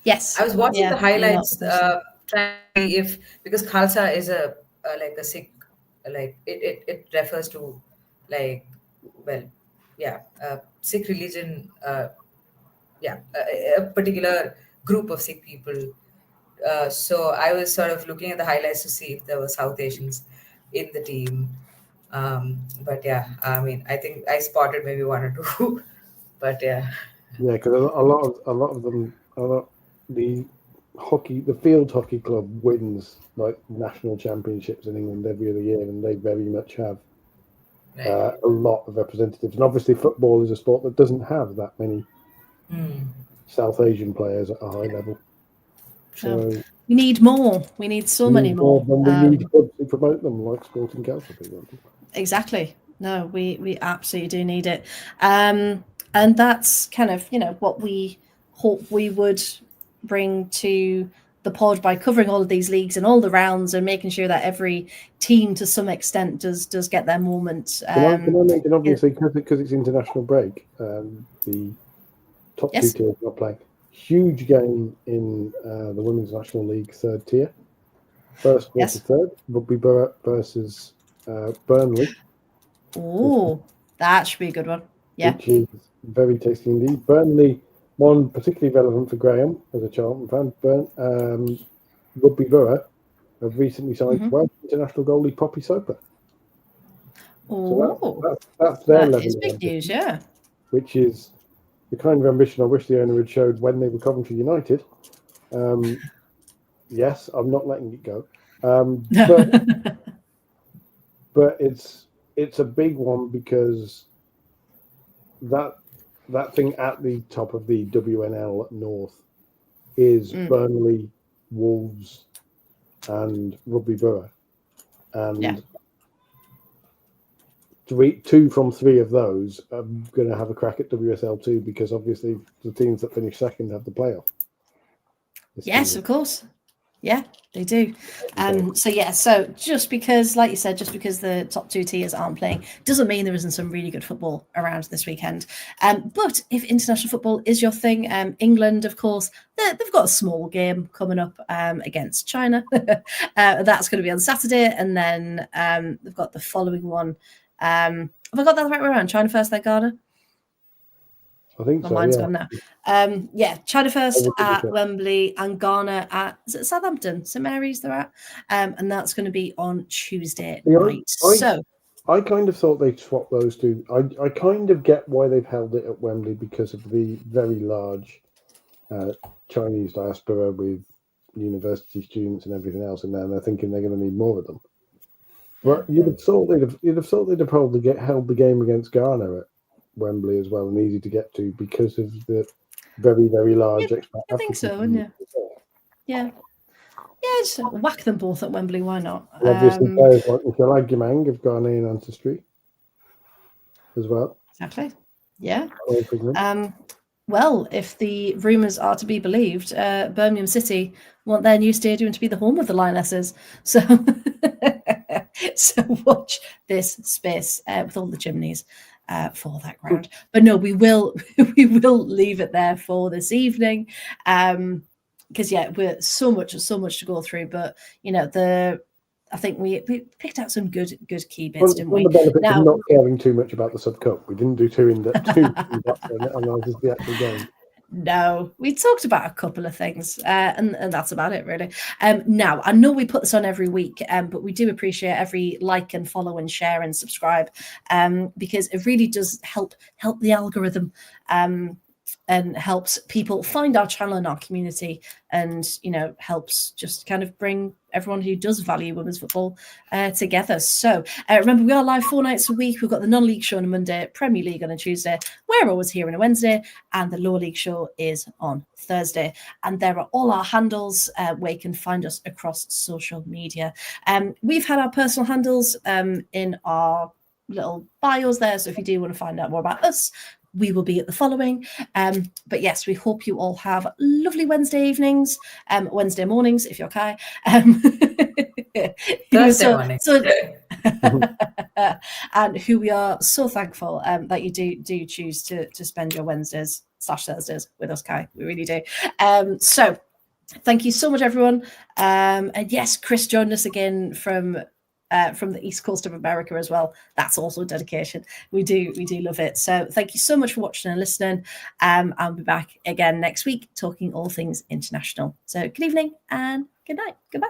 Yes, I was watching the highlights, trying because Khalsa is a Sikh, it refers to Sikh religion, a particular group of Sikh people. So I was sort of looking at the highlights to see if there were South Asians in the team. But yeah, I mean, I think I spotted maybe one or two. But yeah. Yeah, because a lot of them, the field hockey club wins like national championships in England every other year, and they very much have a lot of representatives. And obviously, football is a sport that doesn't have that many South Asian players at a high level. So we need more. We need so many more. We need clubs to promote them, like Sporting Council, for example. Exactly. No, we absolutely do need it. And that's kind of, what we hope we would bring to the pod by covering all of these leagues and all the rounds and making sure that every team to some extent does get their moment. Can I mention, obviously, because it's international break, the top two tiers are not playing. Huge game in the Women's National League third tier. First versus third, Rugby Borough versus Burnley. Oh, that should be a good one. Yeah. Which is very tasty indeed. Burnley, one particularly relevant for Graham as a Charlton fan. Rugby Borough have recently signed Welsh international goalie Poppy Soper. Oh, so that's their level. That is big news, yeah. Which is the kind of ambition I wish the owner had showed when they were Coventry United. Yes, I'm not letting it go. But it's a big one because that thing at the top of the WNL North is Burnley, Wolves, and Rugby Borough, and 2 from 3 of those are going to have a crack at WSL2 because obviously the teams that finish second have the playoff. Yes, of course. Yeah, they do. So just because, like you said, just because the top 2 tiers aren't playing doesn't mean there isn't some really good football around this weekend. But if international football is your thing, England, of course, they've got a small game coming up against China. That's going to be on Saturday, and then they've got the following one. Have I got that the right way around? China first, then Ghana? I think so. Mine's gone now. China first at Wembley and Ghana at Southampton, St Mary's they're at, and that's going to be on Tuesday night. I kind of thought they'd swap those two. I kind of get why they've held it at Wembley because of the very large Chinese diaspora with university students and everything else in there, and they're thinking they're going to need more of them. But you'd have thought they'd have probably held the game against Ghana at Wembley as well, and easy to get to because of the very, very large expat. I think so, wouldn't you? Yeah, just whack them both at Wembley. Why not? Obviously, players like Michelle Agyemang of Ghanaian ancestry as well. Exactly. Yeah. Well, if the rumours are to be believed, Birmingham City want their new stadium to be the home of the Lionesses. So, so watch this space with all the chimneys for that ground. But no, we will leave it there for this evening. Because we're so much to go through. But I think we picked out some good key bits, didn't we? The benefit of not caring too much about the Sub Cup. We didn't do too in-depth analysis of the actual game. No, we talked about a couple of things, and that's about it, really. Now, I know we put this on every week, but we do appreciate every like and follow and share and subscribe, because it really does help the algorithm. And helps people find our channel and our community, and helps just kind of bring everyone who does value women's football together. So remember, we are live 4 nights a week. We've got the non-league show on a Monday, Premier League on a Tuesday, we're always here on a Wednesday, and the lower league show is on Thursday. And there are all our handles where you can find us across social media. We've had our personal handles in our little bios there, so if you do want to find out more about us, we will be at the following. But yes, we hope you all have lovely Wednesday evenings, Wednesday mornings, if you're Kai. Thursday morning. And who we are so thankful that you do choose to spend your Wednesdays/Thursdays with us, Kai. We really do. So thank you so much, everyone. And yes, Chris joined us again from the East Coast of America as well. That's also dedication. We do love it. So thank you so much for watching and listening. I'll be back again next week talking all things international. So good evening and good night. Goodbye.